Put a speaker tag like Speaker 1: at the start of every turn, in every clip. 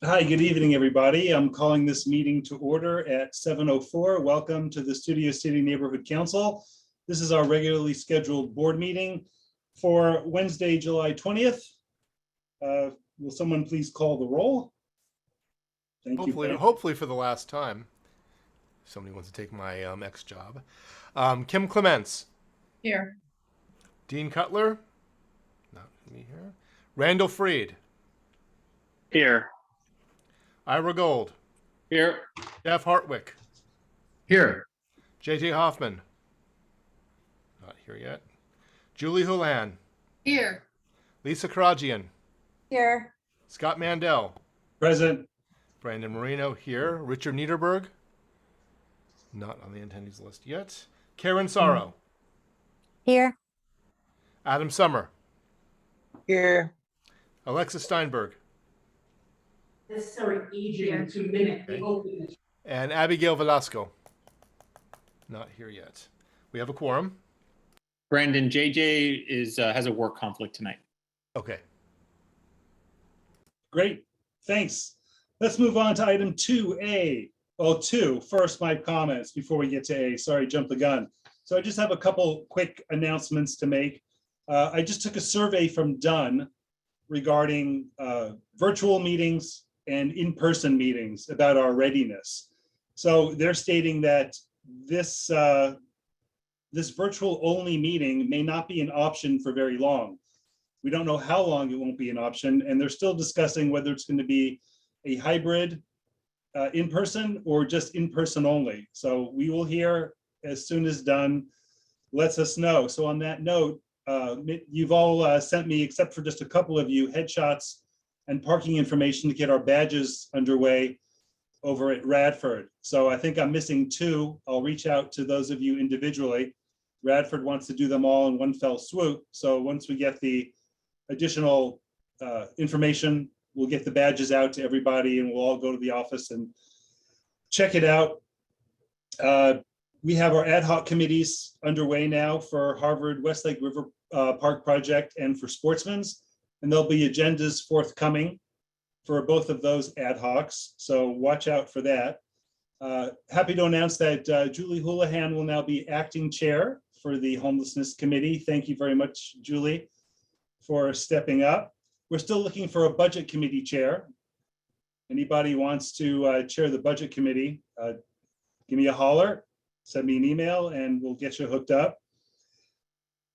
Speaker 1: Hi, good evening, everybody. I'm calling this meeting to order at 7:04. Welcome to the Studio City Neighborhood Council. This is our regularly scheduled board meeting for Wednesday, July 20th. Will someone please call the roll? Thank you.
Speaker 2: Hopefully for the last time. Somebody wants to take my ex job. Kim Clements.
Speaker 3: Here.
Speaker 2: Dean Cutler. Not me here. Randall Freed.
Speaker 4: Here.
Speaker 2: Ira Gold.
Speaker 4: Here.
Speaker 2: Jeff Hartwick.
Speaker 4: Here.
Speaker 2: JJ Hoffman. Not here yet. Julie Houlihan.
Speaker 3: Here.
Speaker 2: Lisa Karagian.
Speaker 3: Here.
Speaker 2: Scott Mandel.
Speaker 1: Present.
Speaker 2: Brandon Marino here. Richard Niederberg. Not on the attendees list yet. Karen Sorrow.
Speaker 5: Here.
Speaker 2: Adam Summer.
Speaker 5: Here.
Speaker 2: Alexis Steinberg.
Speaker 6: Necessary agent to mimic the openness.
Speaker 2: And Abigail Velasco. Not here yet. We have a quorum.
Speaker 4: Brandon, JJ has a work conflict tonight.
Speaker 2: Okay.
Speaker 1: Great. Thanks. Let's move on to item 2A. Well, first, my comments before we get to A. Sorry, jumped the gun. So I just have a couple quick announcements to make. I just took a survey from Dunn regarding virtual meetings and in-person meetings about our readiness. So they're stating that this virtual only meeting may not be an option for very long. We don't know how long it won't be an option, and they're still discussing whether it's going to be a hybrid in-person or just in-person only. So we will hear as soon as Dunn lets us know. So on that note, you've all sent me, except for just a couple of you, headshots and parking information to get our badges underway over at Radford. So I think I'm missing 2. I'll reach out to those of you individually. Radford wants to do them all in one fell swoop. So once we get the additional information, we'll get the badges out to everybody and we'll all go to the office and check it out. We have our ad hoc committees underway now for Harvard Westlake River Park project and for Sportsman's. And there'll be agendas forthcoming for both of those ad hocs. So watch out for that. Happy to announce that Julie Houlihan will now be acting chair for the Homelessness Committee. Thank you very much, Julie, for stepping up. We're still looking for a budget committee chair. Anybody wants to chair the budget committee, give me a holler, send me an email, and we'll get you hooked up.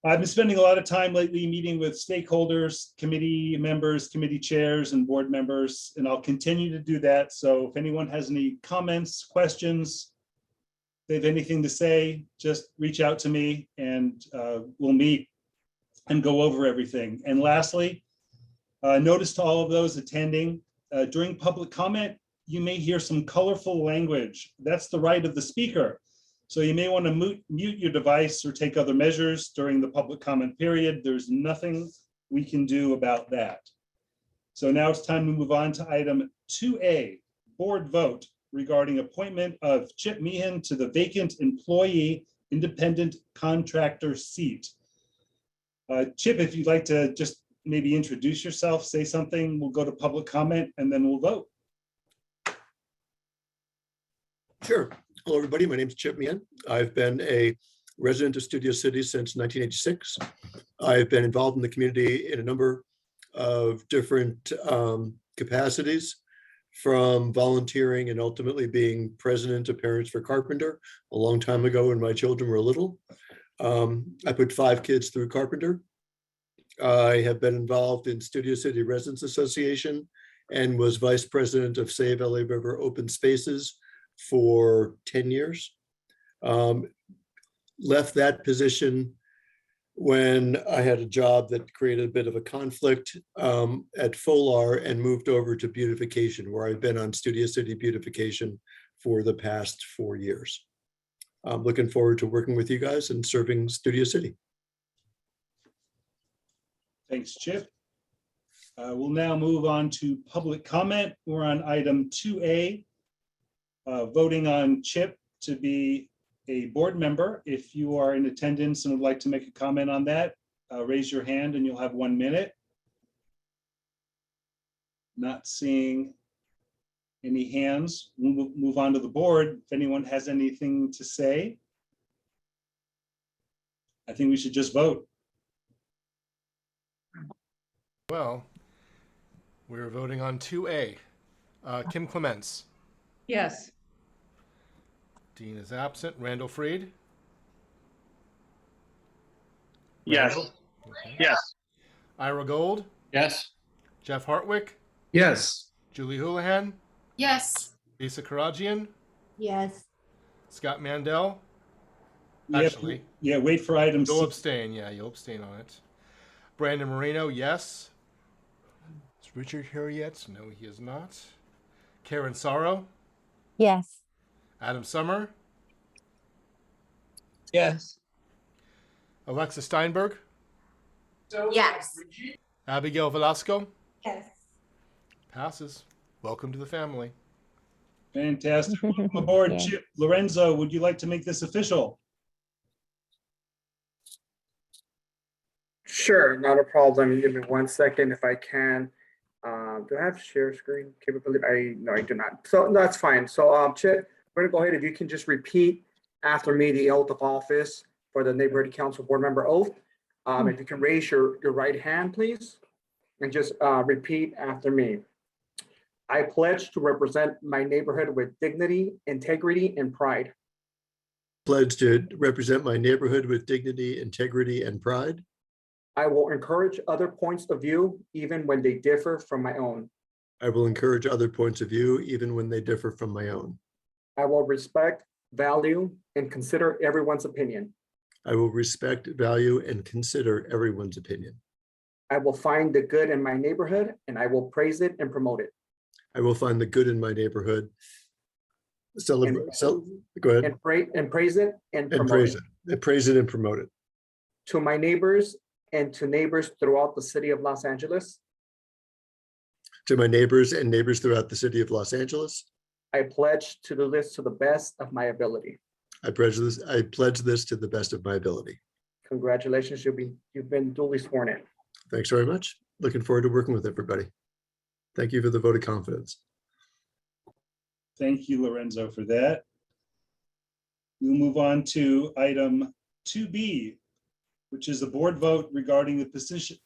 Speaker 1: I've been spending a lot of time lately meeting with stakeholders, committee members, committee chairs, and board members, and I'll continue to do that. So if anyone has any comments, questions, if they have anything to say, just reach out to me and we'll meet and go over everything. And lastly, notice to all of those attending, during public comment, you may hear some colorful language. That's the right of the speaker. So you may want to mute your device or take other measures during the public comment period. There's nothing we can do about that. So now it's time to move on to item 2A, board vote regarding appointment of Chip Meehan to the vacant employee independent contractor seat. Chip, if you'd like to just maybe introduce yourself, say something, we'll go to public comment and then we'll vote.
Speaker 7: Sure. Hello, everybody. My name is Chip Meehan. I've been a resident of Studio City since 1986. I've been involved in the community in a number of different capacities, from volunteering and ultimately being president of Parents for Carpenter a long time ago when my children were little. I put 5 kids through Carpenter. I have been involved in Studio City Residents Association and was vice president of Save LA River Open Spaces for 10 years. Left that position when I had a job that created a bit of a conflict at FOLAR and moved over to beautification, where I've been on Studio City beautification for the past 4 years. I'm looking forward to working with you guys and serving Studio City.
Speaker 1: Thanks, Chip. We'll now move on to public comment. We're on item 2A, voting on Chip to be a board member. If you are in attendance and would like to make a comment on that, raise your hand and you'll have 1 minute. Not seeing Any hands? We'll move on to the board. If anyone has anything to say, I think we should just vote.
Speaker 2: Well, we're voting on 2A. Kim Clements.
Speaker 3: Yes.
Speaker 2: Dean is absent. Randall Freed.
Speaker 4: Yes.
Speaker 2: Randall? Okay.
Speaker 4: Yes.
Speaker 2: Ira Gold.
Speaker 4: Yes.
Speaker 2: Jeff Hartwick.
Speaker 6: Yes.
Speaker 2: Julie Houlihan.
Speaker 3: Yes.
Speaker 2: Lisa Karajian.
Speaker 5: Yes.
Speaker 2: Scott Mandel.
Speaker 1: We have-
Speaker 2: Actually,
Speaker 1: Yeah, wait for item
Speaker 2: you'll
Speaker 1: C.
Speaker 2: abstain. Yeah, you'll abstain on it. Brandon Marino, yes. Is Richard here yet? No, he is not. Karen Sorrow.
Speaker 5: Yes.
Speaker 2: Adam Summer.
Speaker 6: Yes.
Speaker 2: Alexa Steinberg.
Speaker 3: Yes.
Speaker 2: Abigail Velasco.
Speaker 3: Yes.
Speaker 2: Passes. Welcome to the family.
Speaker 1: Fantastic. Welcome aboard,
Speaker 5: Yeah.
Speaker 1: Chip. Lorenzo, would you like to make this official?
Speaker 8: Sure, not a problem. Give me 1 second if I can. Do I have share screen capability? No, I do not. So that's fine. So Chip, we're gonna go ahead. If you can just repeat after me the oath of office for the neighborhood council board member oath. If you can raise your right hand, please, and just repeat after me. I pledge to represent my neighborhood with dignity, integrity, and pride.
Speaker 7: Pledge to represent my neighborhood with dignity, integrity, and pride.
Speaker 8: I will encourage other points of view even when they differ from my own.
Speaker 7: I will encourage other points of view even when they differ from my own.
Speaker 8: I will respect, value, and consider everyone's opinion.
Speaker 7: I will respect, value, and consider everyone's opinion.
Speaker 8: I will find the good in my neighborhood and I will praise it and promote it.
Speaker 7: I will find the good in my neighborhood. Celebrate, go ahead.
Speaker 8: And praise it and
Speaker 7: And
Speaker 8: promote
Speaker 7: praise
Speaker 8: it.
Speaker 7: it. And praise it and promote it.
Speaker 8: To my neighbors and to neighbors throughout the city of Los Angeles,
Speaker 7: To my neighbors and neighbors throughout the city of Los Angeles,
Speaker 8: I pledge to do this to the best of my ability.
Speaker 7: I pledge this to the best of my ability.
Speaker 8: Congratulations, you've been duly sworn in.
Speaker 7: Thanks very much. Looking forward to working with everybody. Thank you for the vote of confidence.
Speaker 1: Thank you, Lorenzo, for that. We'll move on to item 2B, which is a board vote regarding the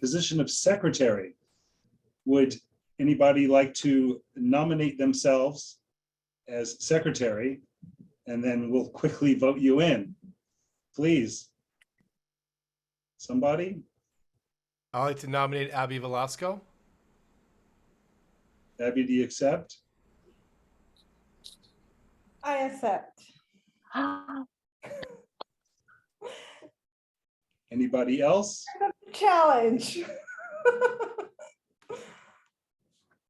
Speaker 1: position of secretary. Would anybody like to nominate themselves as secretary? And then we'll quickly vote you in. Please. Somebody?
Speaker 2: I'd like to nominate Abby Velasco.
Speaker 1: Abby, do you accept?
Speaker 3: I accept.
Speaker 1: Anybody else?
Speaker 3: Challenge.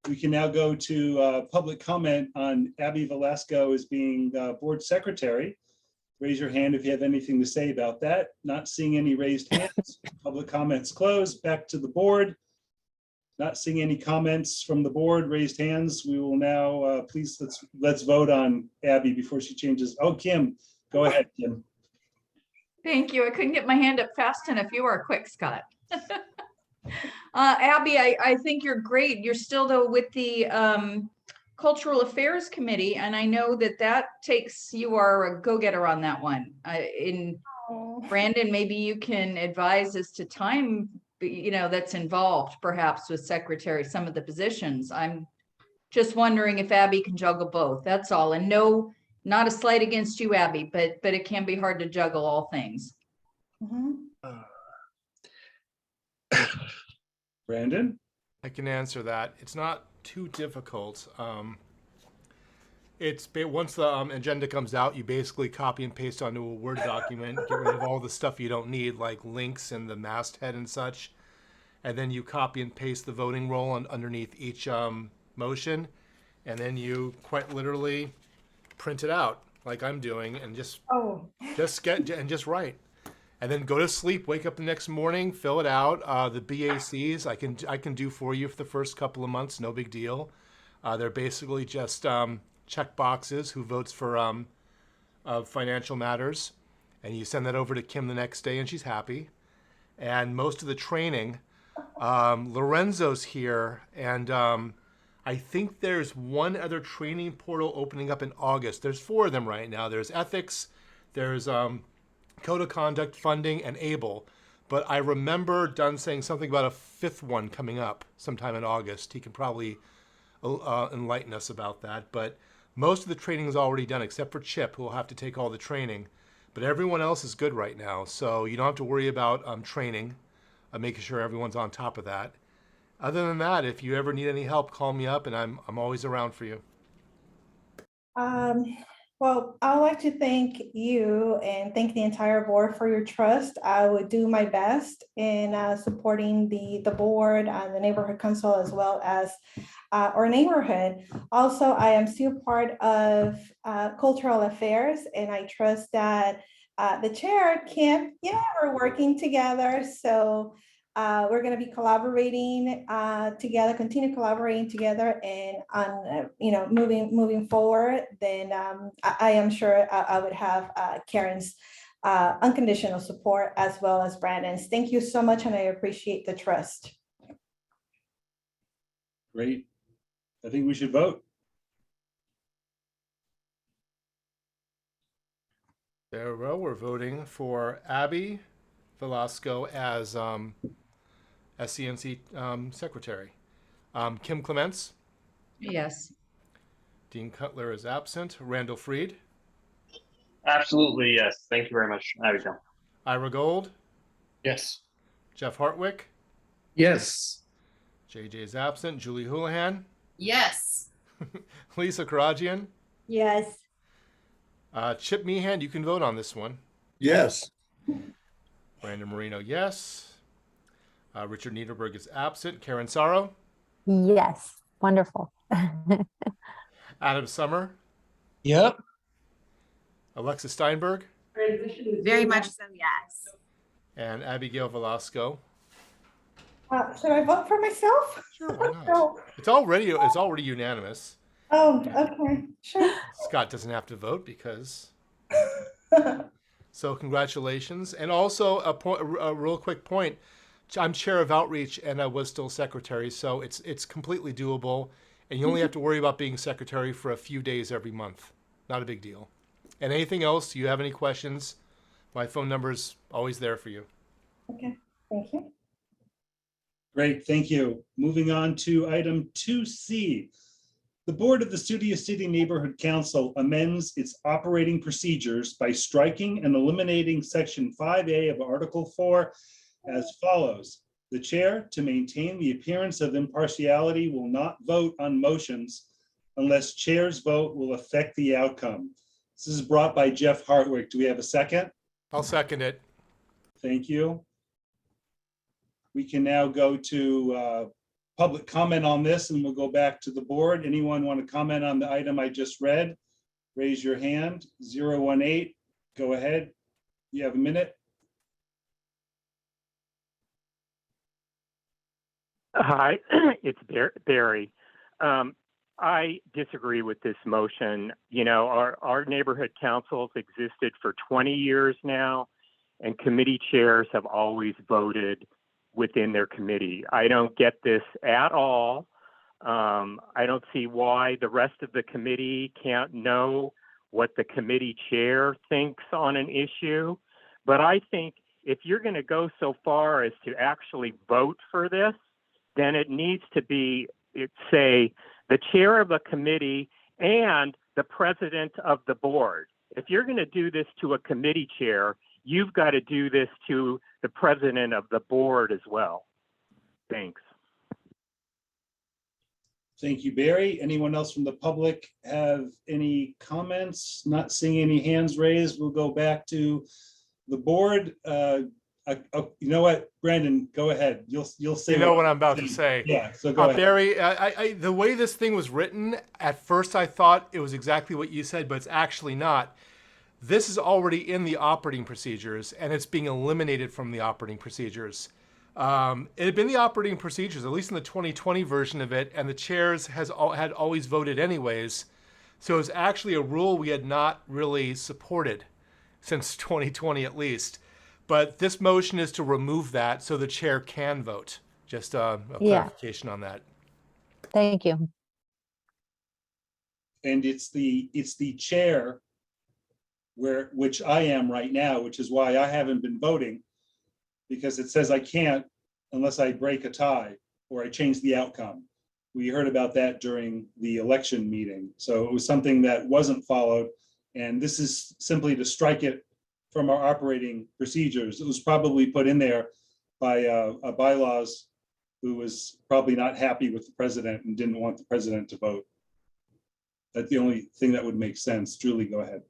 Speaker 1: We can now go to public comment on Abby Velasco as being board secretary. Raise your hand if you have anything to say about that. Not seeing any raised hands. Public comments closed. Back to the board. Not seeing any comments from the board, raised hands. We will now, please, let's vote on Abby before she changes. Oh, Kim, go ahead, Kim.
Speaker 9: Thank you. I couldn't get my hand up fast enough. You are quick, Scott. Abby, I think you're great. You're still though with the Cultural Affairs Committee, and I know that takes, you are a go-getter on that one. Brandon, maybe you can advise as to time, that's involved perhaps with secretary, some of the positions. I'm just wondering if Abby can juggle both. That's all. And no, not a slight against you, Abby, but it can be hard to juggle all things.
Speaker 1: Brandon?
Speaker 2: I can answer that. It's not too difficult. Once the agenda comes out, you basically copy and paste onto a Word document, get rid of all the stuff you don't need, like links and the masthead and such. And then you copy and paste the voting roll underneath each motion. And then you quite literally print it out like I'm doing and just write. And then go to sleep, wake up the next morning, fill it out. The BACs I can do for you for the first couple of months, no big deal. They're basically just check boxes, who votes for financial matters, and you send that over to Kim the next day, and she's happy. And most of the training, Lorenzo's here, and I think there's one other training portal opening up in August. There's 4 of them right now. There's ethics, there's code of conduct, funding, and ABLE. But I remember Dunn saying something about a 5th one coming up sometime in August. He can probably enlighten us about that. But most of the training is already done, except for Chip, who will have to take all the training. But everyone else is good right now, so you don't have to worry about training, making sure everyone's on top of that. Other than that, if you ever need any help, call me up, and I'm always around for you.
Speaker 3: Well, I'd like to thank you and thank the entire board for your trust. I would do my best in supporting the board, the neighborhood council, as well as our neighborhood. Also, I am still part of cultural affairs, and I trust that the chair, Kim, we're working together. So we're going to be collaborating together, continue collaborating together, and on moving forward. Then I am sure I would have Karen's unconditional support as well as Brandon's. Thank you so much, and I appreciate the trust.
Speaker 1: Great. I think we should vote.
Speaker 2: There we go. We're voting for Abby Velasco as SCNC secretary. Kim Clements,
Speaker 9: Yes.
Speaker 2: Dean Cutler is absent. Randall Freed,
Speaker 10: Absolutely, yes. Thank you very much, Abigail.
Speaker 2: Ira Gold,
Speaker 4: Yes.
Speaker 2: Jeff Hartwick,
Speaker 4: Yes.
Speaker 2: JJ is absent. Julie Houlihan,
Speaker 3: Yes.
Speaker 2: Lisa Karajian,
Speaker 5: Yes.
Speaker 2: Chip Meehan. You can vote on this one.
Speaker 7: Yes.
Speaker 2: Brandon Marino, yes. Richard Niederberg is absent. Karen Sorrow,
Speaker 5: Yes. Wonderful.
Speaker 2: Adam Summer,
Speaker 4: Yep.
Speaker 2: Alexis Steinberg,
Speaker 3: Very much so, yes.
Speaker 2: and Abigail Velasco.
Speaker 3: Should I vote for myself?
Speaker 2: Sure, why not?
Speaker 3: No.
Speaker 2: It's already unanimous.
Speaker 3: Oh, okay, sure.
Speaker 2: Scott doesn't have to vote because. So congratulations, and also a real quick point. I'm chair of outreach, and I was still secretary, so it's completely doable, and you only have to worry about being secretary for a few days every month. Not a big deal. And anything else? You have any questions? My phone number's always there for you.
Speaker 3: Okay, thank you.
Speaker 1: Great, thank you. Moving on to item 2C. The Board of the Studio City Neighborhood Council amends its operating procedures by striking and eliminating section 5A of Article 4 as follows. The chair, to maintain the appearance of impartiality, will not vote on motions unless chair's vote will affect the outcome. This is brought by Jeff Hartwick. Do we have a second?
Speaker 2: I'll second it.
Speaker 1: Thank you. We can now go to public comment on this, and we'll go back to the board. Anyone want to comment on the item I just read? Raise your hand. 018. Go ahead. You have a minute.
Speaker 11: Hi, it's Barry. I disagree with this motion. You know, our neighborhood councils existed for 20 years now, and committee chairs have always voted within their committee. I don't get this at all. I don't see why the rest of the committee can't know what the committee chair thinks on an issue. But I think if you're going to go so far as to actually vote for this, then it needs to be, say, the chair of a committee and the president of the board. If you're going to do this to a committee chair, you've got to do this to the president of the board as well. Thanks.
Speaker 1: Thank you, Barry. Anyone else from the public have any comments? Not seeing any hands raised. We'll go back to the board. You know what, Brandon, go ahead. You'll say.
Speaker 2: You know what I'm about to say.
Speaker 1: Yeah, so go ahead.
Speaker 2: Barry, the way this thing was written, at first I thought it was exactly what you said, but it's actually not. This is already in the operating procedures, and it's being eliminated from the operating procedures. It had been the operating procedures, at least in the 2020 version of it, and the chairs had always voted anyways. So it was actually a rule we had not really supported since 2020 at least. But this motion is to remove that so the chair can vote. Just a clarification on that.
Speaker 5: Thank you.
Speaker 1: And it's the chair which I am right now, which is why I haven't been voting, because it says I can't unless I break a tie or I change the outcome. We heard about that during the election meeting. So it was something that wasn't followed. And this is simply to strike it from our operating procedures. It was probably put in there by a bylaws who was probably not happy with the president and didn't want the president to vote. That's the only thing that would make sense. Julie, go ahead.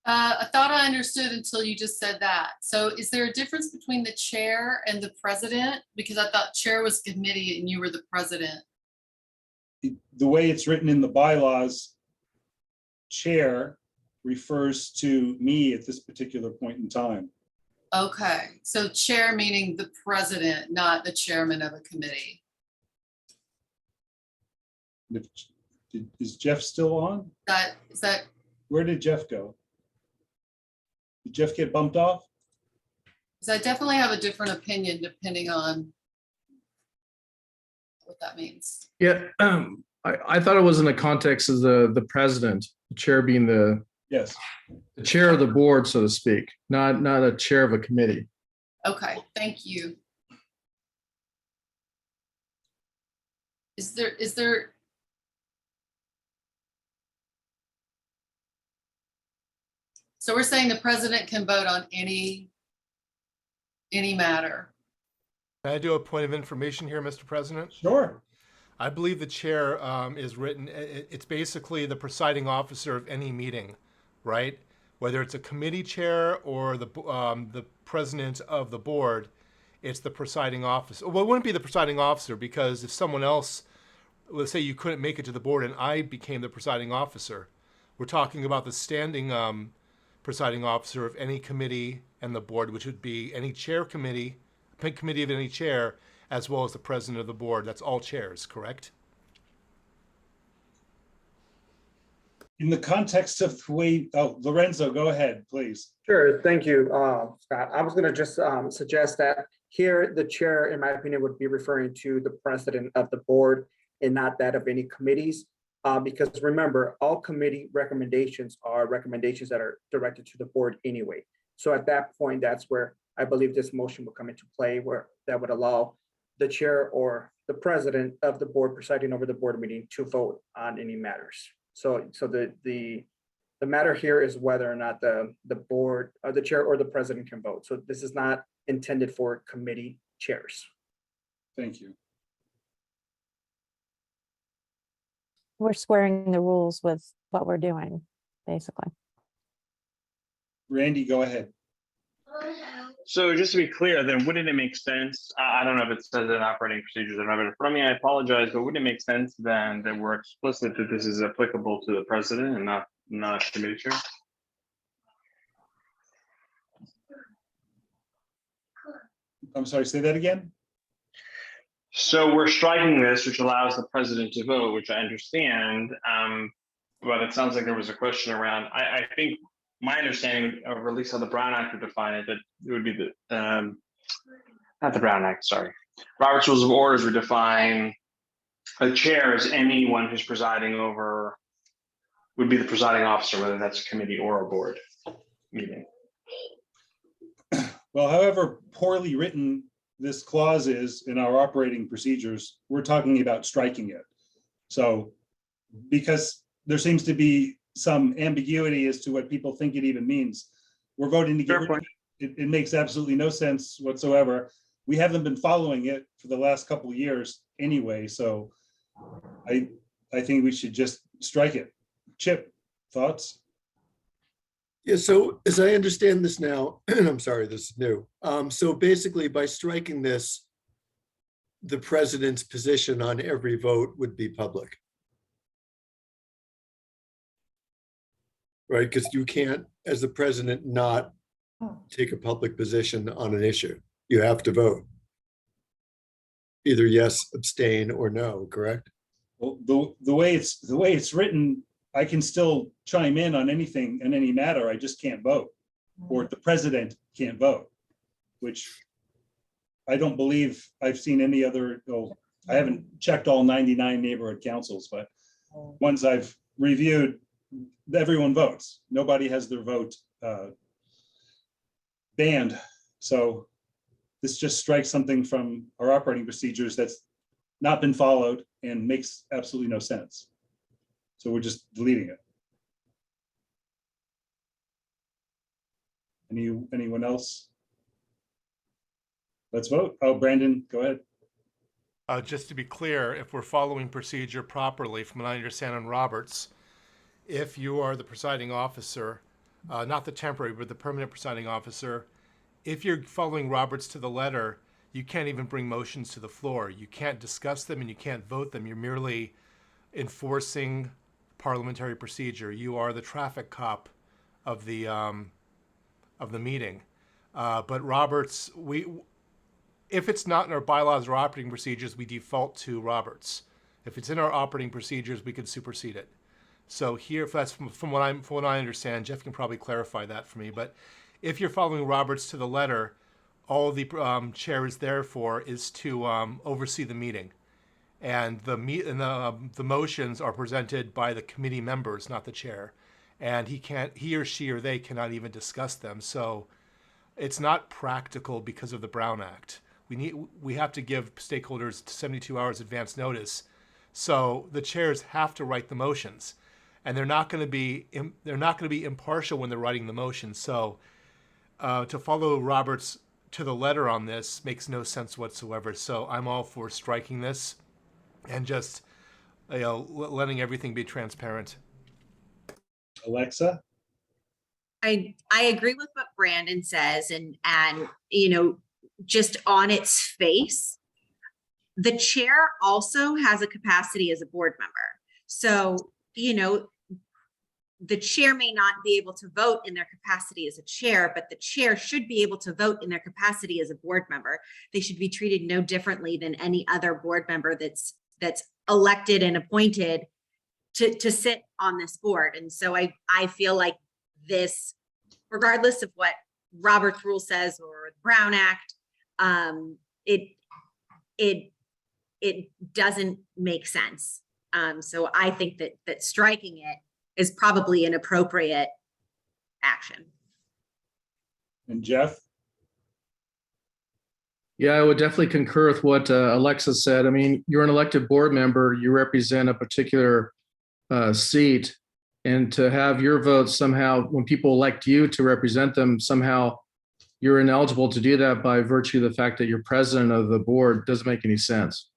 Speaker 12: I thought I understood until you just said that. So is there a difference between the chair and the president? Because I thought chair was committee and you were the president.
Speaker 1: The way it's written in the bylaws, chair refers to me at this particular point in time.
Speaker 12: Okay, so chair meaning the president, not the chairman of a committee.
Speaker 1: Is Jeff still on?
Speaker 12: Is that
Speaker 1: Where did Jeff go? Did Jeff get bumped off?
Speaker 12: because I definitely have a different opinion depending on what that means.
Speaker 13: Yeah, I thought it was in the context of the president, the chair being the
Speaker 1: Yes.
Speaker 13: chair of the board, so to speak, not a chair of a committee.
Speaker 12: Okay, thank you. Is there so we're saying the president can vote on any matter.
Speaker 2: Can I do a point of information here, Mr. President?
Speaker 1: Sure.
Speaker 2: I believe the chair is written, it's basically the presiding officer of any meeting, right? Whether it's a committee chair or the president of the board, it's the presiding officer. Well, it wouldn't be the presiding officer, because if someone else, let's say you couldn't make it to the board and I became the presiding officer, we're talking about the standing presiding officer of any committee and the board, which would be any chair committee of any chair, as well as the president of the board. That's all chairs, correct?
Speaker 1: In the context of the way, oh, Lorenzo, go ahead, please.
Speaker 8: Sure, thank you, Scott. I was gonna just suggest that here, the chair, in my opinion, would be referring to the president of the board and not that of any committees. Because remember, all committee recommendations are recommendations that are directed to the board anyway. So at that point, that's where I believe this motion will come into play, where that would allow the chair or the president of the board presiding over the board meeting to vote on any matters. So the matter here is whether or not the board or the chair or the president can vote. So this is not intended for committee chairs.
Speaker 1: Thank you.
Speaker 5: We're squaring the rules with what we're doing, basically.
Speaker 1: Randy, go ahead.
Speaker 10: So just to be clear, then wouldn't it make sense? I don't know if it says in operating procedures or not, but in front of me, I apologize, but wouldn't it make sense then that we're explicit that this is applicable to the president and not committee chair?
Speaker 1: I'm sorry, say that again?
Speaker 10: So we're striking this, which allows the president to vote, which I understand. But it sounds like there was a question around, I think my understanding, or at least how the Brown Act would define it, that it would be the, not the Brown Act, sorry. Robert's Rules of Orders would define a chair as anyone who's presiding over, would be the presiding officer, whether that's a committee or a board meeting.
Speaker 1: Well, however poorly written this clause is in our operating procedures, we're talking about striking it. So because there seems to be some ambiguity as to what people think it even means, we're voting to get rid of it. It makes absolutely no sense whatsoever. We haven't been following it for the last couple of years anyway, so I think we should just strike it. Chip, thoughts?
Speaker 7: Yeah, so as I understand this now, I'm sorry, this is new. So basically by striking this, the president's position on every vote would be public. Right, because you can't, as the president, not take a public position on an issue. You have to vote. Either yes, abstain, or no, correct?
Speaker 1: Well, the way it's written, I can still chime in on anything and any matter. I just can't vote, or the president can't vote, which I don't believe I've seen any other. Oh, I haven't checked all 99 neighborhood councils, but ones I've reviewed, everyone votes. Nobody has their vote banned. So this just strikes something from our operating procedures that's not been followed and makes absolutely no sense. So we're just deleting it. Anyone else? Let's vote. Oh, Brandon, go ahead.
Speaker 2: Just to be clear, if we're following procedure properly, from what I understand on Roberts, if you are the presiding officer, not the temporary, but the permanent presiding officer, if you're following Roberts to the letter, you can't even bring motions to the floor. You can't discuss them and you can't vote them. You're merely enforcing parliamentary procedure. You are the traffic cop of the meeting. But Roberts, if it's not in our bylaws or operating procedures, we default to Roberts. If it's in our operating procedures, we could supersede it. So here, if that's from what I understand, Jeff can probably clarify that for me. But if you're following Roberts to the letter, all the chair is there for is to oversee the meeting, and the motions are presented by the committee members, not the chair, and he or she or they cannot even discuss them. So it's not practical because of the Brown Act. We have to give stakeholders 72 hours advance notice. So the chairs have to write the motions, and they're not going to be impartial when they're writing the motions. So to follow Roberts to the letter on this makes no sense whatsoever. So I'm all for striking this and just letting everything be transparent.
Speaker 1: Alexa?
Speaker 14: I agree with what Brandon says, and just on its face, the chair also has a capacity as a board member. So, the chair may not be able to vote in their capacity as a chair, but the chair should be able to vote in their capacity as a board member. They should be treated no differently than any other board member that's elected and appointed to sit on this board. And so I feel like this, regardless of what Robert's rule says or the Brown Act, it doesn't make sense. So I think that striking it is probably an appropriate action.
Speaker 1: And Jeff?
Speaker 13: Yeah, I would definitely concur with what Alexa said. I mean, you're an elected board member, you represent a particular seat, and to have your vote somehow, when people elect you to represent them, somehow you're ineligible to do that by virtue of the fact that you're president of the board doesn't make any sense.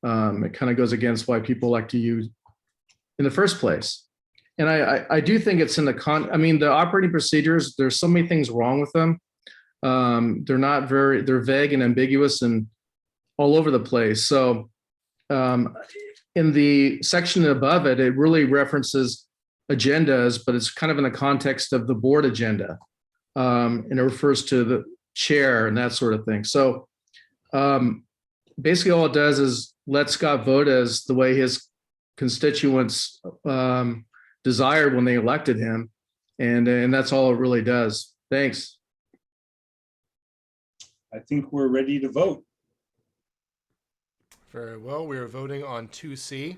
Speaker 13: It kind of goes against why people elect you in the first place. And I do think it's in the operating procedures, there's so many things wrong with them. They're vague and ambiguous and all over the place. So in the section above it, it really references agendas, but it's kind of in the context of the board agenda. And it refers to the chair and that sort of thing. So basically all it does is let Scott vote as the way his constituents desired when they elected him. And that's all it really does. Thanks.
Speaker 1: I think we're ready to vote.
Speaker 2: Very well. We are voting on 2C.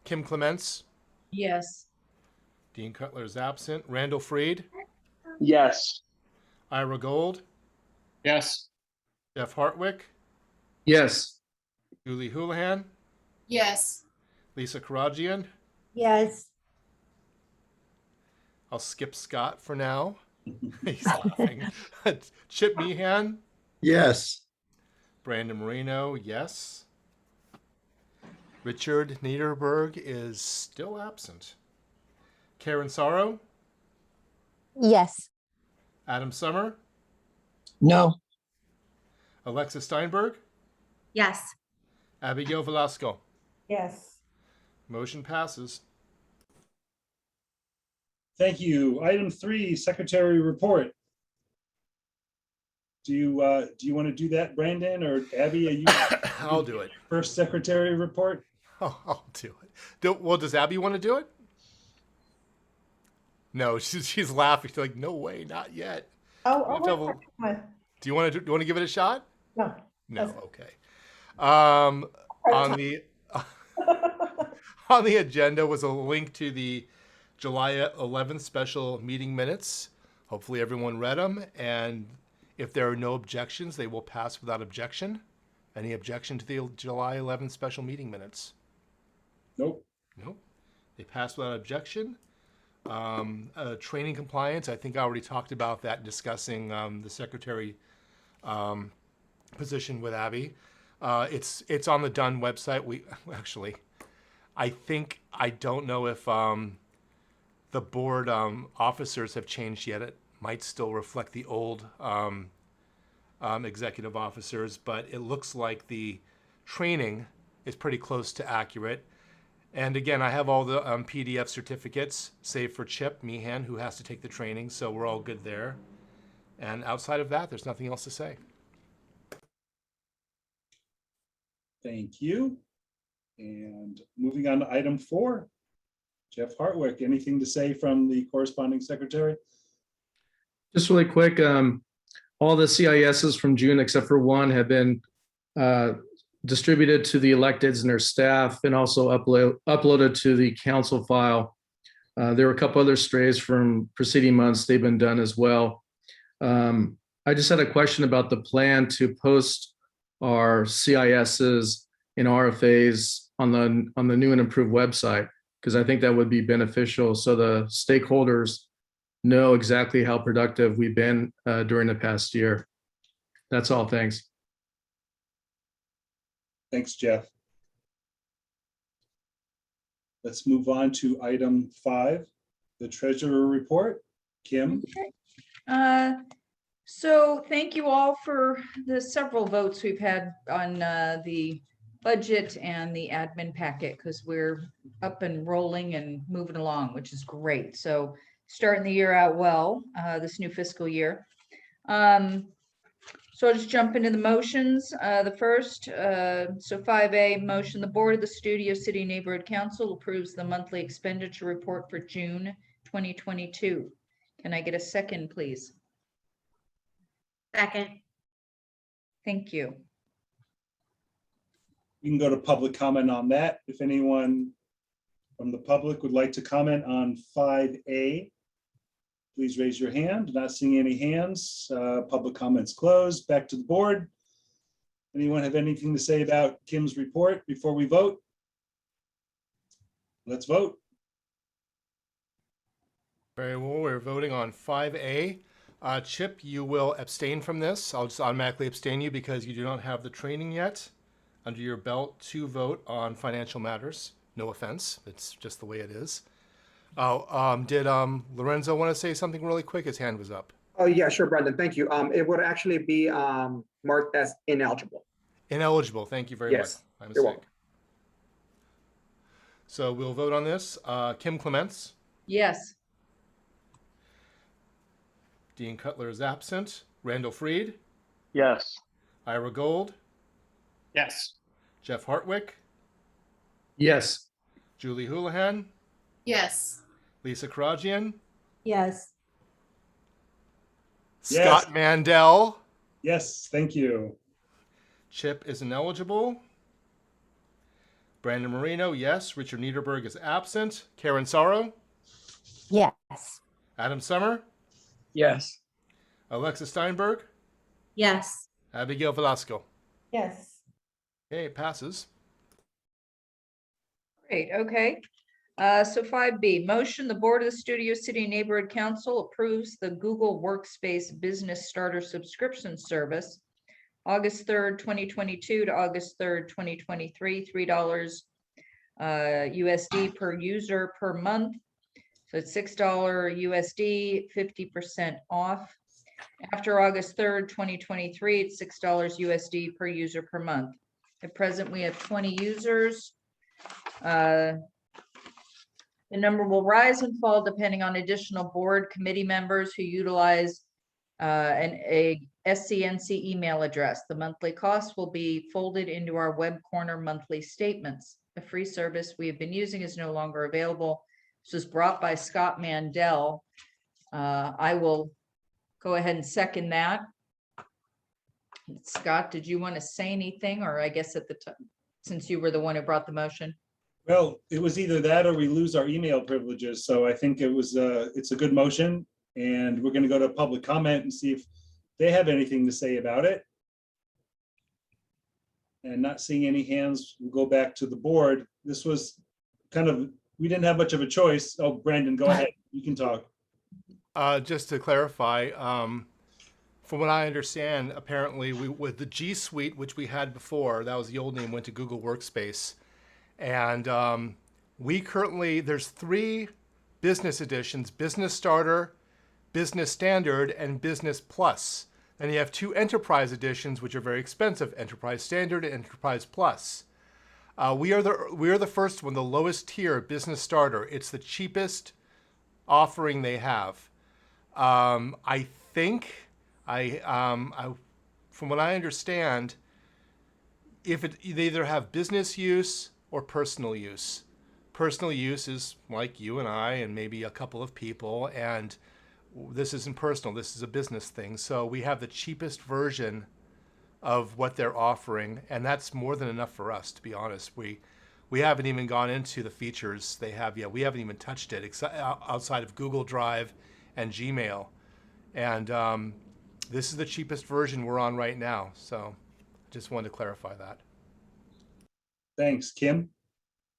Speaker 2: Kim Clements.
Speaker 9: Yes.
Speaker 2: Dean Cutler is absent. Randall Freed.
Speaker 10: Yes.
Speaker 2: Ira Gold.
Speaker 4: Yes.
Speaker 2: Jeff Hartwick.
Speaker 13: Yes.
Speaker 2: Julie Houlihan.
Speaker 12: Yes.
Speaker 2: Lisa Karagian.
Speaker 5: Yes.
Speaker 2: I'll skip Scott for now. He's laughing. Chip Meehan.
Speaker 7: Yes.
Speaker 2: Brandon Moreno, yes. Richard Niederberg is still absent. Karen Sorrow.
Speaker 5: Yes.
Speaker 2: Adam Summer.
Speaker 6: No.
Speaker 2: Alexa Steinberg.
Speaker 14: Yes.
Speaker 2: Abigail Velasco.
Speaker 3: Yes.
Speaker 1: Motion passes. Thank you. Item 3, Secretary Report. Do you want to do that, Brandon, or Abby? Are you?
Speaker 2: I'll do it.
Speaker 1: First Secretary Report.
Speaker 2: Oh, I'll do it. Well, does Abby want to do it? No, she's laughing. She's like, no way, not yet.
Speaker 3: Oh,
Speaker 2: do you want to give it a shot?
Speaker 3: No.
Speaker 2: No. Okay. On on the agenda was a link to the July 11th special meeting minutes. Hopefully everyone read them, and if there are no objections, they will pass without objection. Any objection to the July 11th special meeting minutes?
Speaker 1: Nope.
Speaker 2: Nope. They pass without objection. Training compliance, I think I already talked about that, discussing the secretary position with Abby. It's on the Dunn website. We actually, I don't know if the board officers have changed yet. It might still reflect the old executive officers, but it looks like the training is pretty close to accurate. And again, I have all the PDF certificates, save for Chip Meehan, who has to take the training, so we're all good there. And outside of that, there's nothing else to say.
Speaker 1: Thank you. And moving on to item 4, Jeff Hartwick, anything to say from the corresponding secretary?
Speaker 13: Just really quick, all the CISs from June, except for one, have been distributed to the electeds and their staff, and also uploaded to the council file. There were a couple other strays from preceding months. They've been done as well. I just had a question about the plan to post our CISs and RFAs on the new and improved website, because I think that would be beneficial so the stakeholders know exactly how productive we've been during the past year. That's all. Thanks.
Speaker 1: Thanks, Jeff. Let's move on to item 5, the treasurer report. Kim?
Speaker 9: So thank you all for the several votes we've had on the budget and the admin packet, because we're up and rolling and moving along, which is great. So starting the year out well, this new fiscal year. So I'll just jump into the motions. The first, so 5A motion, the board of the Studio City Neighborhood Council approves the monthly expenditure report for June 2022. Can I get a second, please?
Speaker 14: Second.
Speaker 9: Thank you.
Speaker 1: You can go to public comment on that. If anyone from the public would like to comment on 5A, please raise your hand. Not seeing any hands. Public comments closed. Back to the board. Anyone have anything to say about Kim's report before we vote? Let's vote.
Speaker 2: Very well, we're voting on 5A. Chip, you will abstain from this. I'll just automatically abstain you because you do not have the training yet under your belt to vote on financial matters. No offense, it's just the way it is. Did Lorenzo want to say something really quick? His hand was up.
Speaker 8: Oh, yeah, sure, Brendan. Thank you. It would actually be marked as ineligible.
Speaker 2: Ineligible. Thank you very much. My mistake.
Speaker 8: You're welcome.
Speaker 2: So we'll vote on this. Kim Clements.
Speaker 9: Yes.
Speaker 2: Dean Cutler is absent. Randall Freed.
Speaker 10: Yes.
Speaker 2: Ira Gold.
Speaker 4: Yes.
Speaker 2: Jeff Hartwick.
Speaker 13: Yes.
Speaker 2: Julie Houlihan.
Speaker 12: Yes.
Speaker 2: Lisa Karajian.
Speaker 3: Yes.
Speaker 1: Yes.
Speaker 2: Scott Mandel.
Speaker 1: Yes, thank you.
Speaker 2: Chip is ineligible. Brandon Marino, yes. Richard Niederberg is absent. Karen Sorrow.
Speaker 5: Yes.
Speaker 2: Adam Summer.
Speaker 6: Yes.
Speaker 2: Alexa Steinberg.
Speaker 14: Yes.
Speaker 2: Abigail Velasco.
Speaker 3: Yes.
Speaker 2: Okay, it passes.
Speaker 9: Great, okay. So 5B, motion, the board of the Studio City Neighborhood Council approves the Google Workspace Business Starter Subscription Service, August 3rd, 2022 to August 3rd, 2023, $3 USD per user per month. So it's $6 USD, 50% off. After August 3rd, 2023, it's $6 USD per user per month. At present, we have 20 users. The number will rise and fall depending on additional board committee members who utilize a SCNC email address. The monthly cost will be folded into our web corner monthly statements. The free service we have been using is no longer available. This was brought by Scott Mandel. I will go ahead and second that. Scott, did you want to say anything, or I guess at the time, since you were the one who brought the motion?
Speaker 1: Well, it was either that or we lose our email privileges. So I think it's a good motion, and we're going to go to public comment and see if they have anything to say about it. And not seeing any hands, we'll go back to the board. This was kind of, we didn't have much of a choice. Oh, Brandon, go ahead. You can talk.
Speaker 2: Just to clarify, from what I understand, apparently with the G Suite, which we had before, that was the old name, went to Google Workspace. And we currently, there's 3 business editions: Business Starter, Business Standard, and Business Plus. Then you have 2 enterprise editions, which are very expensive: Enterprise Standard and Enterprise Plus. We are the first one, the lowest tier, Business Starter. It's the cheapest offering they have. I think, from what I understand, if they either have business use or personal use. Personal use is like you and I and maybe a couple of people, and this isn't personal, this is a business thing. So we have the cheapest version of what they're offering, and that's more than enough for us, to be honest. We haven't even gone into the features they have yet. We haven't even touched it outside of Google Drive and Gmail. And this is the cheapest version we're on right now. So just wanted to clarify that.
Speaker 1: Thanks, Kim.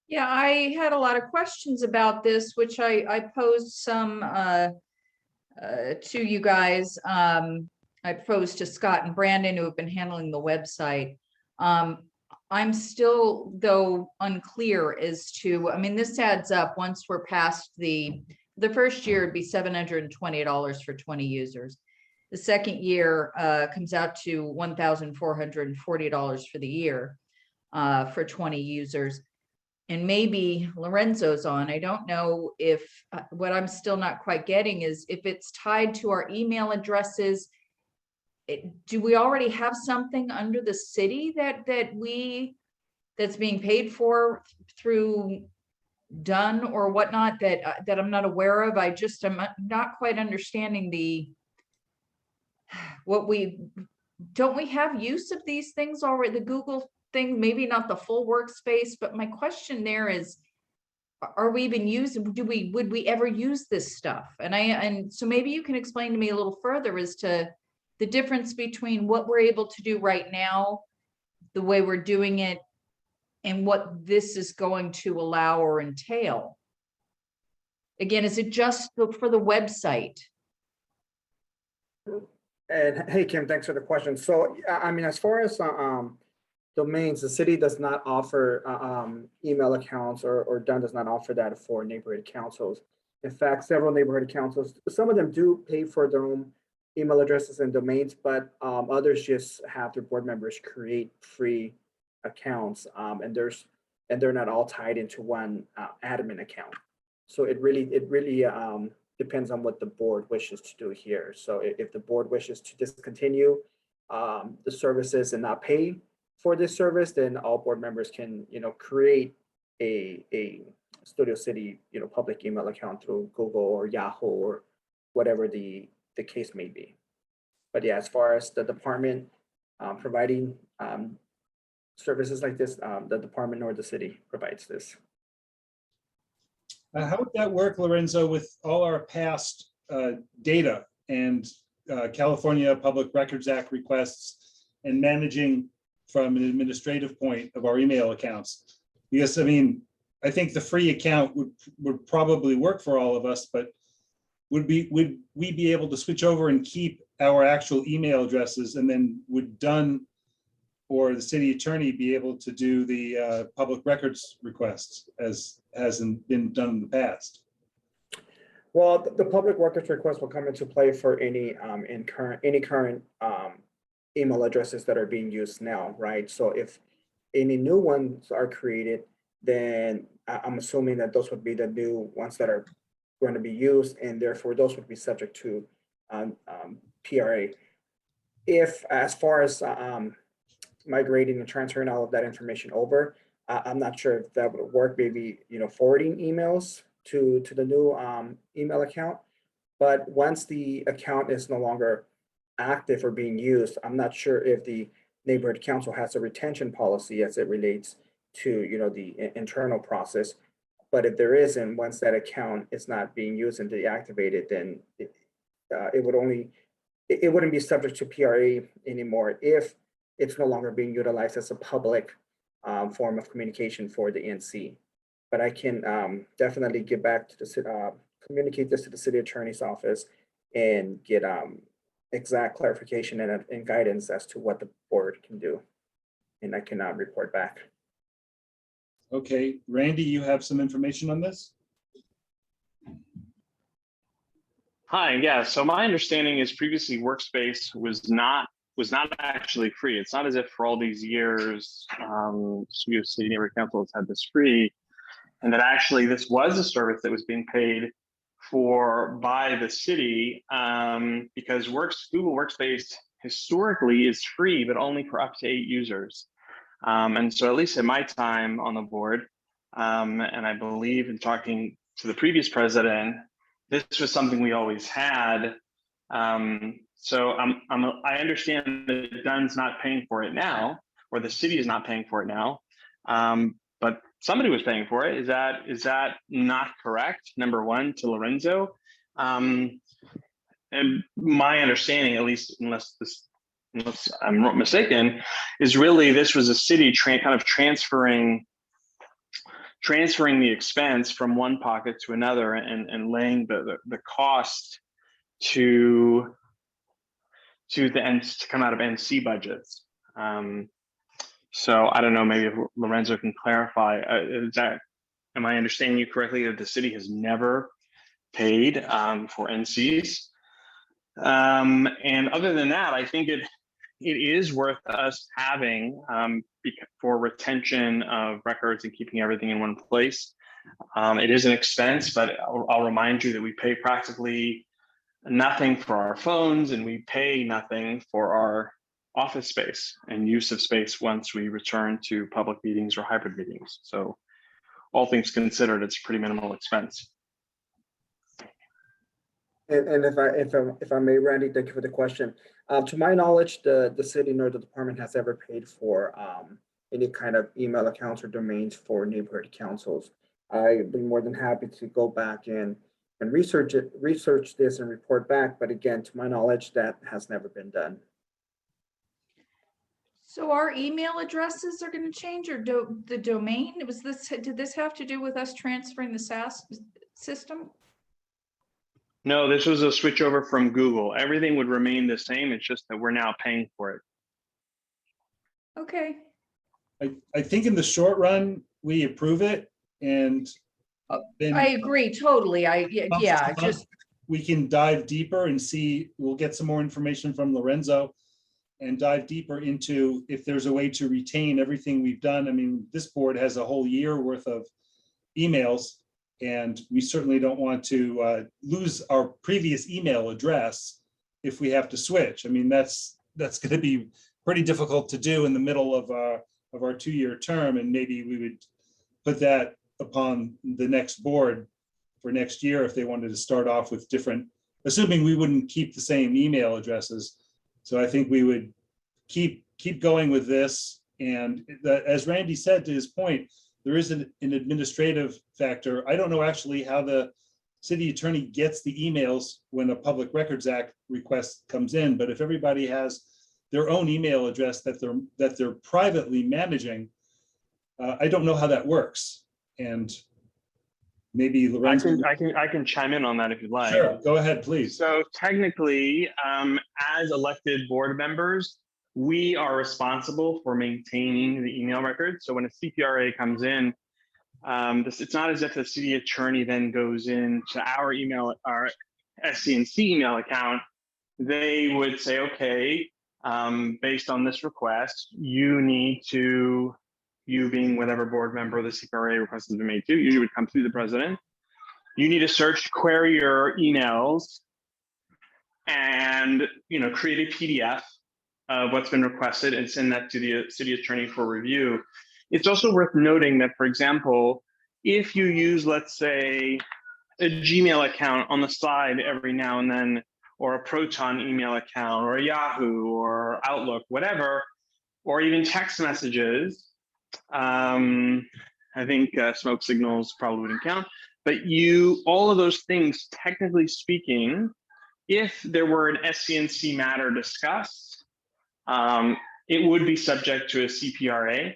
Speaker 9: Yeah, I had a lot of questions about this, which I posed some to you guys. I posed to Scott and Brandon, who have been handling the website. I'm still, though, unclear as to, I mean, this adds up once we're past the first year, it'd be $720 for 20 users. The second year comes out to $1,440 for the year for 20 users. And maybe Lorenzo's on. I don't know if, what I'm still not quite getting is if it's tied to our email addresses. Do we already have something under the city that's being paid for through Done or whatnot that I'm not aware of? I'm not quite understanding don't we have use of these things already? The Google thing, maybe not the full workspace, but my question there is, are we even using, would we ever use this stuff? And so maybe you can explain to me a little further as to the difference between what we're able to do right now, the way we're doing it, and what this is going to allow or entail. Again, is it just for the website?
Speaker 8: And hey, Kim, thanks for the question. So, I mean, as far as domains, the city does not offer email accounts, or Done does not offer that for neighborhood councils. In fact, several neighborhood councils, some of them do pay for their own email addresses and domains, but others just have their board members create free accounts, and they're not all tied into one admin account. So it really depends on what the board wishes to do here. So if the board wishes to discontinue the services and not pay for this service, then all board members can, create a Studio City, public email account through Google or Yahoo or whatever the case may be. But yeah, as far as the department providing services like this, the department or the city provides this.
Speaker 1: How would that work, Lorenzo, with all our past data and California Public Records Act requests and managing from an administrative point of our email accounts? Because, I mean, I think the free account would probably work for all of us, but would we be able to switch over and keep our actual email addresses, and then would Done or the city attorney be able to do the public records requests as hasn't been done in the past?
Speaker 8: Well, the public records request will come into play for any current email addresses that are being used now, right? So if any new ones are created, then I'm assuming that those would be the new ones that are going to be used, and therefore those would be subject to PRA. If, as far as migrating and transferring all of that information over, I'm not sure if that would work. Maybe forwarding emails to the new email account, but once the account is no longer active or being used, I'm not sure if the neighborhood council has a retention policy as it relates to, the internal process. But if there isn't, once that account is not being used and deactivated, then it wouldn't be subject to PRA anymore if it's no longer being utilized as a public form of communication for the NC. But I can definitely get back to the communicate this to the city attorney's office and get exact clarification and guidance as to what the board can do. And I can report back.
Speaker 1: Okay, Randy, you have some information on this?
Speaker 10: Hi, yeah. So my understanding is previously Workspace was not actually free. It's not as if for all these years, Studio City Neighborhood Council has had this free, and that actually this was a service that was being paid for by the city, because Google Workspace historically is free, but only for up to 8 users. And so at least in my time on the board, and I believe in talking to the previous president, this was something we always had. So I understand that Dunn's not paying for it now, or the city is not paying for it now, but somebody was paying for it. Is that not correct? Number one, to Lorenzo. And my understanding, at least unless I'm mistaken, is really this was a city kind of transferring the expense from one pocket to another and laying the cost to the ends to come out of NC budgets. So I don't know, maybe if Lorenzo can clarify, am I understanding you correctly that the city has never paid for NCs? And other than that, I think it is worth us having for retention of records and keeping everything in one place. It is an expense, but I'll remind you that we pay practically nothing for our phones, and we pay nothing for our office space and use of space once we return to public meetings or hybrid meetings. So all things considered, it's a pretty minimal expense.
Speaker 8: And if I may, Randy, thank you for the question. To my knowledge, the city nor the department has ever paid for any kind of email accounts or domains for neighborhood councils. I'd be more than happy to go back in and research this and report back. But again, to my knowledge, that has never been done.
Speaker 9: So our email addresses are going to change, or the domain? Did this have to do with us transferring the SaaS system?
Speaker 10: No, this was a switch over from Google. Everything would remain the same. It's just that we're now paying for it.
Speaker 9: Okay.
Speaker 1: I think in the short run, we approve it, and then
Speaker 9: I agree totally. Yeah, just
Speaker 1: we can dive deeper and see, we'll get some more information from Lorenzo and dive deeper into if there's a way to retain everything we've done. I mean, this board has a whole year worth of emails, and we certainly don't want to lose our previous email address if we have to switch. I mean, that's going to be pretty difficult to do in the middle of our 2-year term, and maybe we would put that upon the next board for next year if they wanted to start off with different, assuming we wouldn't keep the same email addresses. So I think we would keep going with this. And as Randy said, to his point, there is an administrative factor. I don't know actually how the city attorney gets the emails when a Public Records Act request comes in, but if everybody has their own email address that they're privately managing, I don't know how that works. And maybe Lorenzo.
Speaker 10: I can chime in on that if you'd like.
Speaker 1: Sure, go ahead, please.
Speaker 10: So technically, as elected board members, we are responsible for maintaining the email records. So when a CPRA comes in, it's not as if the city attorney then goes into our SCNC email account. They would say, okay, based on this request, you being whatever board member the CPRA request has been made to, you would come through the president. You need to query your emails and create a PDF of what's been requested and send that to the city attorney for review. It's also worth noting that, for example, if you use, let's say, a Gmail account on the side every now and then, or a Proton email account, or a Yahoo, or Outlook, whatever, or even text messages, I think smoke signals probably wouldn't count, but all of those things, technically speaking, if there were an SCNC matter discussed, it would be subject to a CPRA,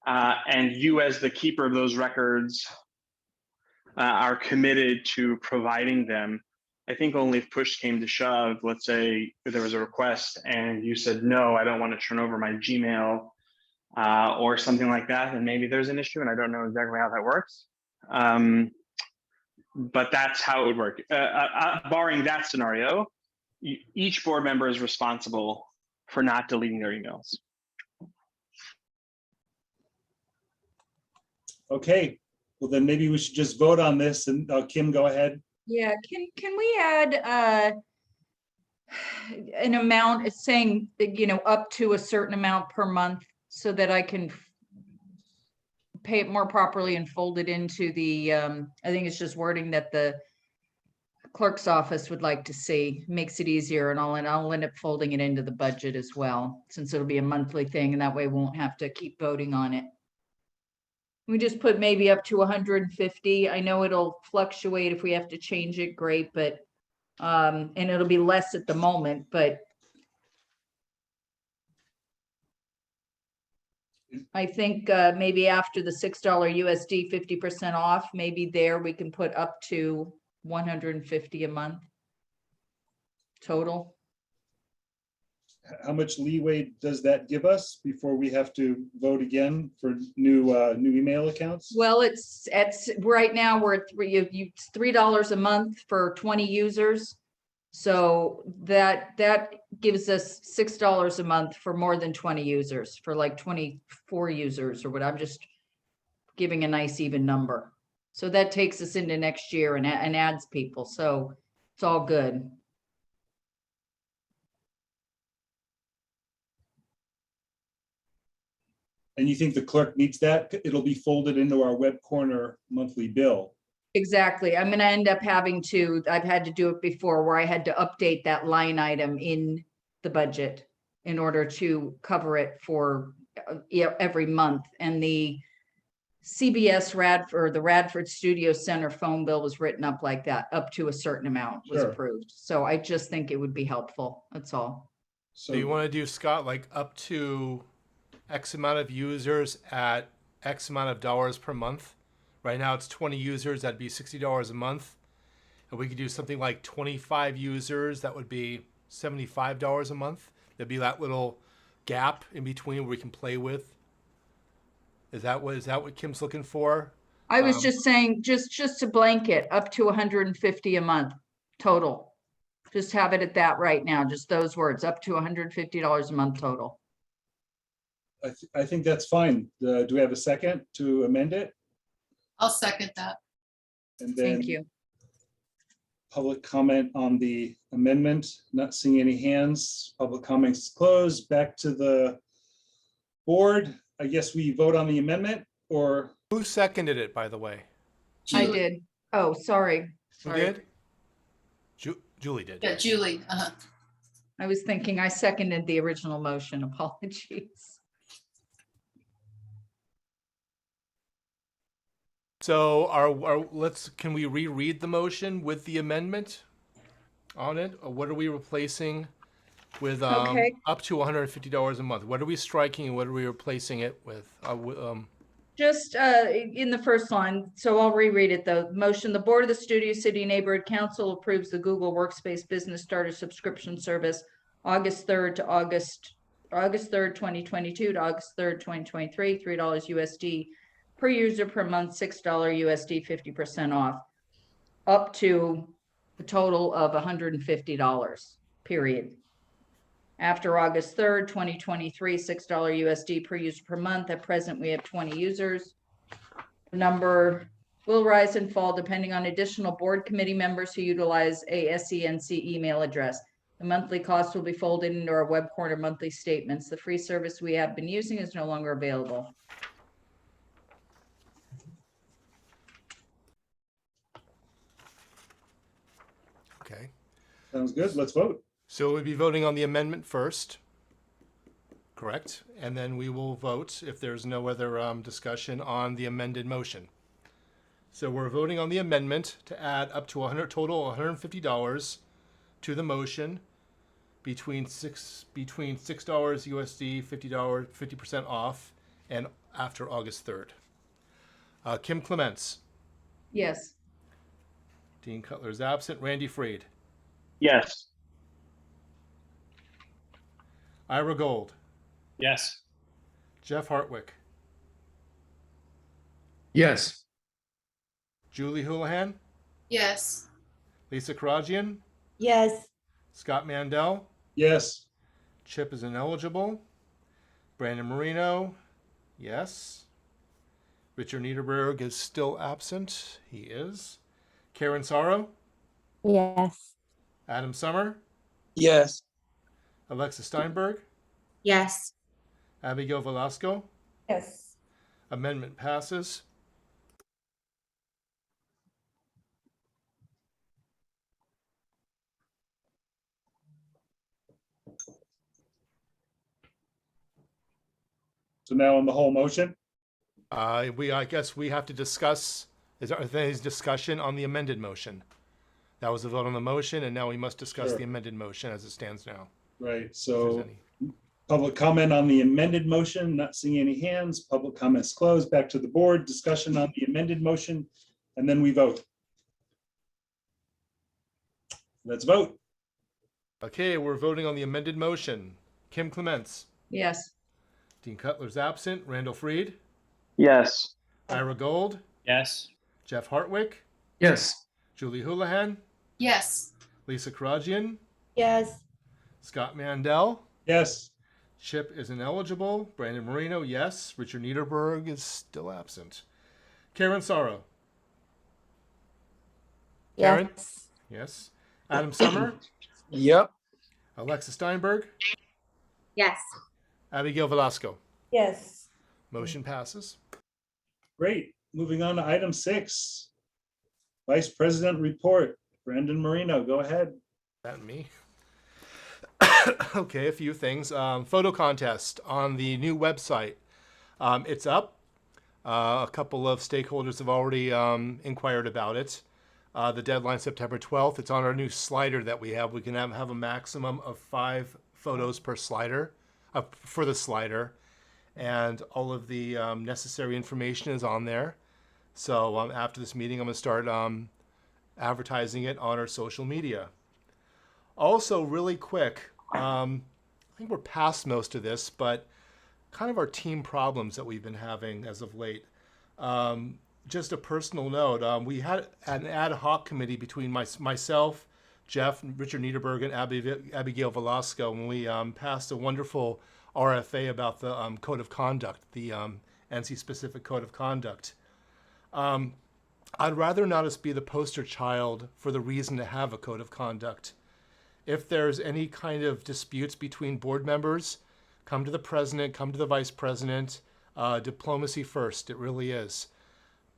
Speaker 10: and you as the keeper of those records are committed to providing them. I think only if push came to shove, let's say there was a request and you said, no, I don't want to turn over my Gmail or something like that, then maybe there's an issue, and I don't know exactly how that works. But that's how it would work. Barring that scenario, each board member is responsible for not deleting their emails.
Speaker 1: Okay, well then maybe we should just vote on this, and Kim, go ahead.
Speaker 9: Yeah, can we add an amount, it's saying, up to a certain amount per month so that I can pay it more properly and fold it into the, I think it's just wording that the clerk's office would like to see, makes it easier, and I'll end up folding it into the budget as well, since it'll be a monthly thing, and that way we won't have to keep voting on it. We just put maybe up to 150. I know it'll fluctuate if we have to change it, great, but and it'll be less at the moment, but I think maybe after the $6 USD 50% off, maybe there we can put up to 150 a month total.
Speaker 1: How much leeway does that give us before we have to vote again for new email accounts?
Speaker 9: Well, it's right now we're at $3 a month for 20 users. So that gives us $6 a month for more than 20 users, for like 24 users or what. I'm just giving a nice even number. So that takes us into next year and adds people. So it's all good.
Speaker 1: And you think the clerk needs that? It'll be folded into our web corner monthly bill.
Speaker 9: Exactly. I'm going to end up having to, I've had to do it before where I had to update that line item in the budget in order to cover it for every month. And the CBS the Radford Studio Center phone bill was written up like that, up to a certain amount was approved. So I just think it would be helpful. That's all.
Speaker 2: So you want to do, Scott, like up to X amount of users at X amount of dollars per month? Right now it's 20 users, that'd be $60 a month. And we could do something like 25 users, that would be $75 a month. There'd be that little gap in between where we can play with. Is that what Kim's looking for?
Speaker 9: I was just saying, just to blanket up to 150 a month total. Just have it at that right now, just those words, up to $150 a month total.
Speaker 1: I think that's fine. Do we have a second to amend it?
Speaker 12: I'll second that.
Speaker 1: And then
Speaker 9: Thank you.
Speaker 1: public comment on the amendment. Not seeing any hands. Public comments closed. Back to the board. I guess we vote on the amendment, or
Speaker 2: Who seconded it, by the way?
Speaker 9: I
Speaker 12: Julie.
Speaker 9: did. Oh, sorry.
Speaker 2: Who
Speaker 9: Sorry.
Speaker 2: did? Julie did.
Speaker 12: Yeah, Julie.
Speaker 9: I was thinking I seconded the original motion. Apologies.
Speaker 2: So can we reread the motion with the amendment on it? Or what are we replacing with
Speaker 9: Okay.
Speaker 2: up to $150 a month? What are we striking and what are we replacing it with?
Speaker 9: Just in the first line, so I'll reread it though. Motion, the Board of the Studio City Neighborhood Council approves the Google Workspace Business Starter Subscription Service August 3rd, 2022 to August 3rd, 2023, $3 USD per user per month, $6 USD, 50% off, up to a total of $150, period. After August 3rd, 2023, $6 USD per user per month. At present, we have 20 users. The number will rise and fall depending on additional board committee members who utilize a SCNC email address. The monthly cost will be folded into our web corner monthly statements. The free service we have been using is no longer available.
Speaker 2: Okay.
Speaker 1: sounds good. Let's vote.
Speaker 2: So we'd be voting on the amendment first. Correct. And then we will vote if there's no other discussion on the amended motion. So we're voting on the amendment to add up to total $150 to the motion between $6 USD, $50, 50% off, and after August 3rd. Kim Clements.
Speaker 9: Yes.
Speaker 2: Dean Cutler is absent. Randy Freed.
Speaker 10: Yes.
Speaker 2: Ira Gold.
Speaker 4: Yes.
Speaker 2: Jeff Hartwick.
Speaker 13: Yes.
Speaker 2: Julie Houlihan.
Speaker 12: Yes.
Speaker 2: Lisa Karajian.
Speaker 3: Yes.
Speaker 2: Scott Mandel.
Speaker 1: Yes.
Speaker 2: Chip is ineligible. Brandon Marino. Yes. Richard Niederberg is still absent. He is. Karen Sorrow.
Speaker 5: Yes.
Speaker 2: Adam Summer.
Speaker 6: Yes.
Speaker 2: Alexa Steinberg.
Speaker 14: Yes.
Speaker 2: Abigail Velasco.
Speaker 3: Yes.
Speaker 2: Amendment passes.
Speaker 1: So now on the whole motion,
Speaker 2: I guess we have to discuss, is there discussion on the amended motion? That was a vote on the motion, and now we must discuss
Speaker 1: Sure.
Speaker 2: the amended motion as it stands now.
Speaker 1: right?
Speaker 2: If there's
Speaker 1: So
Speaker 2: any.
Speaker 1: public comment on the amended motion, not seeing any hands. Public comments closed. Back to the board. Discussion on the amended motion, and then we vote. Let's vote.
Speaker 2: Okay, we're voting on the amended motion. Kim Clements.
Speaker 9: Yes.
Speaker 2: Dean Cutler's absent. Randall Freed.
Speaker 10: Yes.
Speaker 2: Ira Gold.
Speaker 4: Yes.
Speaker 2: Jeff Hartwick.
Speaker 13: Yes.
Speaker 2: Julie Houlihan.
Speaker 12: Yes.
Speaker 2: Lisa Karajian.
Speaker 3: Yes.
Speaker 2: Scott Mandel.
Speaker 1: Yes.
Speaker 2: Chip is ineligible. Brandon Marino, yes. Richard Niederberg is still absent. Karen Sorrow. Karen?
Speaker 5: Yes.
Speaker 2: Yes. Adam Summer.
Speaker 6: Yep.
Speaker 2: Alexa Steinberg.
Speaker 14: Yes.
Speaker 2: Abigail Velasco.
Speaker 3: Yes.
Speaker 2: Motion passes.
Speaker 1: Great. Moving on to item 6. Vice President report. Brandon Marino, go ahead.
Speaker 2: That me. Okay, a few things. Photo contest on the new website. It's up. A couple of stakeholders have already inquired about it. The deadline September 12th. It's on our new slider that we have. We can have a maximum of 5 photos per slider, for the slider. And all of the necessary information is on there. So after this meeting, I'm going to start advertising it on our social media. Also, really quick, I think we're past most of this, but kind of our team problems that we've been having as of late. Just a personal note, we had an ad hoc committee between myself, Jeff, Richard Niederberg, and Abigail Velasco, when we passed a wonderful RFA about the code of conduct, the NC-specific code of conduct. I'd rather not us be the poster child for the reason to have a code of conduct. If there's any kind of disputes between board members, come to the president, come to the vice president. Diplomacy first, it really is.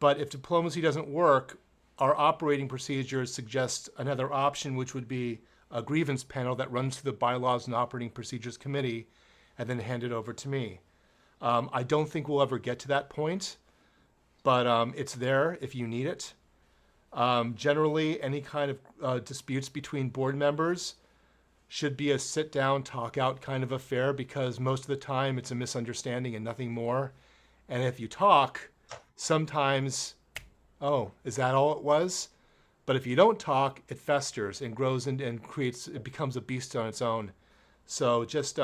Speaker 2: But if diplomacy doesn't work, our operating procedures suggest another option, which would be a grievance panel that runs through the Bylaws and Operating Procedures Committee and then hand it over to me. I don't think we'll ever get to that point, but it's there if you need it. Generally, any kind of disputes between board members should be a sit down, talk out kind of affair, because most of the time it's a misunderstanding and nothing more. And if you talk, sometimes, oh, is that all it was? But if you don't talk, it festers and grows and it becomes a beast on its own. So just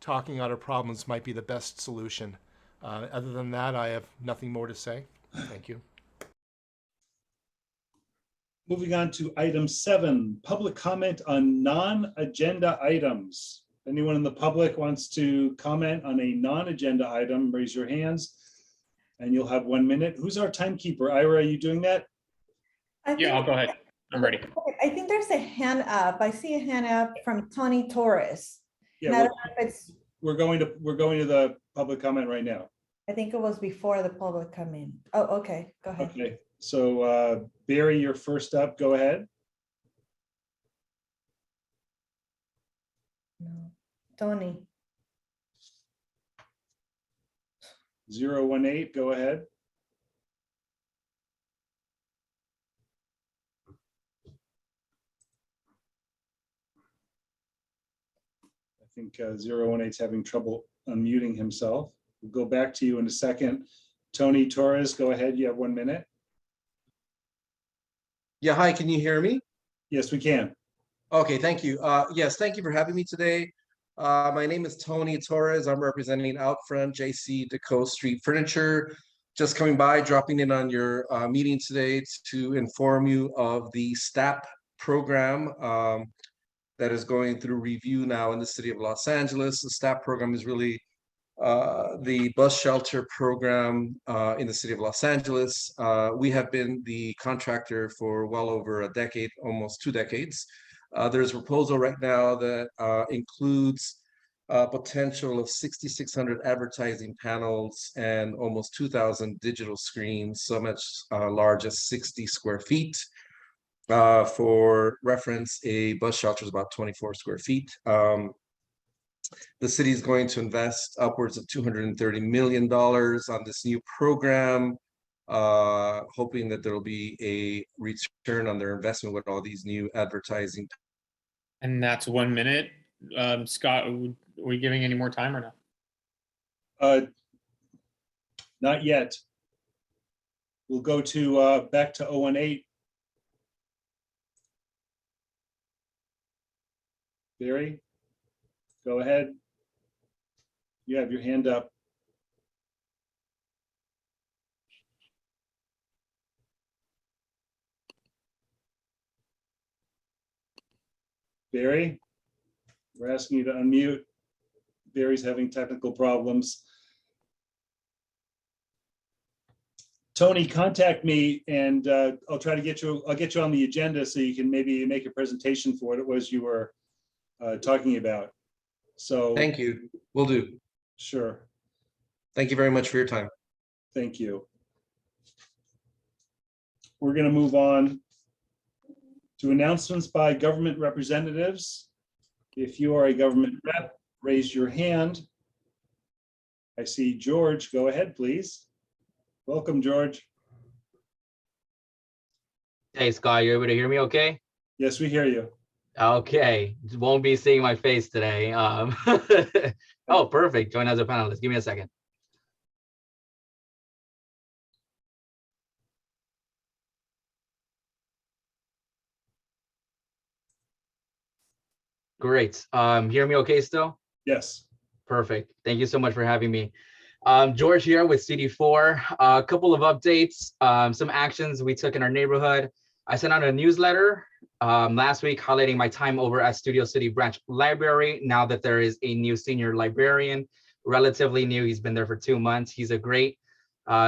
Speaker 2: talking out our problems might be the best solution. Other than that, I have nothing more to say. Thank you.
Speaker 1: Moving on to item 7, public comment on non-agenda items. Anyone in the public wants to comment on a non-agenda item, raise your hands and you'll have 1 minute. Who's our timekeeper? Ira, are you doing that?
Speaker 4: Yeah, I'll go ahead. I'm ready.
Speaker 3: I think there's a hand up. I see a hand up from Tony Torres. And I
Speaker 1: Yeah,
Speaker 3: don't know if it's,
Speaker 1: we're going to the public comment right now.
Speaker 3: I think it was before the public come in. Oh, okay, go ahead.
Speaker 1: Okay, so Barry, you're first up. Go ahead.
Speaker 3: No. Tony.
Speaker 1: 018, go ahead. I think 018 is having trouble unmuting himself. We'll go back to you in a second. Tony Torres, go ahead. You have 1 minute.
Speaker 15: Yeah, hi, can you hear me?
Speaker 1: Yes, we can.
Speaker 15: Okay, thank you. Yes, thank you for having me today. My name is Tony Torres. I'm representing Outfront JC Deco Street Furniture. Just coming by, dropping in on your meeting today to inform you of the STAP program that is going through review now in the city of Los Angeles. The STAP program is really the bus shelter program in the city of Los Angeles. We have been the contractor for well over a decade, almost 2 decades. There's a proposal right now that includes potential of 6,600 advertising panels and almost 2,000 digital screens, so much large as 60 square feet. For reference, a bus shelter is about 24 square feet. The city is going to invest upwards of $230 million on this new program, hoping that there will be a return on their investment with all these new advertising.
Speaker 4: And that's 1 minute. Scott, are we giving any more time or no?
Speaker 1: Not yet. We'll go to back to 018. Barry, go ahead. You have your hand up. Barry, we're asking you to unmute. Barry's having technical problems. Tony, contact me and I'll try to get you, I'll get you on the agenda so you can maybe make a presentation for what it was you were talking about. So
Speaker 15: thank you. Will do.
Speaker 1: Sure.
Speaker 15: Thank you very much for your time.
Speaker 1: Thank you. We're going to move on to announcements by government representatives. If you are a government rep, raise your hand. I see George. Go ahead, please. Welcome, George.
Speaker 16: Hey, Scott, you able to hear me okay?
Speaker 1: Yes, we hear you.
Speaker 16: Okay, won't be seeing my face today. Oh, perfect. Join as a panelist. Give me a second. Great. Hear me okay still?
Speaker 1: Yes.
Speaker 16: Perfect. Thank you so much for having me. George here with CD4. A couple of updates, some actions we took in our neighborhood. I sent out a newsletter last week highlighting my time over at Studio City Branch Library. Now that there is a new senior librarian, relatively new, he's been there for 2 months. He's a great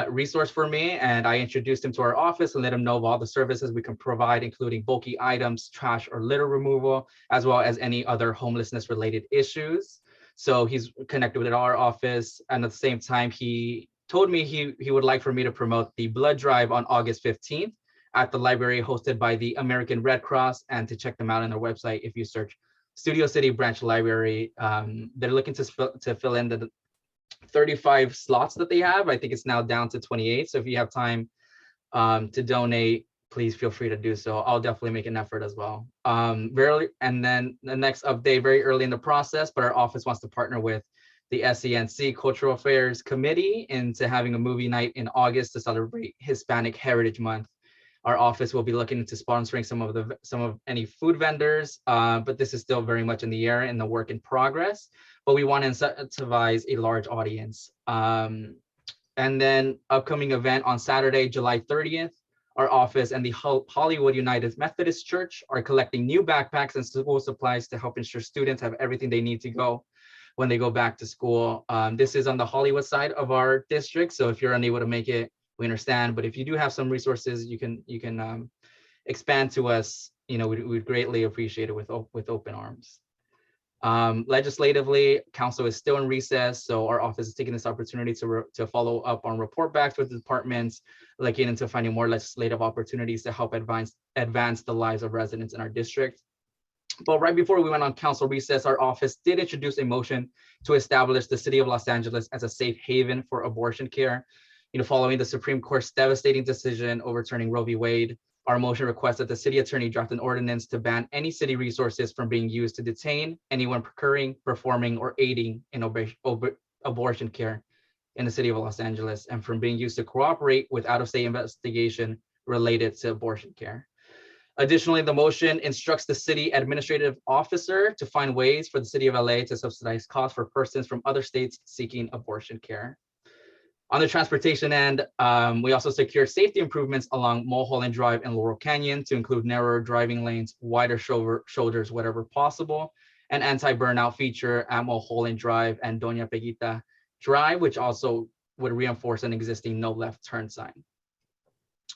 Speaker 16: resource for me, and I introduced him to our office and let him know of all the services we can provide, including bulky items, trash or litter removal, as well as any other homelessness related issues. So he's connected with our office, and at the same time, he told me he would like for me to promote the blood drive on August 15th at the library hosted by the American Red Cross, and to check them out on their website if you search Studio City Branch Library. They're looking to fill in the 35 slots that they have. I think it's now down to 28. So if you have time to donate, please feel free to do so. I'll definitely make an effort as well. And then the next update, very early in the process, but our office wants to partner with the SCNC Cultural Affairs Committee into having a movie night in August to celebrate Hispanic Heritage Month. Our office will be looking into sponsoring some of any food vendors, but this is still very much in the air, in the work in progress. But we want to incentivize a large audience. And then upcoming event on Saturday, July 30th, our office and the Hollywood United Methodist Church are collecting new backpacks and school supplies to help ensure students have everything they need to go when they go back to school. This is on the Hollywood side of our district, so if you're unable to make it, we understand. But if you do have some resources, you can expand to us. You know, we'd greatly appreciate it with open arms. Legislatively, council is still in recess, so our office is taking this opportunity to follow up on report backs with the departments, looking into finding more legislative opportunities to help advance the lives of residents in our district. But right before we went on council recess, our office did introduce a motion to establish the city of Los Angeles as a safe haven for abortion care. Following the Supreme Court's devastating decision overturning Roe v. Wade, our motion requests that the city attorney draft an ordinance to ban any city resources from being used to detain anyone procuring, performing, or aiding in abortion care in the city of Los Angeles, and from being used to cooperate with out-of-state investigation related to abortion care. Additionally, the motion instructs the city administrative officer to find ways for the city of LA to subsidize costs for persons from other states seeking abortion care. On the transportation end, we also secured safety improvements along Mulholland Drive and Laurel Canyon to include narrower driving lanes, wider shoulders wherever possible, an anti-burnout feature at Mulholland Drive and Doña Peguita Drive, which also would reinforce an existing no left turn sign.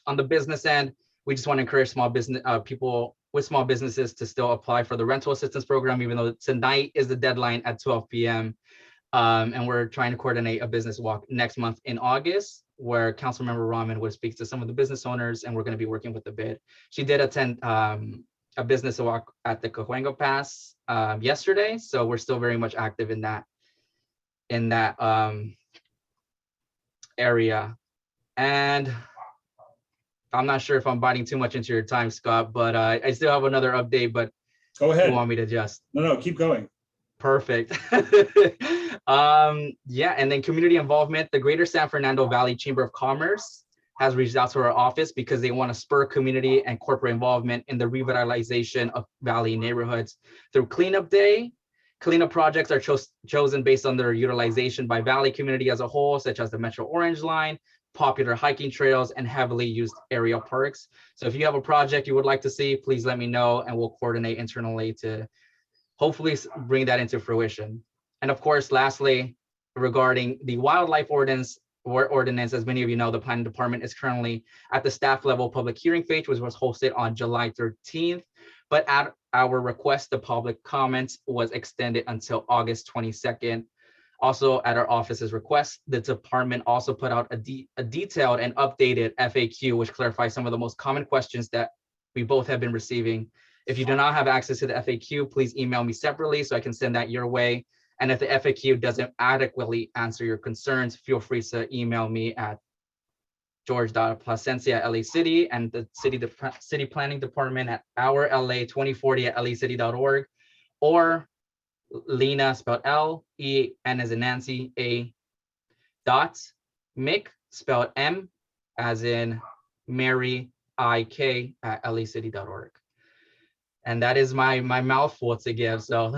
Speaker 16: On the business end, we just want to encourage small business people with small businesses to still apply for the rental assistance program, even though tonight is the deadline at 12 p.m. And we're trying to coordinate a business walk next month in August, where Councilmember Rahman would speak to some of the business owners, and we're going to be working with the bid. She did attend a business walk at the Cahuenga Pass yesterday, so we're still very much active in that area. And I'm not sure if I'm biting too much into your time, Scott, but I still have another update, but
Speaker 1: go ahead.
Speaker 16: You want me to just?
Speaker 1: No, keep going.
Speaker 16: Perfect. Yeah, and then community involvement. The Greater San Fernando Valley Chamber of Commerce has reached out to our office because they want to spur community and corporate involvement in the revitalization of Valley neighborhoods through Cleanup Day. Cleanup projects are chosen based on their utilization by Valley community as a whole, such as the Metro Orange Line, popular hiking trails, and heavily used area parks. So if you have a project you would like to see, please let me know and we'll coordinate internally to hopefully bring that into fruition. And of course, lastly, regarding the wildlife ordinance, as many of you know, the planning department is currently at the staff level public hearing phase, which was hosted on July 13th. But at our request, the public comments was extended until August 22nd. Also, at our office's request, the department also put out a detailed and updated FAQ, which clarifies some of the most common questions that we both have been receiving. If you do not have access to the FAQ, please email me separately so I can send that your way. And if the FAQ doesn't adequately answer your concerns, feel free to email me at george.plasencia@LA City and the city planning department at ourla2040@lacity.org, or Lena, spelled L-E, N as in Nancy, A, dot, Mick, spelled M as in Mary, I-K, @lacity.org. And that is my mouthful to give. So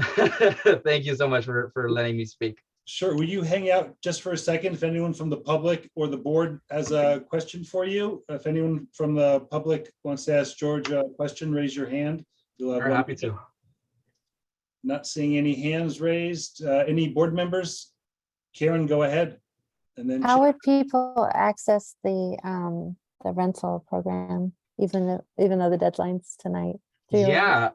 Speaker 16: thank you so much for letting me speak.
Speaker 1: Sure. Will you hang out just for a second if anyone from the public or the board has a question for you? If anyone from the public wants to ask George a question, raise your hand.
Speaker 16: We're happy to.
Speaker 1: Not seeing any hands raised. Any board members? Karen, go ahead. And then
Speaker 5: how would people access the rental program, even though the deadline's tonight?
Speaker 16: Yeah,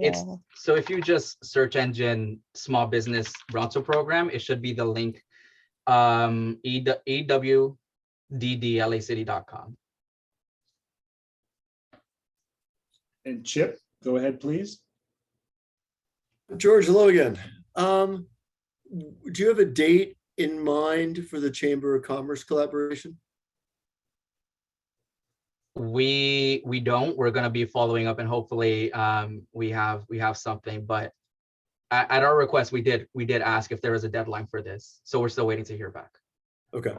Speaker 16: it's so if you just search engine small business rental program, it should be the link ewddlacity.com.
Speaker 1: And Chip, go ahead, please.
Speaker 7: George, hello again. Do you have a date in mind for the Chamber of Commerce collaboration?
Speaker 16: We don't. We're going to be following up, and hopefully we have something. But at our request, we did ask if there was a deadline for this, so we're still waiting to hear back.
Speaker 7: Okay.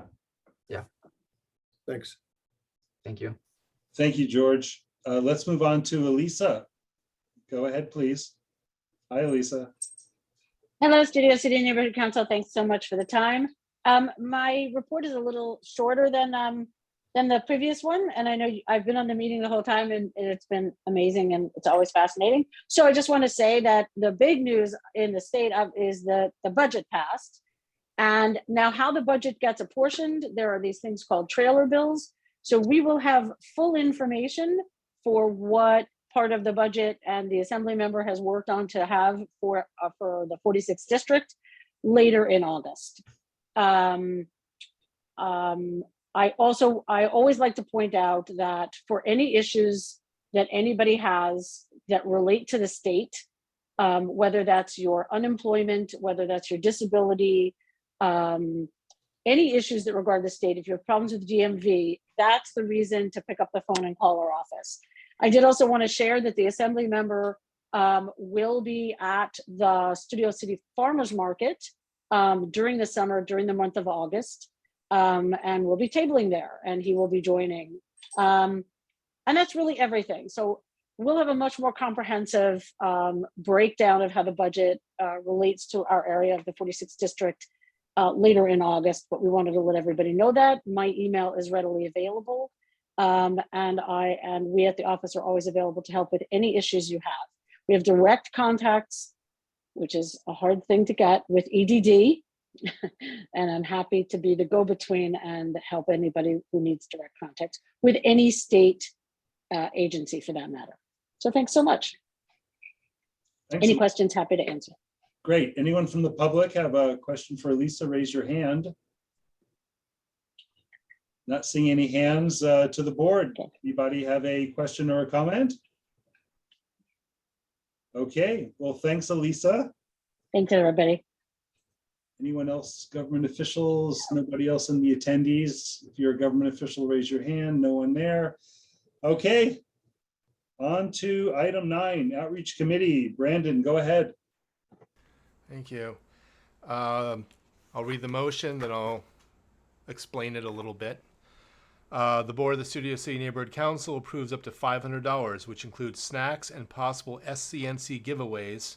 Speaker 16: Yeah.
Speaker 7: Thanks.
Speaker 16: Thank you.
Speaker 1: Thank you, George. Let's move on to Elisa. Go ahead, please. Hi, Elisa.
Speaker 17: Hello, Studio City Neighborhood Council. Thanks so much for the time. My report is a little shorter than the previous one, and I know I've been on the meeting the whole time, and it's been amazing, and it's always fascinating. So I just want to say that the big news in the state is the budget passed, and now how the budget gets apportioned, there are these things called trailer bills. So we will have full information for what part of the budget and the assembly member has worked on to have for the 46th district later in August. I always like to point out that for any issues that anybody has that relate to the state, whether that's your unemployment, whether that's your disability, any issues that regard the state. If you have problems with DMV, that's the reason to pick up the phone and call our office. I did also want to share that the assembly member will be at the Studio City Farmers Market during the summer, during the month of August, and we'll be tabling there, and he will be joining. And that's really everything. So we'll have a much more comprehensive breakdown of how the budget relates to our area of the 46th district later in August, but we wanted to let everybody know that. My email is readily available, and we at the office are always available to help with any issues you have. We have direct contacts, which is a hard thing to get, with EDD, and I'm happy to be the go-between and help anybody who needs direct contact with any state agency for that matter. So thanks so much.
Speaker 1: Thanks.
Speaker 17: Any questions, happy to answer.
Speaker 1: Great. Anyone from the public have a question for Lisa? Raise your hand. Not seeing any hands to the board. Anybody have a question or a comment? Okay, well, thanks, Elisa.
Speaker 17: Thanks, everybody.
Speaker 1: Anyone else, government officials? Nobody else in the attendees? If you're a government official, raise your hand. No one there. Okay. On to item 9, Outreach Committee. Brandon, go ahead.
Speaker 2: Thank you. I'll read the motion, then I'll explain it a little bit. The board of the Studio City Neighborhood Council approves up to $500, which includes snacks and possible SCNC giveaways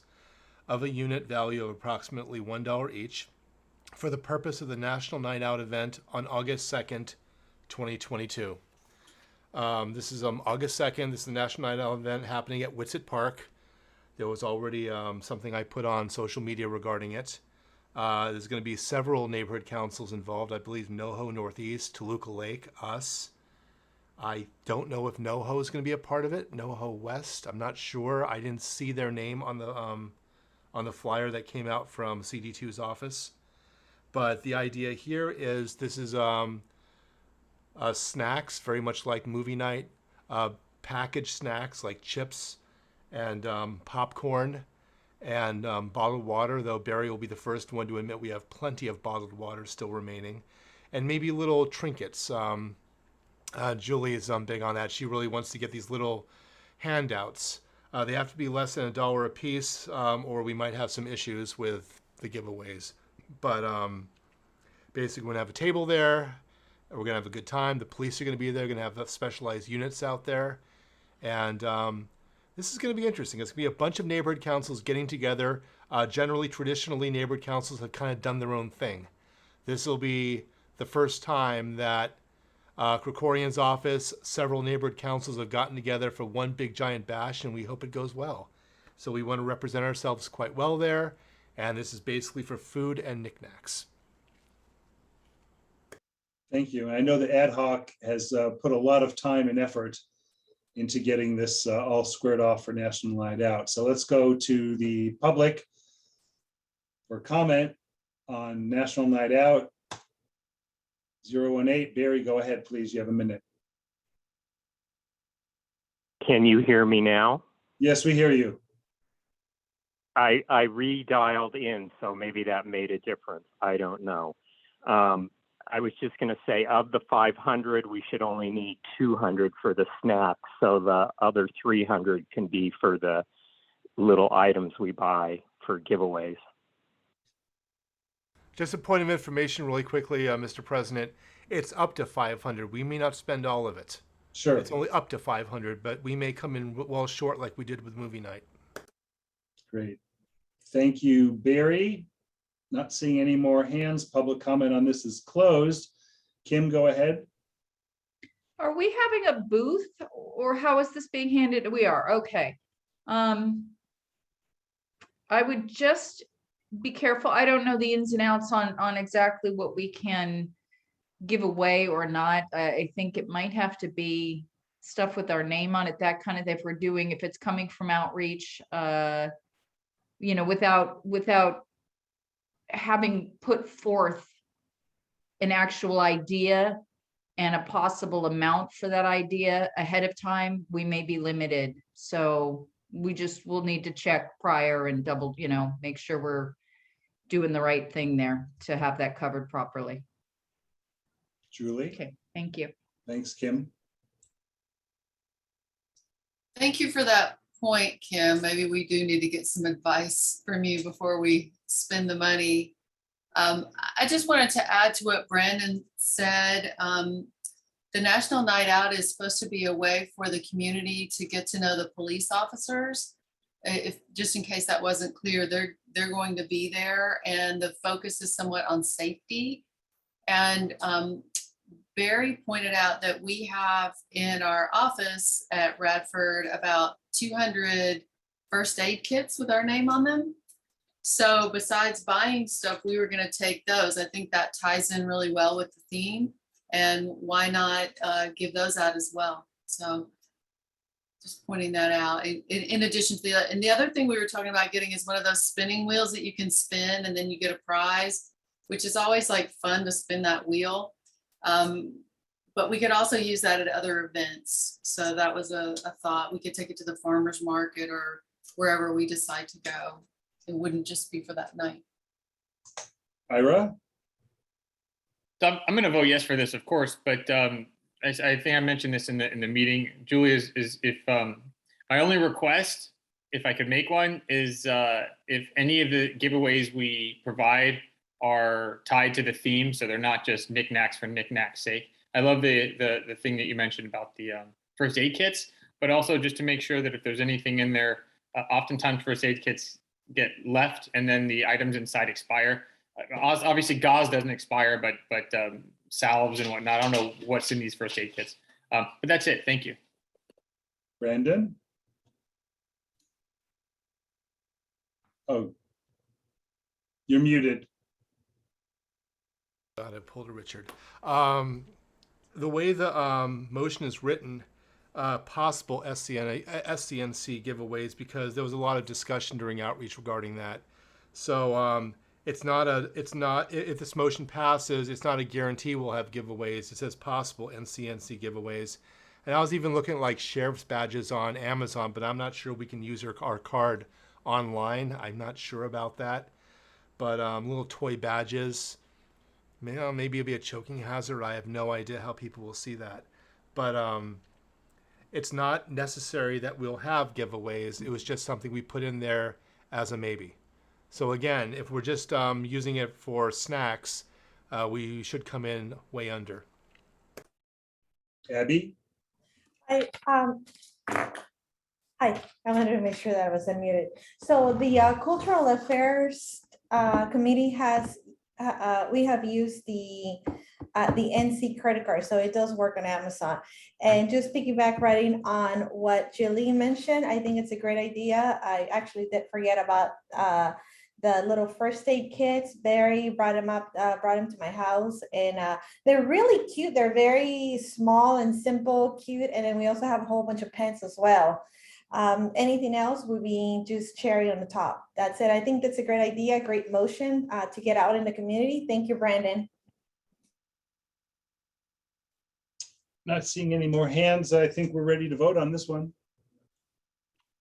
Speaker 2: of a unit value of approximately $1 each for the purpose of the National Night Out event on August 2nd, 2022. This is August 2nd. This is the National Night Out event happening at Whitsett Park. There was already something I put on social media regarding it. There's going to be several neighborhood councils involved. I believe NoHo Northeast, Toluca Lake, us. I don't know if NoHo is going to be a part of it. NoHo West, I'm not sure. I didn't see their name on the flyer that came out from CD2's office. But the idea here is this is snacks, very much like movie night, packaged snacks like chips and popcorn and bottled water, though Barry will be the first one to admit we have plenty of bottled water still remaining, and maybe little trinkets. Julie is big on that. She really wants to get these little handouts. They have to be less than $1 a piece, or we might have some issues with the giveaways. But basically, we're going to have a table there. We're going to have a good time. The police are going to be there. Going to have specialized units out there. And this is going to be interesting. It's going to be a bunch of neighborhood councils getting together. Traditionally, neighborhood councils have kind of done their own thing. This will be the first time that Krikorian's office, several neighborhood councils have gotten together for one big giant bash, and we hope it goes well. So we want to represent ourselves quite well there. And this is basically for food and knickknacks.
Speaker 1: Thank you. And I know the ad hoc has put a lot of time and effort into getting this all squared off for National Night Out. So let's go to the public for comment on National Night Out. 018, Barry, go ahead, please. You have a minute.
Speaker 11: Can you hear me now?
Speaker 1: Yes, we hear you.
Speaker 11: I redialed in, so maybe that made a difference. I don't know. I was just going to say, of the 500, we should only need 200 for the snacks, so the other 300 can be for the little items we buy for giveaways.
Speaker 2: Just a point of information really quickly, Mr. President. It's up to 500. We may not spend all of it.
Speaker 1: Sure.
Speaker 2: It's only up to 500, but we may come in well short like we did with movie night.
Speaker 1: Great. Thank you, Barry. Not seeing any more hands. Public comment on this is closed. Kim, go ahead.
Speaker 9: Are we having a booth or how is this being handed? We are, okay. I would just be careful. I don't know the ins and outs on exactly what we can give away or not. I think it might have to be stuff with our name on it, that kind of, if it's coming from outreach, without having put forth an actual idea and a possible amount for that idea ahead of time, we may be limited. So we'll need to check prior and double, make sure we're doing the right thing there to have that covered properly.
Speaker 1: Julie,
Speaker 9: Okay, thank you.
Speaker 1: thanks, Kim.
Speaker 12: Thank you for that point, Kim. Maybe we do need to get some advice from you before we spend the money. I just wanted to add to what Brandon said. The National Night Out is supposed to be a way for the community to get to know the police officers. If, just in case that wasn't clear, they're going to be there, and the focus is somewhat on safety. And Barry pointed out that we have in our office at Radford about 200 first aid kits with our name on them. So besides buying stuff, we were going to take those. I think that ties in really well with the theme, and why not give those out as well? So just pointing that out. In addition to and the other thing we were talking about getting is one of those spinning wheels that you can spin and then you get a prize, which is always like fun to spin that wheel. But we could also use that at other events. So that was a thought. We could take it to the farmer's market or wherever we decide to go. It wouldn't just be for that night.
Speaker 1: Ira?
Speaker 4: So I'm going to vote yes for this, of course, but I think I mentioned this in the meeting. Julie, is if my only request, if I could make one, is if any of the giveaways we provide are tied to the theme, so they're not just knickknacks for knickknacks' sake. I love the thing that you mentioned about the first aid kits, but also just to make sure that if there's anything in there, oftentimes first aid kits get left and then the items inside expire. Obviously gauze doesn't expire, but salves and whatnot. I don't know what's in these first aid kits, but that's it. Thank you.
Speaker 1: Brandon? Oh, you're muted.
Speaker 2: God, I pulled a Richard. The way the motion is written, possible SCNC giveaways, because there was a lot of discussion during outreach regarding that. So if this motion passes, it's not a guarantee we'll have giveaways. It says possible NCNC giveaways. And I was even looking at like sheriff's badges on Amazon, but I'm not sure we can use our card online. I'm not sure about that. But little toy badges, maybe it'll be a choking hazard. I have no idea how people will see that. But it's not necessary that we'll have giveaways. It was just something we put in there as a maybe. So again, if we're just using it for snacks, we should come in way under.
Speaker 1: Abby?
Speaker 3: Hi, I wanted to make sure that I was unmuted. So the Cultural Affairs Committee has, we have used the NC credit card, so it does work on Amazon. And just piggyback riding on what Jillian mentioned, I think it's a great idea. I actually did forget about the little first aid kits. Barry brought them to my house, and they're really cute. They're very small and simple, cute. And then we also have a whole bunch of pens as well. Anything else would be just cherry on the top. That's it. I think that's a great idea, great motion to get out in the community. Thank you, Brandon.
Speaker 1: Not seeing any more hands. I think we're ready to vote on this one.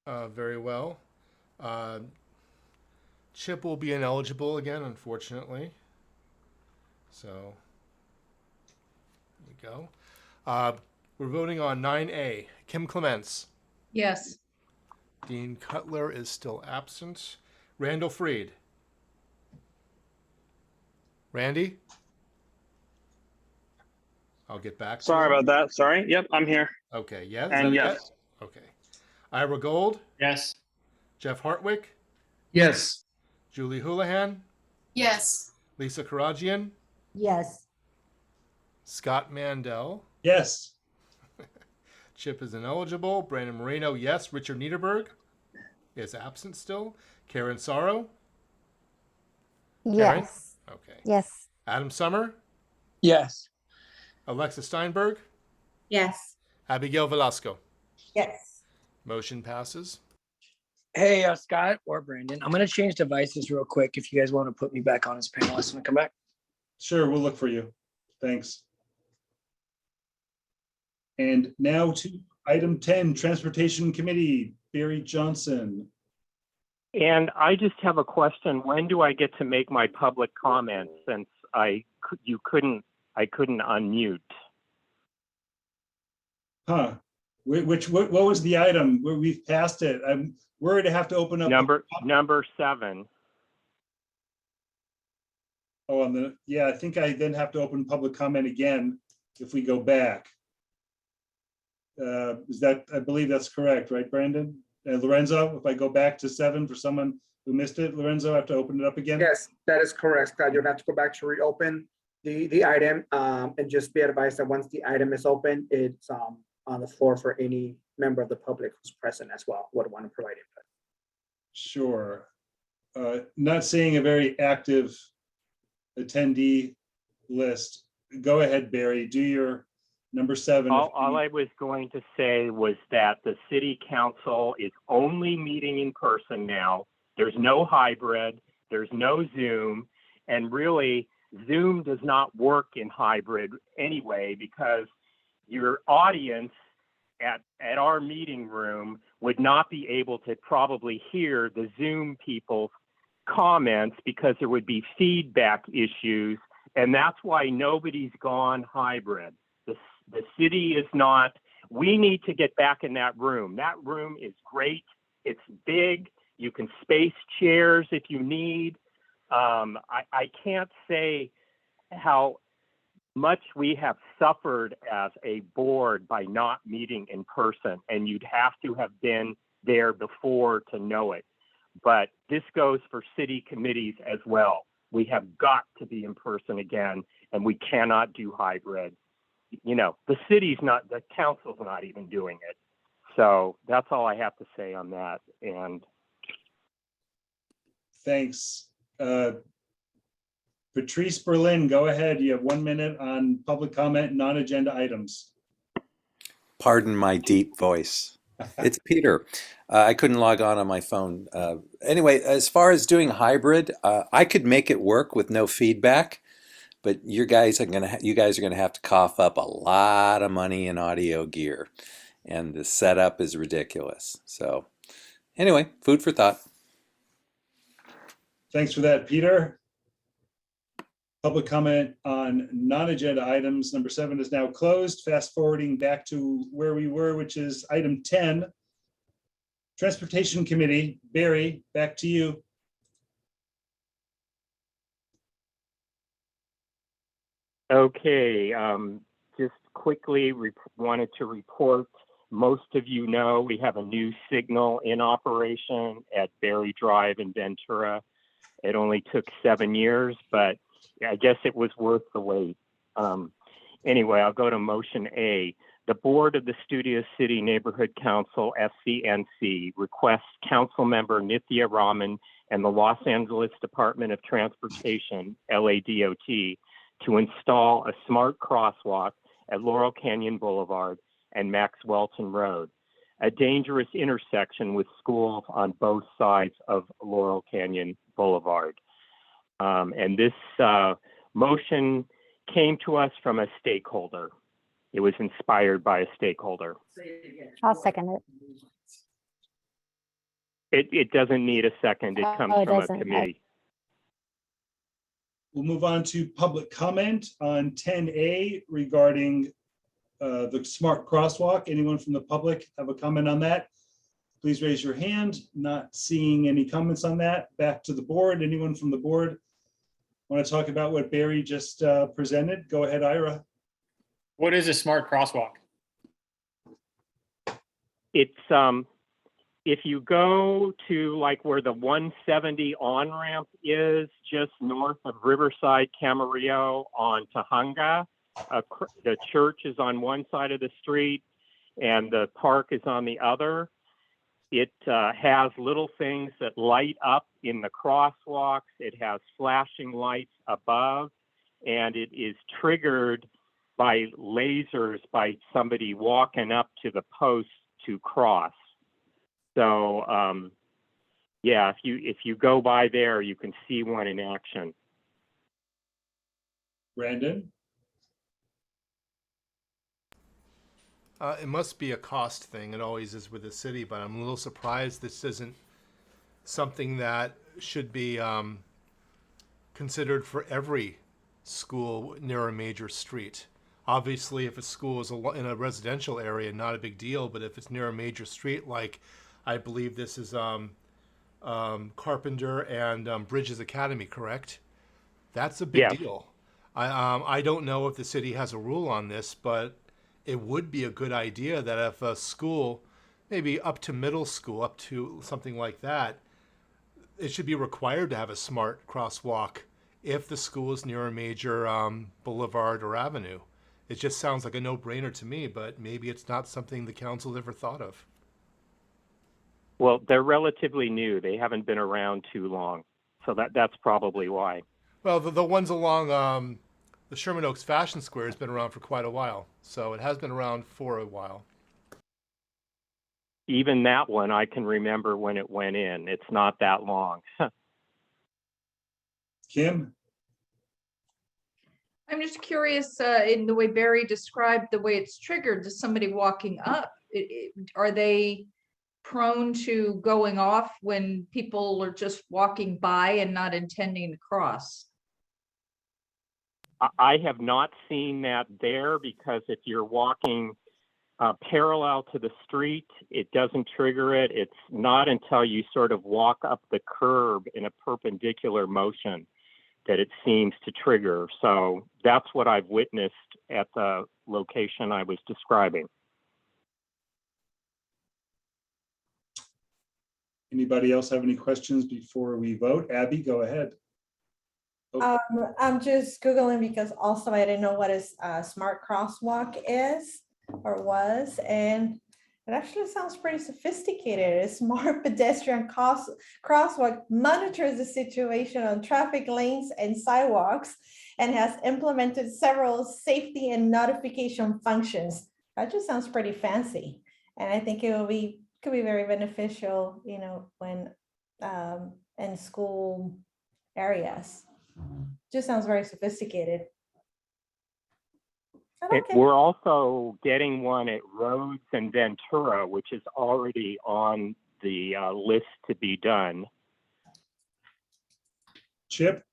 Speaker 2: Very well. Chip will be ineligible again, unfortunately. So, there we go. We're voting on 9A. Kim Clements.
Speaker 9: Yes.
Speaker 2: Dean Cutler is still absent. Randall Freed. Randy? I'll get back to
Speaker 10: Sorry
Speaker 2: you.
Speaker 10: about that. Sorry. Yep, I'm here.
Speaker 2: Okay, yeah.
Speaker 10: And yes.
Speaker 2: Okay. Ira Gold.
Speaker 4: Yes.
Speaker 2: Jeff Hartwick.
Speaker 13: Yes.
Speaker 2: Julie Houlihan.
Speaker 12: Yes.
Speaker 2: Lisa Karajian.
Speaker 18: Yes.
Speaker 2: Scott Mandel.
Speaker 1: Yes.
Speaker 2: Chip is ineligible. Brandon Moreno, yes. Richard Niederberg is absent still. Karen Sorrow. Karen?
Speaker 5: Yes.
Speaker 2: Okay.
Speaker 5: Yes.
Speaker 2: Adam Summer.
Speaker 6: Yes.
Speaker 2: Alexa Steinberg.
Speaker 14: Yes.
Speaker 2: Abigail Velasco.
Speaker 3: Yes.
Speaker 2: Motion passes.
Speaker 6: Hey, Scott or Brandon, I'm going to change devices real quick if you guys want to put me back on as panelist when I come back.
Speaker 1: Sure, we'll look for you. Thanks. And now to Item 10, Transportation Committee, Barry Johnson.
Speaker 11: And I just have a question. When do I get to make my public comments since I couldn't unmute?
Speaker 1: Huh? What was the item where we've passed it? I'm worried to have to open up.
Speaker 11: Number 7.
Speaker 1: Oh, yeah, I think I then have to open public comment again if we go back. I believe that's correct, right, Brandon? Lorenzo, if I go back to 7 for someone who missed it, Lorenzo, I have to open it up again?
Speaker 8: Yes, that is correct, Scott. You'll have to go back to reopen the item, and just be advised that once the item is open, it's on the floor for any member of the public who's present as well, would want to provide input.
Speaker 1: Sure. Not seeing a very active attendee list. Go ahead, Barry, do your number 7.
Speaker 11: All I was going to say was that the city council is only meeting in person now. There's no hybrid, there's no Zoom, and really Zoom does not work in hybrid anyway, because your audience at our meeting room would not be able to probably hear the Zoom people's comments because there would be feedback issues, and that's why nobody's gone hybrid. The city is not. We need to get back in that room. That room is great. It's big. You can space chairs if you need. I can't say how much we have suffered as a board by not meeting in person, and you'd have to have been there before to know it. But this goes for city committees as well. We have got to be in person again, and we cannot do hybrid. You know, the council's not even doing it. So that's all I have to say on that. And
Speaker 1: thanks. Patrice Berlin, go ahead. You have 1 minute on public comment, non-agenda items.
Speaker 18: Pardon my deep voice. It's Peter. I couldn't log on my phone. Anyway, as far as doing hybrid, I could make it work with no feedback, but you guys are gonna have to cough up a lot of money in audio gear, and the setup is ridiculous. So, anyway, food for thought.
Speaker 1: Thanks for that, Peter. Public comment on non-agenda items. Number 7 is now closed. Fast forwarding back to where we were, which is item 10. Transportation Committee. Barry, back to you.
Speaker 11: okay, just quickly wanted to report, most of you know we have a new signal in operation at Berry Drive in Ventura. It only took 7 years, but I guess it was worth the wait. Anyway, I'll go to motion A. The board of the Studio City Neighborhood Council, SCNC, requests Council Member Nithya Raman and the Los Angeles Department of Transportation, LADOT, to install a smart crosswalk at Laurel Canyon Boulevard and Max Welton Road, a dangerous intersection with schools on both sides of Laurel Canyon Boulevard. And this motion came to us from a stakeholder. It was inspired by a stakeholder.
Speaker 5: I'll second it.
Speaker 11: It doesn't need a second. It comes from a committee.
Speaker 1: We'll move on to public comment on 10A regarding the smart crosswalk. Anyone from the public have a comment on that? Please raise your hand. Not seeing any comments on that. Back to the board. Anyone from the board want to talk about what Barry just presented? Go ahead, Ira.
Speaker 4: What is a smart crosswalk?
Speaker 11: It's if you go to like where the 170 on-ramp is, just north of Riverside Camarillo on Tahunga, the church is on one side of the street and the park is on the other. It has little things that light up in the crosswalks. It has flashing lights above, and it is triggered by lasers by somebody walking up to the post to cross. So yeah, if you go by there, you can see one in action.
Speaker 1: Brandon?
Speaker 2: It must be a cost thing. It always is with the city, but I'm a little surprised this isn't something that should be considered for every school near a major street. Obviously, if a school is in a residential area, not a big deal, but if it's near a major street, like I believe this is Carpenter and Bridges Academy, correct? That's a big
Speaker 11: Yes.
Speaker 2: deal. I don't know if the city has a rule on this, but it would be a good idea that if a school, maybe up to middle school, up to something like that, it should be required to have a smart crosswalk if the school is near a major boulevard or avenue. It just sounds like a no-brainer to me, but maybe it's not something the council ever thought of.
Speaker 11: Well, they're relatively new. They haven't been around too long. So that's probably why.
Speaker 2: Well, the ones along the Sherman Oaks Fashion Square has been around for quite a while, so it has been around for a while.
Speaker 11: Even that one, I can remember when it went in. It's not that long.
Speaker 1: Kim?
Speaker 9: I'm just curious, in the way Barry described the way it's triggered to somebody walking up, are they prone to going off when people are just walking by and not intending to cross?
Speaker 11: I have not seen that there because if you're walking parallel to the street, it doesn't trigger it. It's not until you sort of walk up the curb in a perpendicular motion that it seems to trigger. So that's what I've witnessed at the location I was describing.
Speaker 1: Anybody else have any questions before we vote? Abby, go ahead. Oh.
Speaker 3: I'm just Googling because also I didn't know what a smart crosswalk is or was, and it actually sounds pretty sophisticated. A smart pedestrian crosswalk monitors the situation on traffic lanes and sidewalks and has implemented several safety and notification functions. That just sounds pretty fancy. And I think could be very beneficial, when in school areas. Just sounds very sophisticated.
Speaker 11: We're also getting one at Rhodes and Ventura, which is already on the list to be done.
Speaker 1: Chip?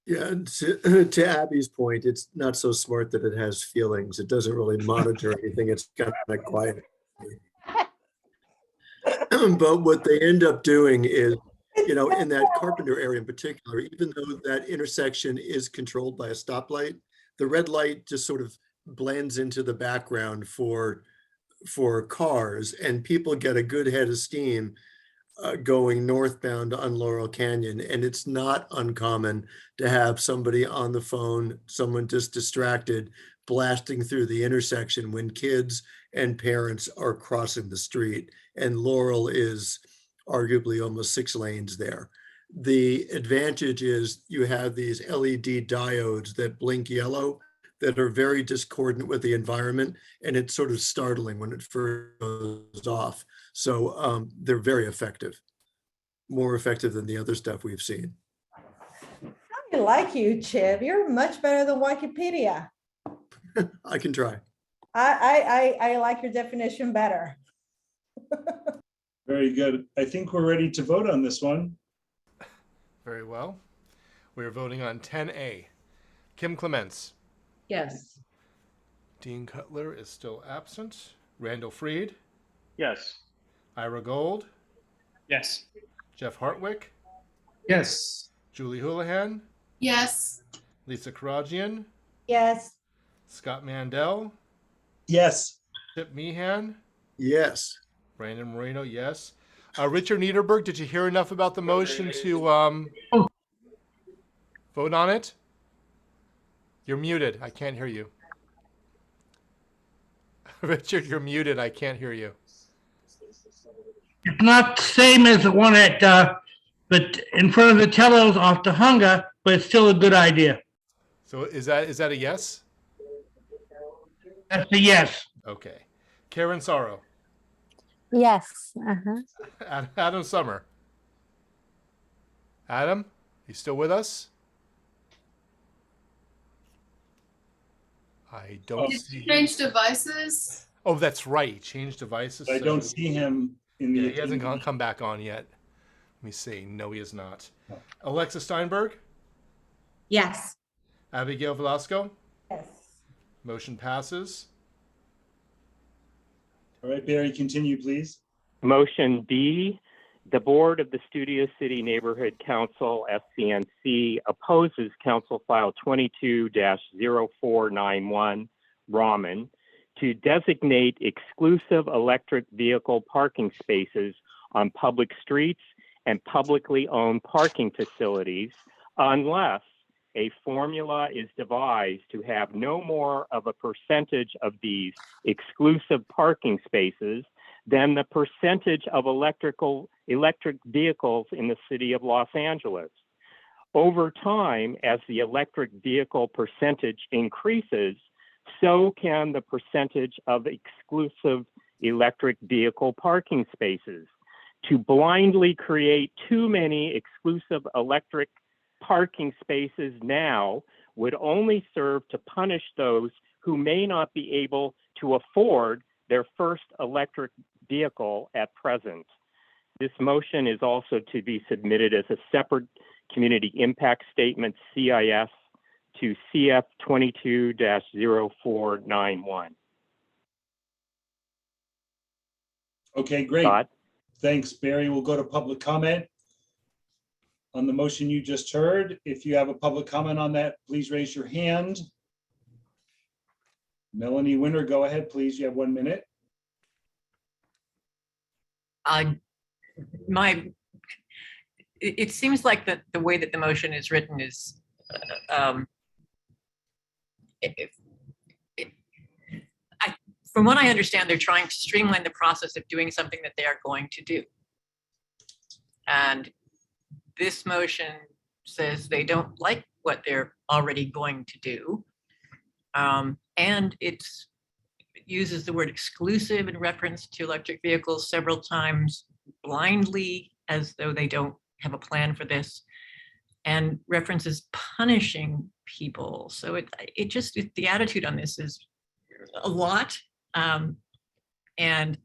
Speaker 7: Yeah, and to Abby's point, it's not so smart that it has feelings. It doesn't really monitor anything. It's kind of quiet. But what they end up doing is, in that Carpenter area in particular, even though that intersection is controlled by a stoplight, the red light just sort of blends into the background for cars, and people get a good head of steam going northbound on Laurel Canyon. And it's not uncommon to have somebody on the phone, someone just distracted, blasting through the intersection when kids and parents are crossing the street. And Laurel is arguably almost 6 lanes there. The advantage is you have these LED diodes that blink yellow that are very discordant with the environment, and it's sort of startling when it first goes off. So they're very effective, more effective than the other stuff we've seen.
Speaker 3: I like you, Chip. You're much better than Wikipedia.
Speaker 7: I can try.
Speaker 3: I like your definition better.
Speaker 1: Very good. I think we're ready to vote on this one.
Speaker 2: Very well. We're voting on 10A. Kim Clements.
Speaker 9: Yes.
Speaker 2: Dean Cutler is still absent. Randall Freed.
Speaker 10: Yes.
Speaker 2: Ira Gold.
Speaker 4: Yes.
Speaker 2: Jeff Hartwick.
Speaker 13: Yes.
Speaker 2: Julie Houlihan.
Speaker 12: Yes.
Speaker 2: Lisa Karagian.
Speaker 3: Yes.
Speaker 2: Scott Mandel.
Speaker 1: Yes.
Speaker 2: Chip Meehan.
Speaker 7: Yes.
Speaker 2: Brandon Moreno, yes. Richard Niederberg, did you hear enough about the motion to vote on it? You're muted. I can't hear you. Richard, you're muted. I can't hear you.
Speaker 19: It's not the same as the one at, but in front of the telos off the Hunga, but it's still a good idea.
Speaker 2: So is that a yes?
Speaker 19: That's a yes.
Speaker 2: Okay. Karen Sorrow.
Speaker 5: Yes.
Speaker 2: Adam Summer. Adam, you still with us? I don't
Speaker 12: Did
Speaker 2: see
Speaker 12: you
Speaker 2: him.
Speaker 12: change devices?
Speaker 2: Oh, that's right. Change devices.
Speaker 1: I
Speaker 2: so-
Speaker 1: don't see him in the.
Speaker 2: Yeah, he hasn't
Speaker 1: attendee.
Speaker 2: come back on yet. Let me see. No, he is not.
Speaker 1: No.
Speaker 2: Alexa Steinberg,
Speaker 14: Yes.
Speaker 2: Abigail Velasco,
Speaker 3: Yes.
Speaker 2: motion passes.
Speaker 1: All right, Barry, continue, please.
Speaker 11: Motion B, the Board of the Studio City Neighborhood Council, SCNC, opposes Council File 22-0491, Raman, to designate exclusive electric vehicle parking spaces on public streets and publicly owned parking facilities unless a formula is devised to have no more of a percentage of these exclusive parking spaces than the percentage of electric vehicles in the city of Los Angeles. Over time, as the electric vehicle percentage increases, so can the percentage of exclusive electric vehicle parking spaces. To blindly create too many exclusive electric parking spaces now would only serve to punish those who may not be able to afford their first electric vehicle at present. This motion is also to be submitted as a separate community impact statement, CIS, to CF 22-0491.
Speaker 1: Okay, great.
Speaker 11: Scott?
Speaker 1: Thanks, Barry. We'll go to public comment on the motion you just heard. If you have a public comment on that, please raise your hand. Melanie Winter, go ahead, please. You have 1 minute.
Speaker 20: It seems like the way that the motion is written is from what I understand, they're trying to streamline the process of doing something that they are going to do. And this motion says they don't like what they're already going to do. And it uses the word exclusive in reference to electric vehicles several times blindly, as though they don't have a plan for this, and references punishing people. So the attitude on this is a lot. And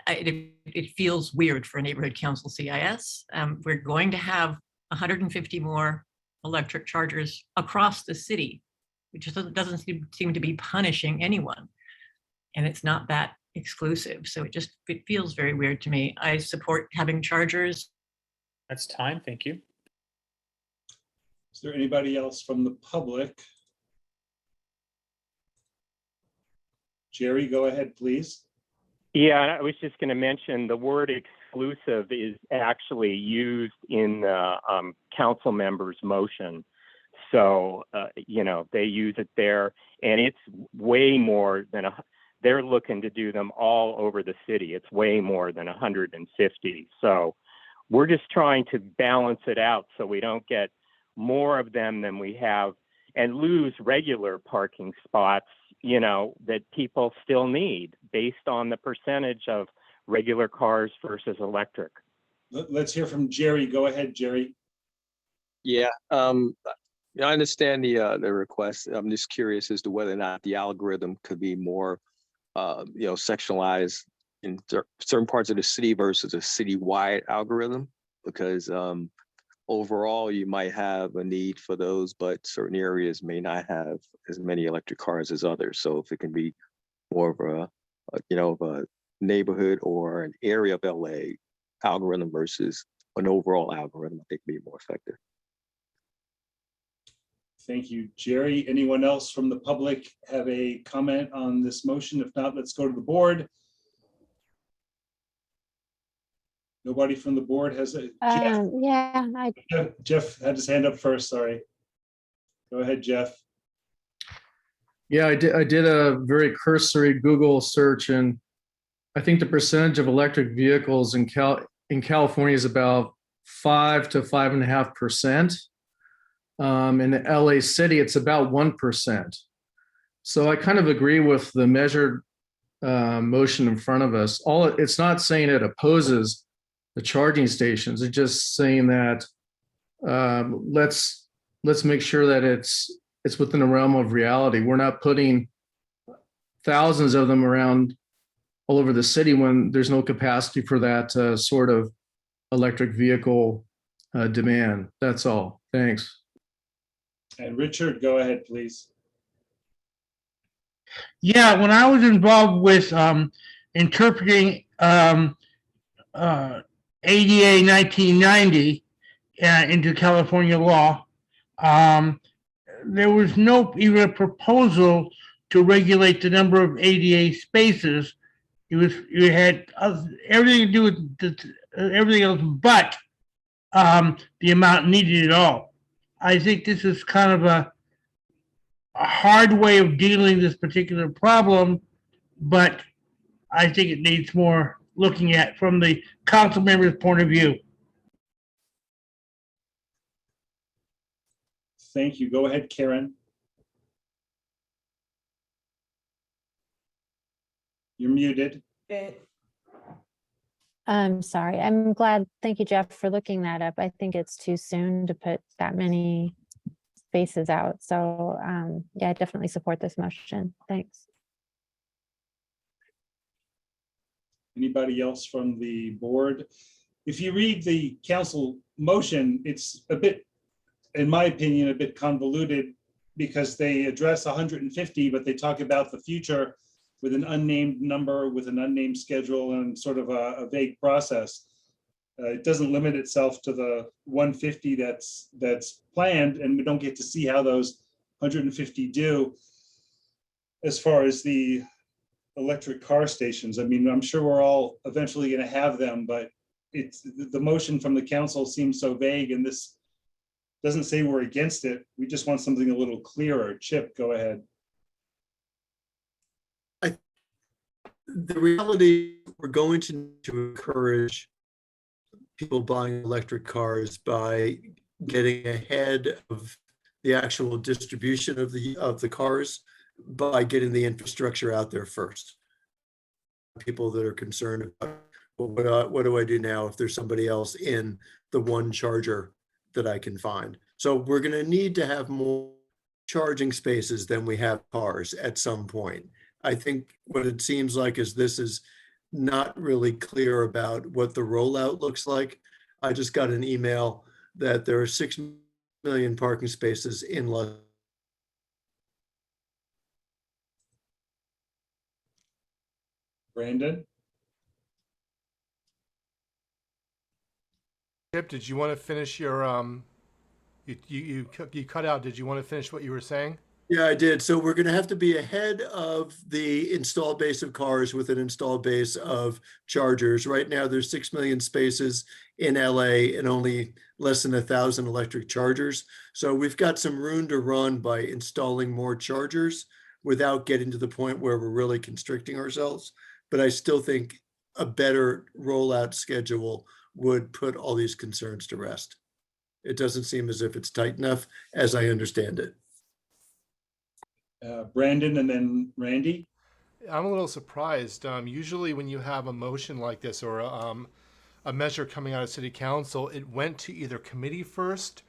Speaker 20: it feels weird for a neighborhood council CIS. We're going to have 150 more electric chargers across the city, which doesn't seem to be punishing anyone. And it's not that exclusive. So it feels very weird to me. I support having chargers.
Speaker 4: That's time. Thank you.
Speaker 1: Is there anybody else from the public? Jerry, go ahead, please.
Speaker 11: Yeah, I was just going to mention the word exclusive is actually used in the council member's motion. So, they use it there, and it's way more than they're looking to do them all over the city. It's way more than 150. So we're just trying to balance it out so we don't get more of them than we have and lose regular parking spots, that people still need based on the percentage of regular cars versus electric.
Speaker 1: Let's hear from Jerry. Go ahead, Jerry.
Speaker 21: Yeah, I understand the request. I'm just curious as to whether or not the algorithm could be more, sectionalized in certain parts of the city versus a citywide algorithm, because overall you might have a need for those, but certain areas may not have as many electric cars as others. So if it can be more of a neighborhood or an area of LA algorithm versus an overall algorithm, I think would be more effective.
Speaker 1: Thank you, Jerry. Anyone else from the public have a comment on this motion? If not, let's go to the board. Nobody from the board has a. Jeff had his hand up first, sorry. Go ahead, Jeff.
Speaker 13: Yeah, I did a very cursory Google search, and I think the percentage of electric vehicles in California is about 5 to 5.5%. In the LA city, it's about 1%. So I kind of agree with the measured motion in front of us. It's not saying it opposes the charging stations. It's just saying that let's make sure that it's it's within the realm of reality. We're not putting thousands of them around all over the city when there's no capacity for that sort of electric vehicle demand. That's all. Thanks.
Speaker 1: And Richard, go ahead, please.
Speaker 19: Yeah, when I was involved with interpreting ADA 1990 into California law, there was no even a proposal to regulate the number of ADA spaces. You had everything to do with everything else but the amount needed at all. I think this is kind of a hard way of dealing this particular problem, but I think it needs more looking at from the council member's point of view.
Speaker 1: Thank you. Go ahead, Karen. You're muted.
Speaker 5: I'm sorry. I'm glad. Thank you, Jeff, for looking that up. I think it's too soon to put that many spaces out. So yeah, I definitely support this motion. Thanks.
Speaker 1: Anybody else from the board? If you read the council motion, it's a bit, in my opinion, a bit convoluted because they address 150, but they talk about the future with an unnamed number, with an unnamed schedule, and sort of a vague process. It doesn't limit itself to the 150 that's planned, and we don't get to see how those 150 do as far as the electric car stations. I mean, I'm sure we're all eventually going to have them, but it's the motion from the council seems so vague, and this doesn't say we're against it. We just want something a little clearer. Chip, go ahead.
Speaker 7: The reality, we're going to need to encourage people buying electric cars by getting ahead of the actual distribution of the cars, by getting the infrastructure out there first. People that are concerned about, well, what do I do now if there's somebody else in the one charger that I can find? So we're going to need to have more charging spaces than we have cars at some point. I think what it seems like is this is not really clear about what the rollout looks like. I just got an email that there are 6 million parking spaces in Los.
Speaker 1: Brandon?
Speaker 2: Chip, did you want to finish your, you cut out, did you want to finish what you were saying?
Speaker 7: Yeah, I did. So we're going to have to be ahead of the installed base of cars with an installed base of chargers. Right now, there's 6 million spaces in LA and only less than 1,000 electric chargers. So we've got some room to run by installing more chargers without getting to the point where we're really constricting ourselves. But I still think a better rollout schedule would put all these concerns to rest. It doesn't seem as if it's tight enough, as I understand it.
Speaker 1: Brandon and then Randy.
Speaker 2: I'm a little surprised. Usually when you have a motion like this or a measure coming out of city council, it went to either committee first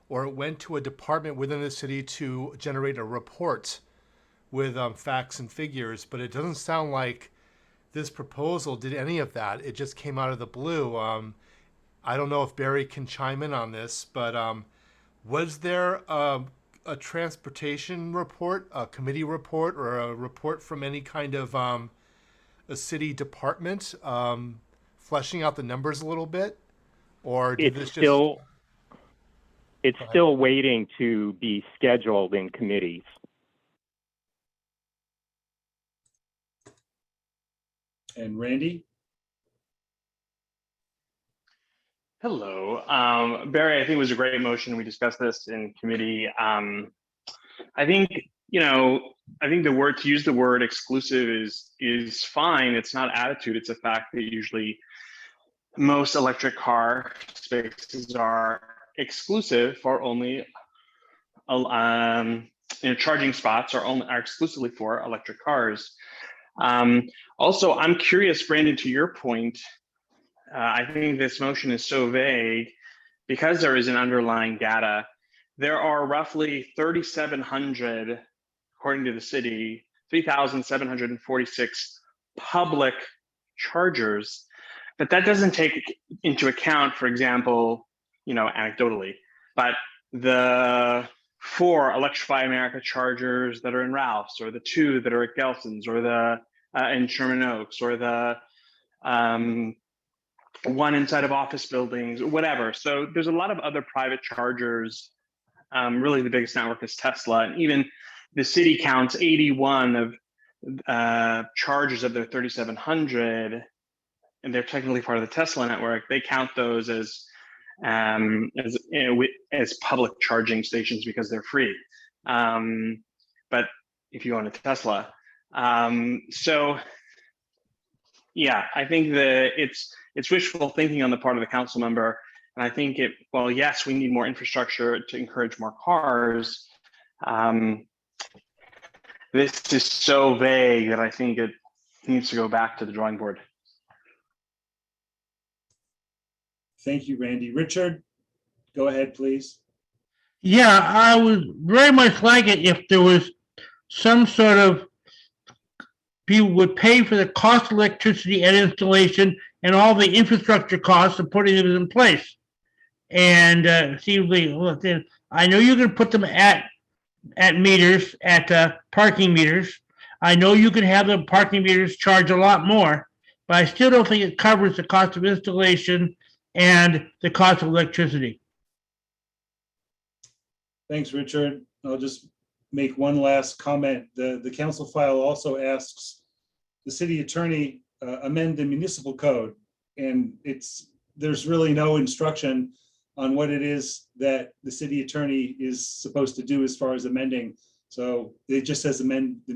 Speaker 2: or it went to a department within the city to generate a report with facts and figures, but it doesn't sound like this proposal did any of that. It just came out of the blue. I don't know if Barry can chime in on this, but was there a transportation report, a committee report, or a report from any kind of a city department fleshing out the numbers a little bit? Or did this just...
Speaker 11: It's still waiting to be scheduled in committees.
Speaker 1: And Randy?
Speaker 10: Hello. Barry, I think it was a great motion. We discussed this in committee. I think, I think to use the word exclusive is fine. It's not attitude. It's a fact that usually most electric car spaces are exclusive for only, charging spots are exclusively for electric cars. Also, I'm curious, Brandon, to your point, I think this motion is so vague because there is an underlying data there are roughly 3,700, according to the city, 3,746 public chargers, but that doesn't take into account, for example, anecdotally, but the 4 Electrify America chargers that are in Ralph's, or the 2 that are at Gelson's, or the in Sherman Oaks, or the 1 inside of office buildings, whatever. So there's a lot of other private chargers. Really, the biggest network is Tesla, and even the city counts 81 of chargers of their 3,700, and they're technically part of the Tesla network. They count those as public charging stations because they're free. But if you own a Tesla, so yeah, I think that it's wishful thinking on the part of the council member. And I think well, yes, we need more infrastructure to encourage more cars. This is so vague that I think it needs to go back to the drawing board.
Speaker 1: Thank you, Randy. Richard, go ahead, please.
Speaker 19: Yeah, I would very much like it if there was some sort of, people would pay for the cost of electricity and installation and all the infrastructure costs of putting it in place. And I know you can put them at meters, at parking meters. I know you can have the parking meters charge a lot more, but I still don't think it covers the cost of installation and the cost of electricity.
Speaker 1: Thanks, Richard. I'll just make one last comment. The council file also asks the city attorney amend the municipal code, and there's really no instruction on what it is that the city attorney is supposed to do as far as amending. So it just says amend the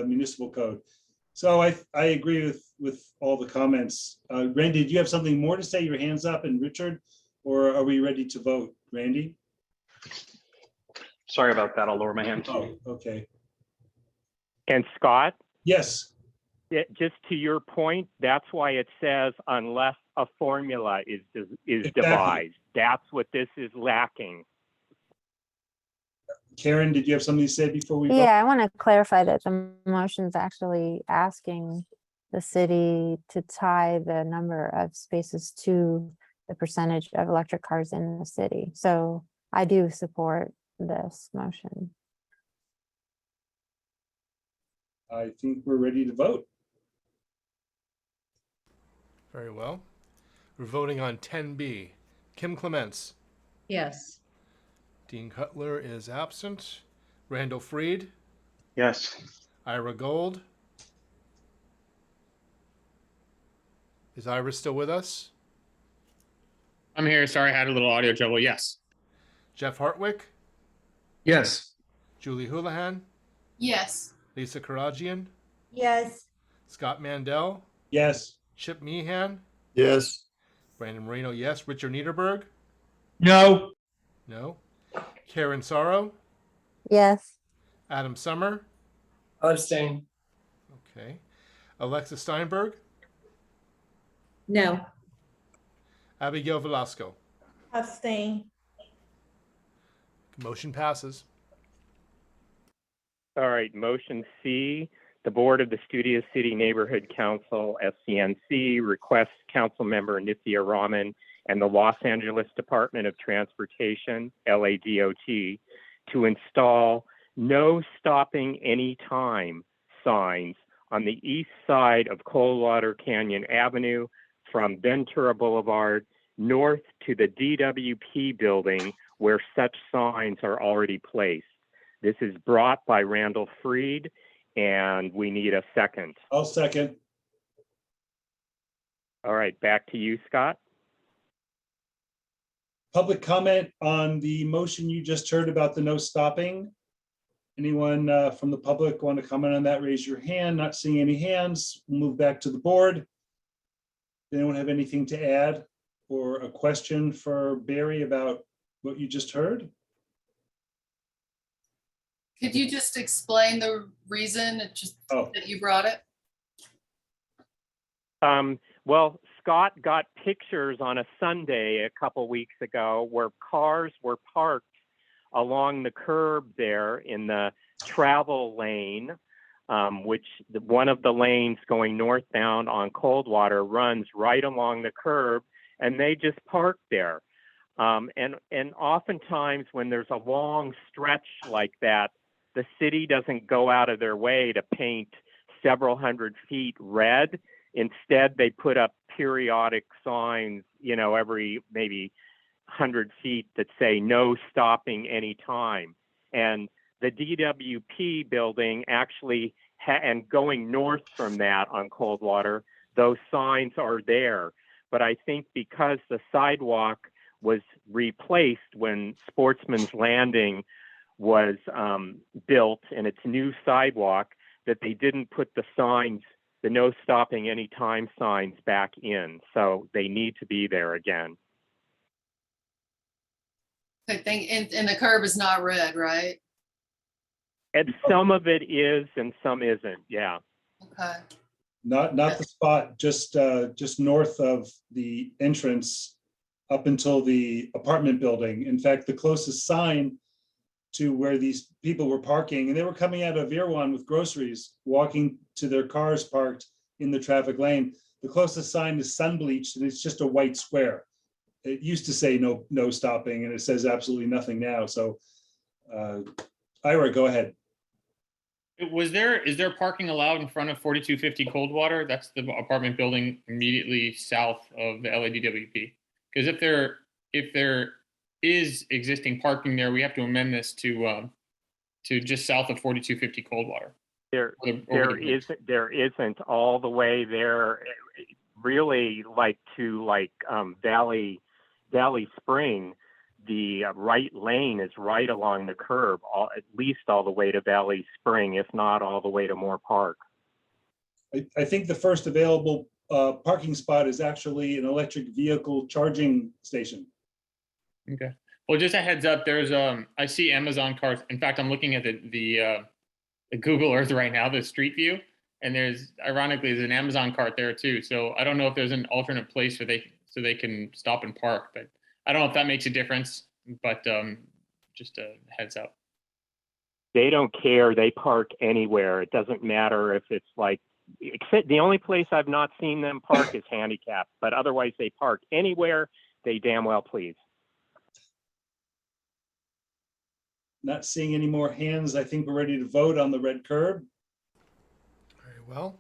Speaker 1: municipal code. So I agree with all the comments. Randy, do you have something more to say? Your hand's up, and Richard, or are we ready to vote? Randy?
Speaker 10: Sorry about that. I'll lower my hand.
Speaker 1: Oh, okay.
Speaker 11: And Scott?
Speaker 1: Yes.
Speaker 11: Just to your point, that's why it says unless a formula is
Speaker 1: Exactly.
Speaker 11: devised. That's what this is lacking.
Speaker 1: Karen, did you have something to say before we vote?
Speaker 5: Yeah, I want to clarify that the motion's actually asking the city to tie the number of spaces to the percentage of electric cars in the city. So I do support this motion.
Speaker 1: I think we're ready to vote.
Speaker 2: Very well. We're voting on 10B. Kim Clements.
Speaker 9: Yes.
Speaker 2: Dean Cutler is absent. Randall Freed.
Speaker 10: Yes.
Speaker 2: Ira Gold. Is Ira still with us?
Speaker 4: I'm here. Sorry, I had a little audio trouble. Yes.
Speaker 2: Jeff Hartwick.
Speaker 13: Yes.
Speaker 2: Julie Houlihan.
Speaker 12: Yes.
Speaker 2: Lisa Karagian.
Speaker 3: Yes.
Speaker 2: Scott Mandel.
Speaker 1: Yes.
Speaker 2: Chip Meehan.
Speaker 7: Yes.
Speaker 2: Brandon Moreno, yes. Richard Niederberg.
Speaker 19: No.
Speaker 2: No. Karen Sorrow.
Speaker 5: Yes.
Speaker 2: Adam Summer.
Speaker 6: Abstain.
Speaker 2: Okay. Alexa Steinberg.
Speaker 14: No.
Speaker 2: Abigail Velasco.
Speaker 3: Abstain.
Speaker 2: Motion passes.
Speaker 11: All right, motion C, the Board of the Studio City Neighborhood Council, SCNC, requests Council Member Nithya Raman and the Los Angeles Department of Transportation, LADOT, to install no stopping anytime signs on the east side of Coldwater Canyon Avenue from Ventura Boulevard north to the DWP building where such signs are already placed. This is brought by Randall Freed, and we need a second.
Speaker 1: I'll second.
Speaker 11: All right, back to you, Scott.
Speaker 1: Public comment on the motion you just heard about the no stopping. Anyone from the public want to comment on that? Raise your hand. Not seeing any hands. We'll move back to the board. Anyone have anything to add or a question for Barry about what you just heard?
Speaker 12: Could you just explain the reason that you brought it?
Speaker 11: Well, Scott got pictures on a Sunday a couple weeks ago where cars were parked along the curb there in the travel lane, which one of the lanes going northbound on Coldwater runs right along the curb, and they just park there. And oftentimes when there's a long stretch like that, the city doesn't go out of their way to paint several hundred feet red. Instead, they put up periodic signs, every maybe 100 feet that say no stopping anytime. And the DWP building actually, and going north from that on Coldwater, those signs are there. But I think because the sidewalk was replaced when Sportsman's Landing was built and its new sidewalk, that they didn't put the signs, the no stopping anytime signs back in. So they need to be there again.
Speaker 12: I think, and the curb is not red, right?
Speaker 11: And some of it is and some isn't, yeah.
Speaker 12: Okay.
Speaker 1: Not the spot, just north of the entrance up until the apartment building. In fact, the closest sign to where these people were parking, and they were coming out of Irwan with groceries, walking to their cars parked in the traffic lane. The closest sign is sun bleached, and it's just a white square. It used to say no stopping, and it says absolutely nothing now. So, Ira, go ahead.
Speaker 4: Is there parking allowed in front of 4250 Coldwater? That's the apartment building immediately south of the LADWP. Because if there is existing parking there, we have to amend this to just south of 4250 Coldwater.
Speaker 11: There isn't all the way there, really, to Valley Spring. The right lane is right along the curb, at least all the way to Valley Spring, if not all the way to Moore Park.
Speaker 1: I think the first available parking spot is actually an electric vehicle charging station.
Speaker 4: Okay. Well, just a heads up, there's I see Amazon cars. In fact, I'm looking at the Google Earth right now, the Street View, and there's an Amazon cart there too. So I don't know if there's an alternate place where they can stop and park, but I don't know if that makes a difference, but just a heads up.
Speaker 11: They don't care. They park anywhere. It doesn't matter if it's except the only place I've not seen them park is handicapped, but otherwise they park anywhere they damn well please.
Speaker 1: Not seeing any more hands. I think we're ready to vote on the red curb.
Speaker 2: Very well.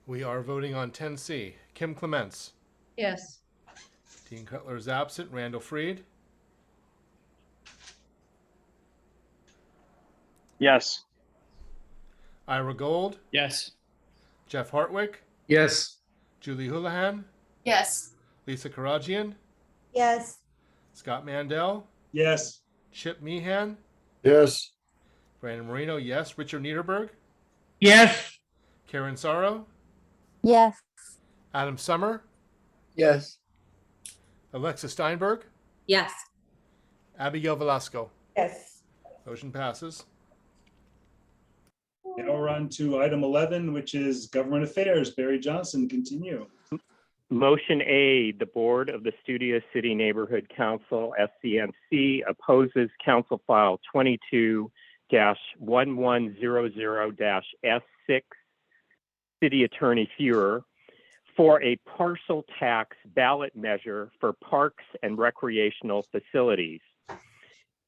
Speaker 2: We are voting on 10C. Kim Clements.
Speaker 9: Yes.
Speaker 2: Dean Cutler is absent. Randall Freed.
Speaker 10: Yes.
Speaker 2: Ira Gold.
Speaker 4: Yes.
Speaker 2: Jeff Hartwick.
Speaker 13: Yes.
Speaker 2: Julie Houlihan.
Speaker 12: Yes.
Speaker 2: Lisa Karajian.
Speaker 3: Yes.
Speaker 2: Scott Mandel.
Speaker 1: Yes.
Speaker 2: Chip Meehan.
Speaker 7: Yes.
Speaker 2: Brandon Marino, yes. Richard Niederberg.
Speaker 19: Yes.
Speaker 2: Karen Sorrow.
Speaker 5: Yes.
Speaker 2: Adam Summer.
Speaker 6: Yes.
Speaker 2: Alexa Steinberg.
Speaker 14: Yes.
Speaker 2: Abigail Velasco.
Speaker 3: Yes.
Speaker 2: Motion passes.
Speaker 1: Now we're on to item 11, which is government affairs. Barry Johnson, continue.
Speaker 11: Motion A, the Board of the Studio City Neighborhood Council, SCNC, opposes Council File 22-1100-S6, City Attorney Fuhrer, for a partial tax ballot measure for parks and recreational facilities.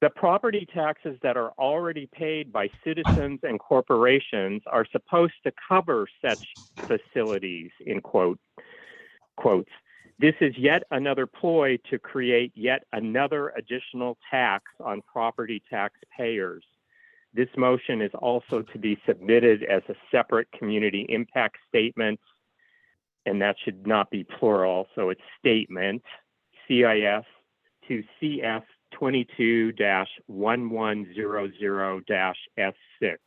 Speaker 11: The property taxes that are already paid by citizens and corporations are supposed to cover such facilities, in quotes. This is yet another ploy to create yet another additional tax on property taxpayers. This motion is also to be submitted as a separate community impact statement, and that should not be plural, so it's statement, CIS to CF 22-1100-S6.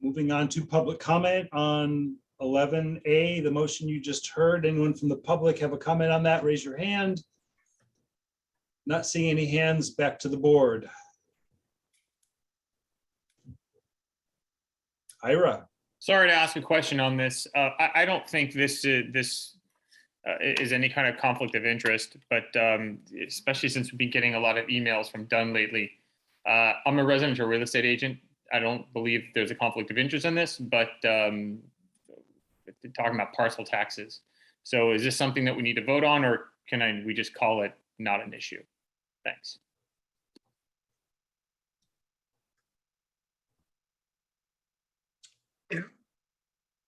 Speaker 1: Moving on to public comment on 11A, the motion you just heard. Anyone from the public have a comment on that? Raise your hand. Not seeing any hands. Back to the board. Ira.
Speaker 4: Sorry to ask a question on this. I don't think this is any kind of conflict of interest, but especially since we've been getting a lot of emails from Dunn lately. I'm a residential real estate agent. I don't believe there's a conflict of interest in this, but talking about parcel taxes. So is this something that we need to vote on, or we just call it not an issue? Thanks.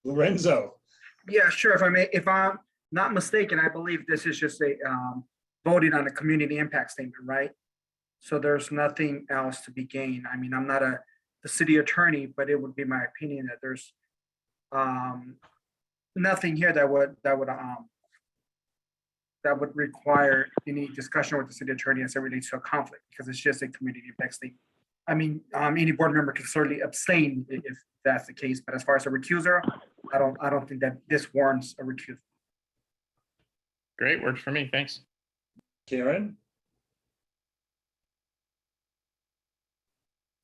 Speaker 1: Lorenzo.
Speaker 8: Yeah, sure. If I may, if I'm not mistaken, I believe this is just a voting on a community impact statement, right? So there's nothing else to be gained. I mean, I'm not the city attorney, but it would be my opinion that there's nothing here that would require any discussion with the city attorney as it relates to a conflict, because it's just a community impact statement. I mean, any board member can certainly abstain if that's the case, but as far as a recuser, I don't think that this warrants a recusal.
Speaker 4: Great, works for me. Thanks.
Speaker 1: Karen?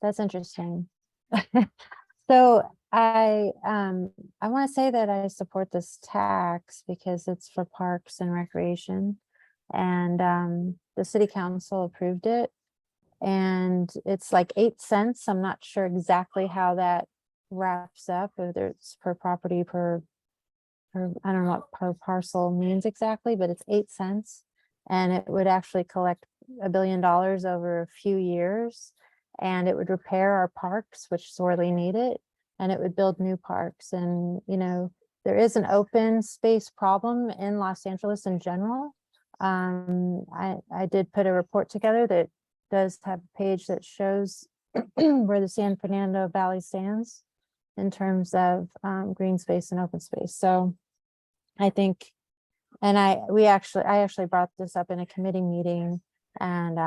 Speaker 5: That's interesting. So I want to say that I support this tax because it's for parks and recreation, and the city council approved it, and it's like 8 cents. I'm not sure exactly how that wraps up, whether it's per property, per I don't know what per parcel means exactly, but it's 8 cents, and it would actually collect $1 billion over a few years, and it would repair our parks, which sorely need it, and it would build new parks. And you know, there is an open space problem in Los Angeles in general. I did put a report together that does have a page that shows where the San Fernando Valley stands in terms of green space and open space. So I think, and I actually brought this up in a committee meeting, and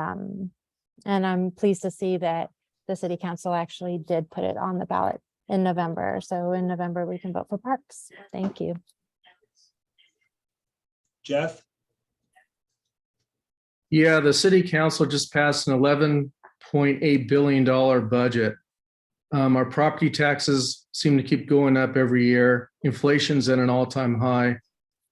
Speaker 5: I'm pleased to see that the city council actually did put it on the ballot in November. So in November, we can vote for parks. Thank you.
Speaker 1: Jeff?
Speaker 13: Yeah, the city council just passed an $11.8 billion budget. Our property taxes seem to keep going up every year. Inflation's at an all-time high.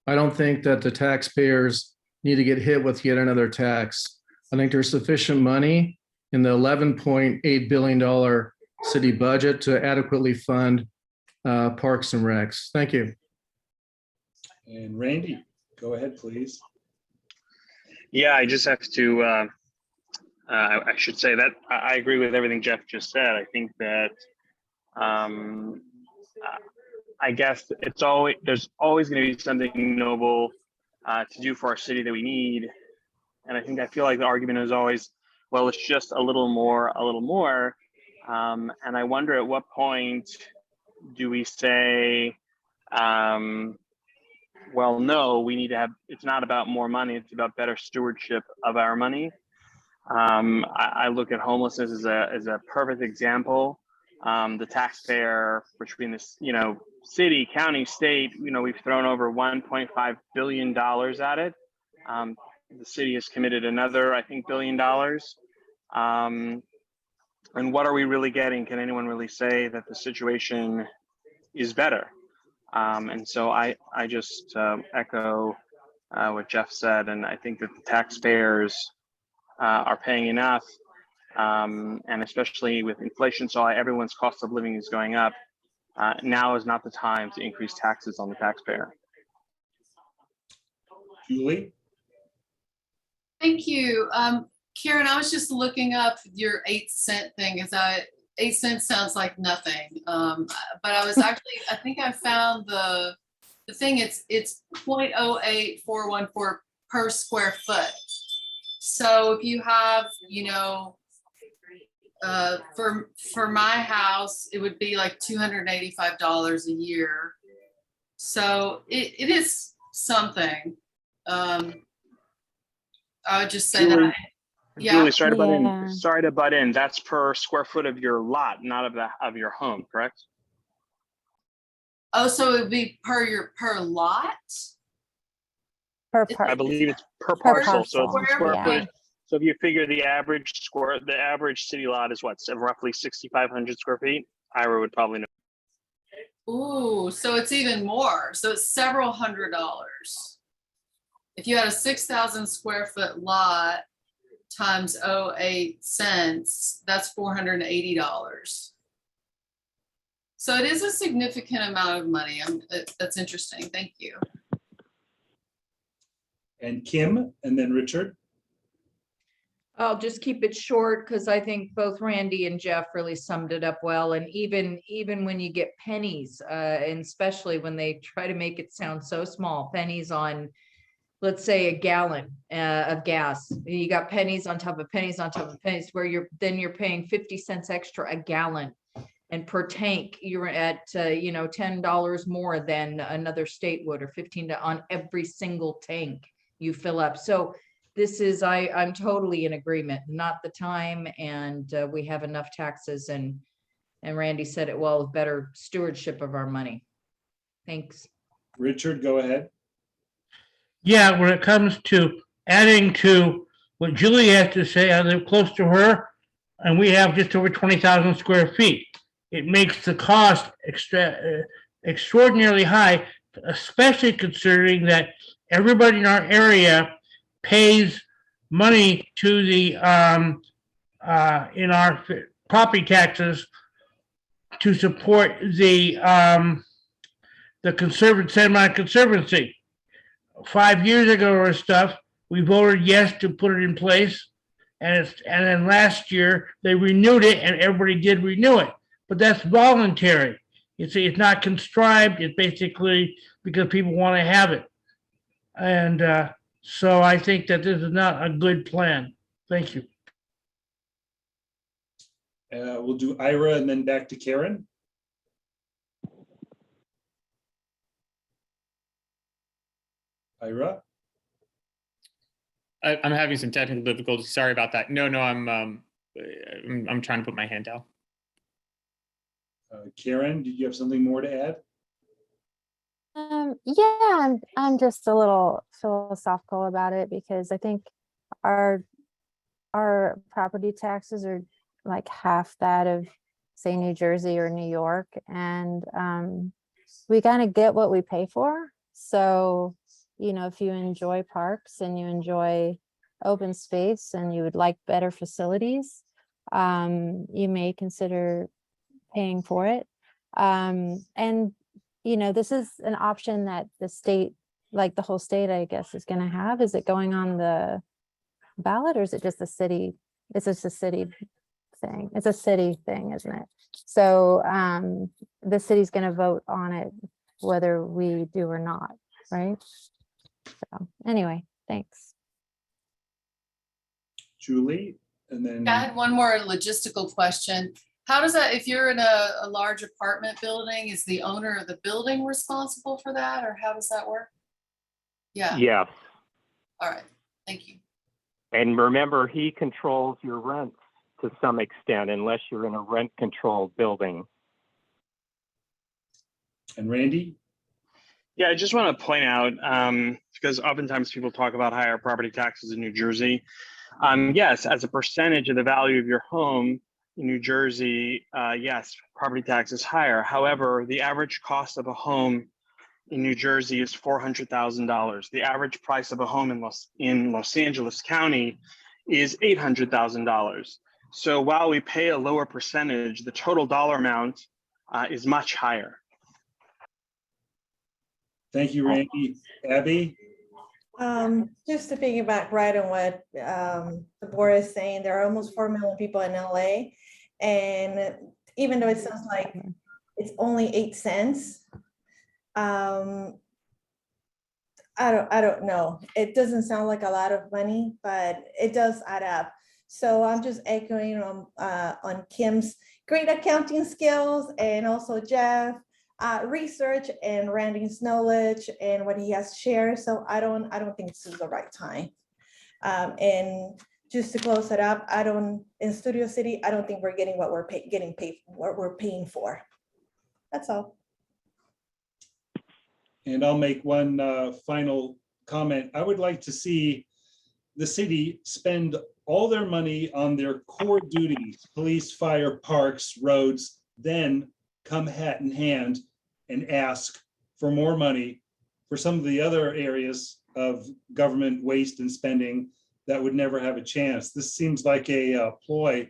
Speaker 13: I don't think that the taxpayers need to get hit with yet another tax. I think there's sufficient money in the $11.8 billion city budget to adequately fund parks and recs. Thank you.
Speaker 1: And Randy, go ahead, please.
Speaker 10: Yeah, I just have to, I should say that I agree with everything Jeff just said. I think that, I guess there's always going to be something noble to do for our city that we need. And I feel like the argument is always, well, it's just a little more. And I wonder at what point do we say, well, no, we need to have, it's not about more money, it's about better stewardship of our money. I look at homelessness as a perfect example. The taxpayer between this, city, county, state, we've thrown over $1.5 billion at it. The city has committed another, I think, $1 billion. And what are we really getting? Can anyone really say that the situation is better? And so I just echo what Jeff said, and I think that the taxpayers are paying enough, and especially with inflation, so everyone's cost of living is going up. Now is not the time to increase taxes on the taxpayer.
Speaker 1: Julie?
Speaker 12: Thank you. Karen, I was just looking up your 8 cent thing. 8 cents sounds like nothing. But I was actually, I think I found the thing, it's 0.08414 per square foot. So if you have, for my house, it would be like $285 a year. So it is something. I would just say
Speaker 10: Julie,
Speaker 12: that. Yeah.
Speaker 10: Julie, sorry to butt in. That's per square foot of your lot, not of your home, correct?
Speaker 12: Oh, so it would be per lot?
Speaker 10: I believe it's per parcel. So it's square footage. So if you figure the average city lot is what, roughly 6,500 square feet? Ira would probably know.
Speaker 12: Ooh, so it's even more. So it's several $100s. if you had a 6,000 square foot lot times 08 cents, that's $480. So it is a significant amount of money. That's interesting. Thank you.
Speaker 1: And Kim, and then Richard.
Speaker 9: I'll just keep it short because I think both Randy and Jeff really summed it up well. And even when you get pennies, and especially when they try to make it sound so small, pennies on, let's say, a gallon of gas, you got pennies on top of pennies on top of pennies, where you're paying 50 cents extra a gallon. And per tank, you're at, $10 more than another state would, or 15 on every single tank you fill up. So this is, I'm totally in agreement, not the time. And we have enough taxes, and Randy said it well, with better stewardship of our money. Thanks.
Speaker 1: Richard, go ahead.
Speaker 19: Yeah, when it comes to adding to what Julie has to say, I live close to her, and we have just over 20,000 square feet. It makes the cost extraordinarily high, especially considering that everybody in our area pays money to the in our property taxes to support the Santa Conservancy. 5 years ago or stuff, we voted yes to put it in place, and then last year they renewed it, and everybody did renew it. But that's voluntary. It's not conscribed. It's basically because people want to have it. And so I think that this is not a good plan. Thank you.
Speaker 1: We'll do Ira and then back to Karen. Ira?
Speaker 4: I'm having some technical difficulties. Sorry about that. No, I'm trying to put my hand down.
Speaker 1: Karen, did you have something more to add?
Speaker 5: Yeah, I'm just a little philosophical about it, because I think our property taxes are like half that of, say, New Jersey or New York, and we kind of get what we pay for. So, if you enjoy parks and you enjoy open space and you would like better facilities, you may consider paying for it. And this is an option that the state, like the whole state, I guess, is going to have. Is it going on the ballot, or is it just a city? It's just a city thing. It's a city thing, isn't it? So the city's going to vote on it, whether we do or not, right? So anyway, thanks.
Speaker 1: Julie, and then.
Speaker 12: I had one more logistical question. How does that, if you're in a large apartment building, is the owner of the building responsible for that, or how does that work? Yeah.
Speaker 11: Yes.
Speaker 12: All right. Thank you.
Speaker 11: And remember, he controls your rents to some extent, unless you're in a rent-controlled building.
Speaker 1: And Randy?
Speaker 10: Yeah, I just want to point out, because oftentimes people talk about higher property taxes in New Jersey. Yes, as a percentage of the value of your home in New Jersey, yes, property tax is higher. However, the average cost of a home in New Jersey is $400,000. The average price of a home in Los Angeles County is $800,000. So while we pay a lower percentage, the total dollar amount is much higher.
Speaker 1: Thank you, Randy. Abby?
Speaker 3: Just to piggyback right on what the board is saying, there are almost 4 million people in LA. And even though it sounds like it's only 8 cents, I don't know. It doesn't sound like a lot of money, but it does add up. So I'm just echoing on Kim's great accounting skills, and also Jeff, research, and Randy's knowledge and what he has shared. So I don't think this is the right time. And just to close it up, in Studio City, I don't think we're getting what we're paying for. That's all.
Speaker 1: And I'll make one final comment. I would like to see the city spend all their money on their core duties, police, fire, parks, roads, then come hat in hand and ask for more money for some of the other areas of government waste and spending that would never have a chance. This seems like a ploy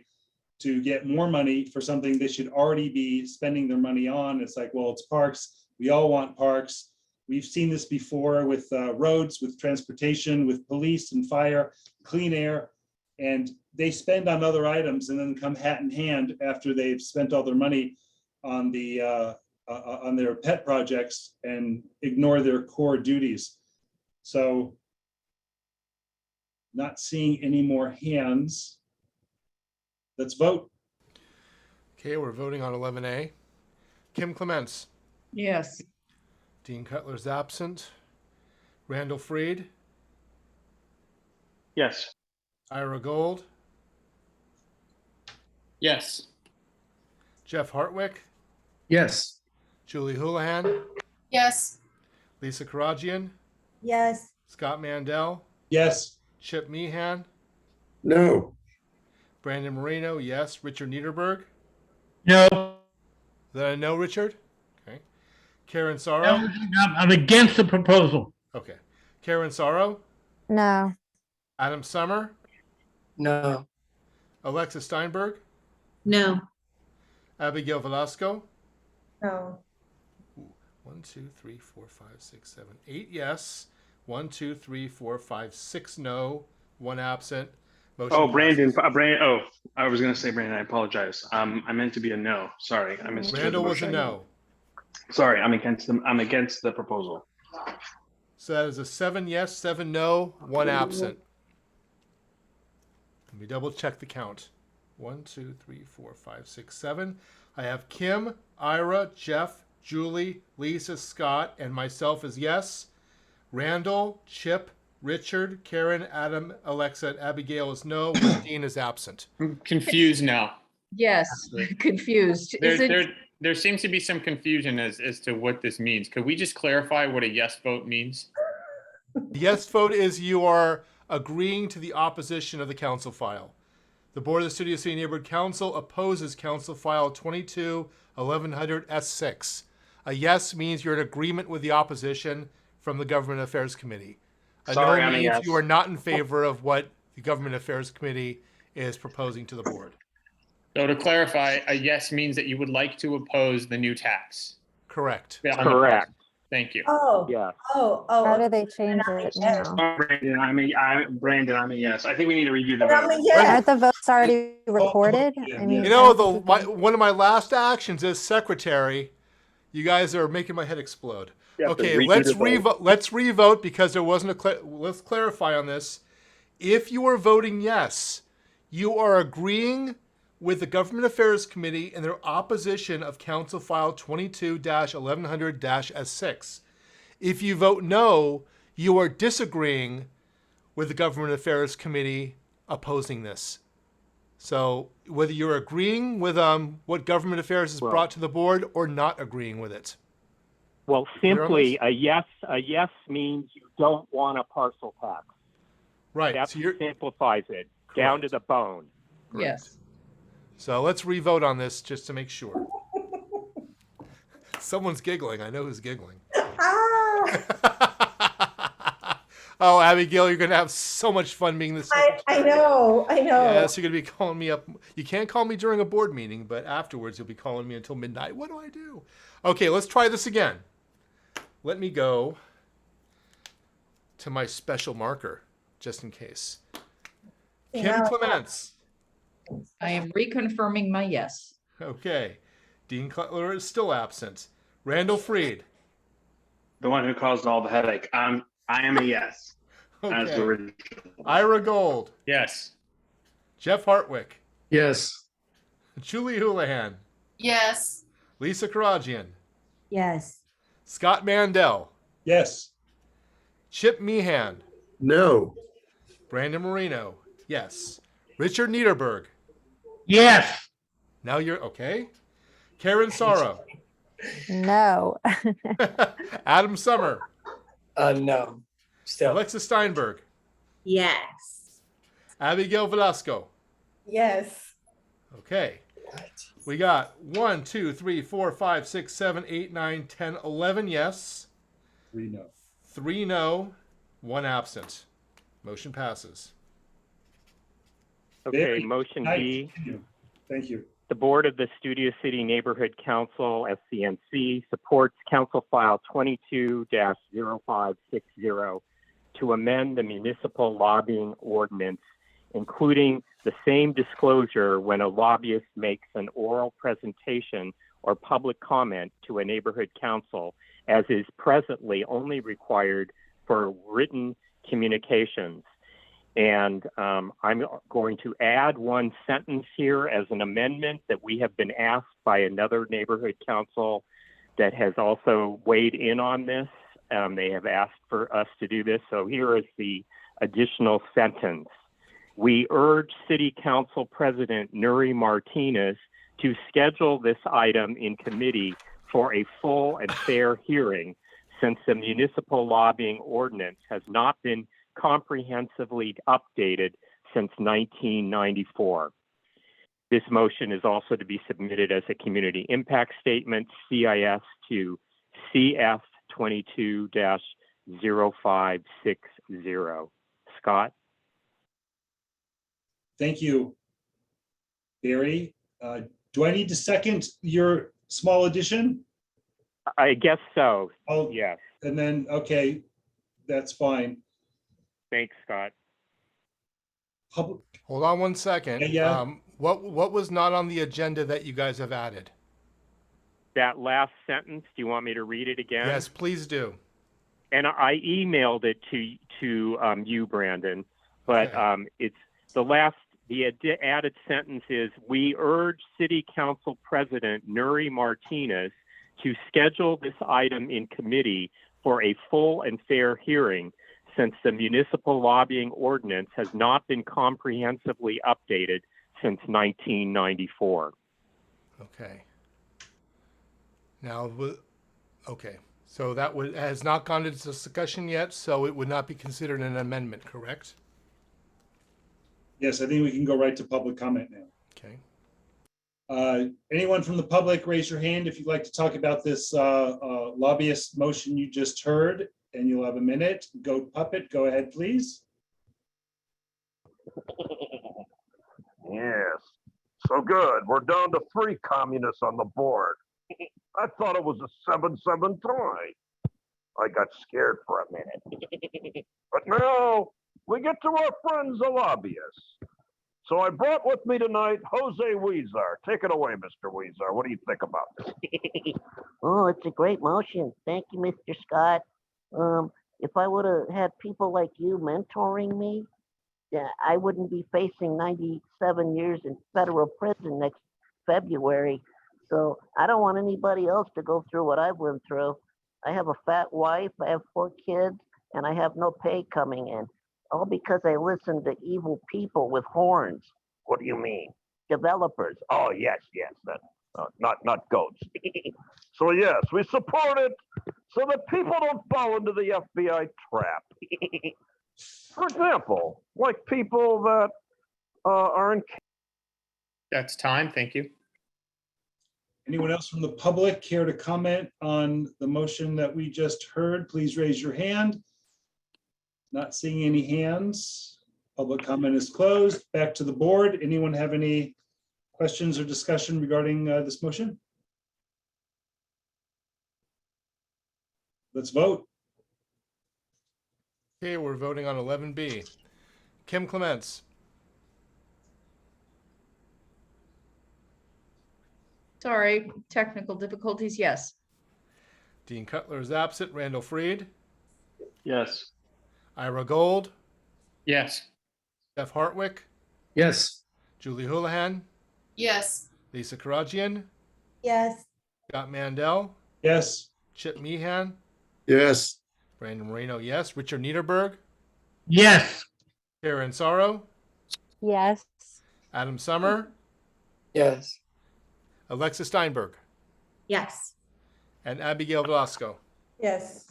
Speaker 1: to get more money for something they should already be spending their money on. It's like, well, it's parks. We all want parks. We've seen this before with roads, with transportation, with police and fire, clean air, and they spend on other items and then come hat in hand after they've spent all their money on their pet projects and ignore their core duties. So, not seeing any more hands. Let's vote.
Speaker 2: Okay, we're voting on 11A. Kim Clements.
Speaker 9: Yes.
Speaker 2: Dean Cutler's absent. Randall Freed.
Speaker 10: Yes.
Speaker 2: Ira Gold.
Speaker 4: Yes.
Speaker 2: Jeff Hartwick.
Speaker 13: Yes.
Speaker 2: Julie Houlihan.
Speaker 12: Yes.
Speaker 2: Lisa Karajian.
Speaker 3: Yes.
Speaker 2: Scott Mandel.
Speaker 1: Yes.
Speaker 2: Chip Meehan.
Speaker 7: No.
Speaker 2: Brandon Moreno, yes. Richard Niederberg.
Speaker 19: No.
Speaker 2: Is that a no, Richard? Okay. Karen Sorrow.
Speaker 19: I'm against the proposal.
Speaker 2: Okay. Karen Sorrow.
Speaker 5: No.
Speaker 2: Adam Summer.
Speaker 6: No.
Speaker 2: Alexa Steinberg.
Speaker 14: No.
Speaker 2: Abigail Velasco.
Speaker 3: No.
Speaker 2: 1, 2, 3, 4, 5, 6, 7, 8 yes. 1, 2, 3, 4, 5, 6 no. 1 absent. Motion
Speaker 10: Oh,
Speaker 2: passes.
Speaker 10: Brandon. Oh, I was going to say Brandon. I apologize. I meant to be a no. Sorry, I missed.
Speaker 2: Randall was a no.
Speaker 10: Sorry, I'm against the proposal.
Speaker 2: So that is a 7 yes, 7 no, 1 absent. Let me double check the count. 1, 2, 3, 4, 5, 6, 7. I have Kim, Ira, Jeff, Julie, Lisa, Scott, and myself as yes. Randall, Chip, Richard, Karen, Adam, Alexa, and Abigail is no. Dean is absent.
Speaker 4: I'm confused now.
Speaker 9: Yes, confused. Is it?
Speaker 4: There seems to be some confusion as to what this means. Could we just clarify what a yes vote means?
Speaker 2: The yes vote is you are agreeing to the opposition of the council file. The Board of the Studio City Neighborhood Council opposes Council File 22-1100 S6. A yes means you're in agreement with the opposition from the Government Affairs Committee. A
Speaker 10: Sorry,
Speaker 2: no
Speaker 10: I'm a
Speaker 2: means
Speaker 10: yes.
Speaker 2: you are not in favor of what the Government Affairs Committee is proposing to the board.
Speaker 4: So to clarify, a yes means that you would like to oppose the new tax.
Speaker 2: Correct.
Speaker 4: Yeah,
Speaker 11: Correct.
Speaker 4: Thank you.
Speaker 3: Oh.
Speaker 11: Yeah.
Speaker 3: Oh.
Speaker 5: How do they change it now?
Speaker 10: Brandon, I'm a yes. I think we need to review the
Speaker 3: I'm
Speaker 10: vote.
Speaker 3: a yes.
Speaker 5: Aren't the votes already recorded? I mean,
Speaker 2: You know,
Speaker 5: I don't think
Speaker 2: one of my last actions as secretary, you guys are making my head explode.
Speaker 21: You have to
Speaker 2: Okay,
Speaker 21: redo
Speaker 2: let's
Speaker 21: the vote.
Speaker 2: revote. Let's revote because there wasn't let's clarify on this. If you are voting yes, you are agreeing with the Government Affairs Committee in their opposition of Council File 22-1100-S6. If you vote no, you are disagreeing with the Government Affairs Committee opposing this. So whether you're agreeing with what Government Affairs has brought to the board or not agreeing with it.
Speaker 11: Well, simply a yes means you don't want a parcel tax.
Speaker 2: Right.
Speaker 11: That
Speaker 2: So you're
Speaker 11: simplifies it down to the bone.
Speaker 9: Yes.
Speaker 2: So let's revote on this just to make sure. Someone's giggling. I know who's giggling. Oh, Abigail, you're going to have so much fun being the secretary.
Speaker 3: I know.
Speaker 2: Yes, you're going to be calling me up. You can't call me during a board meeting, but afterwards you'll be calling me until midnight. What do I do? Okay, let's try this again. Let me go to my special marker, just in case. Kim Clements.
Speaker 9: I am reconfirming my yes.
Speaker 2: Okay. Dean Cutler is still absent. Randall Freed.
Speaker 10: The one who caused all the headache. I am a yes. As the
Speaker 2: Okay.
Speaker 10: original.
Speaker 2: Ira Gold.
Speaker 4: Yes.
Speaker 2: Jeff Hartwick.
Speaker 13: Yes.
Speaker 2: Julie Houlihan.
Speaker 12: Yes.
Speaker 2: Lisa Karajian.
Speaker 3: Yes.
Speaker 2: Scott Mandel.
Speaker 1: Yes.
Speaker 2: Chip Meehan.
Speaker 7: No.
Speaker 2: Brandon Moreno. Yes. Richard Niederberg.
Speaker 19: Yes.
Speaker 2: Now you're okay. Karen Sorrow.
Speaker 5: no.
Speaker 2: Adam Summer.
Speaker 6: No. Still.
Speaker 2: Alexa Steinberg.
Speaker 14: Yes.
Speaker 2: Abigail Velasco.
Speaker 3: Yes.
Speaker 2: Okay. We got 1, 2, 3, 4, 5, 6, 7, 8, 9, 10, 11 yes.
Speaker 1: 3 no.
Speaker 2: 3 no. 1 absent. Motion passes.
Speaker 11: Okay,
Speaker 1: Very
Speaker 11: motion
Speaker 1: nice.
Speaker 11: B.
Speaker 1: Thank you.
Speaker 11: The Board of the Studio City Neighborhood Council, SCNC, supports Council File 22-0560 to amend the municipal lobbying ordinance, including the same disclosure when a lobbyist makes an oral presentation or public comment to a neighborhood council, as is presently only required for written communications. And I'm going to add 1 sentence here as an amendment that we have been asked by another neighborhood council that has also weighed in on this. They have asked for us to do this. So here is the additional sentence. We urge City Council President Nuri Martinez to schedule this item in committee for a full and fair hearing, since the municipal lobbying ordinance has not been comprehensively updated since 1994. This motion is also to be submitted as a community impact statement, CIS to CF 22-0560. Scott?
Speaker 1: Thank you, Barry. Do I need to second your small addition?
Speaker 11: I guess so.
Speaker 1: Oh,
Speaker 11: yes.
Speaker 1: And then, okay, that's fine.
Speaker 11: Thanks, Scott.
Speaker 1: Public.
Speaker 2: Hold on 1 second.
Speaker 1: Yeah.
Speaker 2: What was not on the agenda that you guys have added?
Speaker 11: That last sentence, do you want me to read it again?
Speaker 2: Yes, please do.
Speaker 11: And I emailed it to you, Brandon, but it's the added sentence is, we urge City Council President Nuri Martinez to schedule this item in committee for a full and fair hearing, since the municipal lobbying ordinance has not been comprehensively updated since 1994.
Speaker 2: Okay. Now, okay. So that has not gone into discussion yet, so it would not be considered an amendment, correct?
Speaker 1: Yes, I think we can go right to public comment now.
Speaker 2: Okay.
Speaker 1: Anyone from the public, raise your hand if you'd like to talk about this lobbyist motion you just heard, and you'll have a minute. Goat Puppet, go ahead, please.
Speaker 15: Yes. So good. We're down to 3 communists on the board. I thought it was a 7-7 tie. I got scared for a minute. But now we get to our friends, the lobbyists. So I brought with me tonight Jose Huizar. Take it away, Mr. Huizar. What do you think about this?
Speaker 22: Oh, it's a great motion. Thank you, Mr. Scott. If I would have had people like you mentoring me, I wouldn't be facing 97 years in federal prison next February. So I don't want anybody else to go through what I've went through. I have a fat wife, I have 4 kids, and I have no pay coming in. All because I listened to evil people with horns.
Speaker 15: What do you mean?
Speaker 22: Developers.
Speaker 15: Oh, yes. That, not goats. So yes, we support it so that people don't fall into the FBI trap. For example, like people that are in.
Speaker 4: That's time. Thank you.
Speaker 1: Anyone else from the public care to comment on the motion that we just heard? Please raise your hand. Not seeing any hands. Public comment is closed. Back to the board. Anyone have any questions or discussion regarding this motion? Let's vote.
Speaker 2: Okay, we're voting on 11B. Kim Clements.
Speaker 9: Sorry, technical difficulties, yes.
Speaker 2: Dean Cutler is absent. Randall Freed.
Speaker 10: Yes.
Speaker 2: Ira Gold.
Speaker 4: Yes.
Speaker 2: Jeff Hartwick.
Speaker 13: Yes.
Speaker 2: Julie Houlihan.
Speaker 12: Yes.
Speaker 2: Lisa Karagian.
Speaker 3: Yes.
Speaker 2: Scott Mandel.
Speaker 1: Yes.
Speaker 2: Chip Meehan.
Speaker 7: Yes.
Speaker 2: Brandon Moreno, yes. Richard Niederberg.
Speaker 19: Yes.
Speaker 2: Karen Sorrow.
Speaker 5: Yes.
Speaker 2: Adam Summer.
Speaker 6: Yes.
Speaker 2: Alexa Steinberg.
Speaker 14: Yes.
Speaker 2: And Abigail Velasco.
Speaker 3: Yes.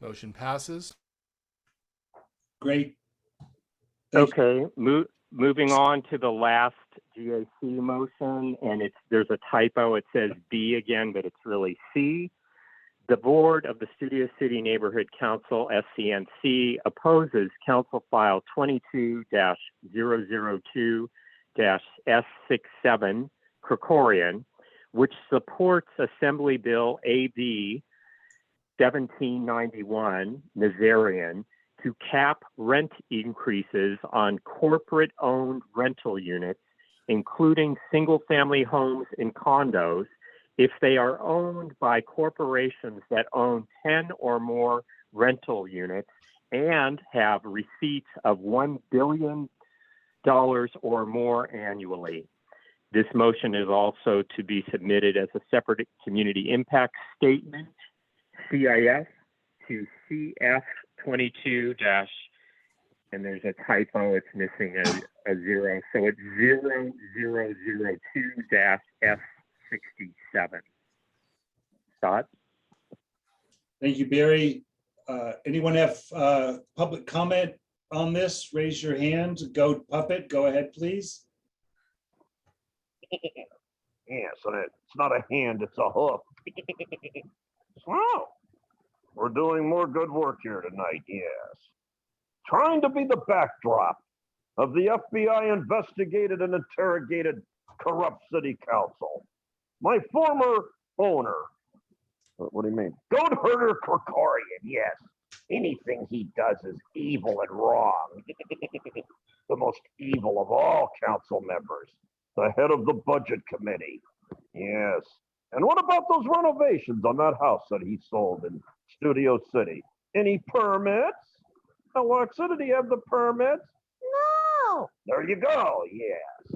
Speaker 2: Motion passes.
Speaker 1: Great.
Speaker 11: Okay, moving on to the last GAC motion, and there's a typo. It says B again, but it's really C. The board of the Studio City Neighborhood Council, SCNC, opposes Council File 22-002-S67, Krikorian, which supports Assembly Bill AB 1791, Nazarian, to cap rent increases on corporate-owned rental units, including single-family homes and condos, if they are owned by corporations that own 10 or more rental units and have receipts of $1 billion or more annually. This motion is also to be submitted as a separate community impact statement, CIS, to CF22 and there's a typo, it's missing a zero. So it's 0002-F67. Scott?
Speaker 1: Thank you, Barry. Anyone have public comment on this? Raise your hand. Go Puppet, go ahead, please.
Speaker 15: Yeah, so that it's not a hand, it's a hoof. Wow, we're doing more good work here tonight, yes. Trying to be the backdrop of the FBI investigated and interrogated corrupt city council. My former owner, what do you mean? Goat herder Krikorian, yes. Anything he does is evil and wrong. The most evil of all council members, the head of the budget committee. Yes. And what about those renovations on that house that he sold in Studio City? Any permits? Alexa, did he have the permits? No. There you go, yes.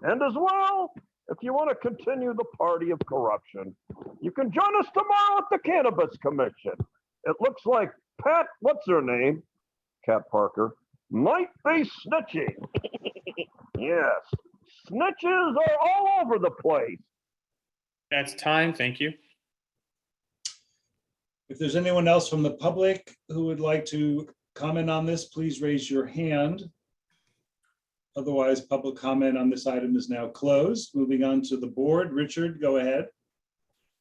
Speaker 15: And as well, if you want to continue the party of corruption, you can join us tomorrow at the Cannabis Commission. It looks like Pat, what's her name? Cat Parker, might be snitching. Yes, snitches are all over the place.
Speaker 4: That's time. Thank you.
Speaker 1: If there's anyone else from the public who would like to comment on this, please raise your hand. Otherwise, public comment on this item is now closed. Moving on to the board. Richard, go ahead.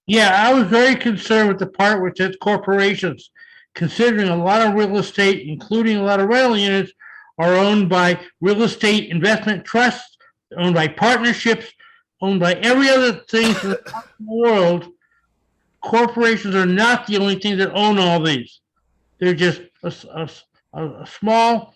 Speaker 19: Yeah, I was very concerned with the part which says corporations, considering a lot of real estate, including a lot of rental units, are owned by real estate investment trusts, owned by partnerships, owned by every other thing in the world. Corporations are not the only thing that own all these. They're just a small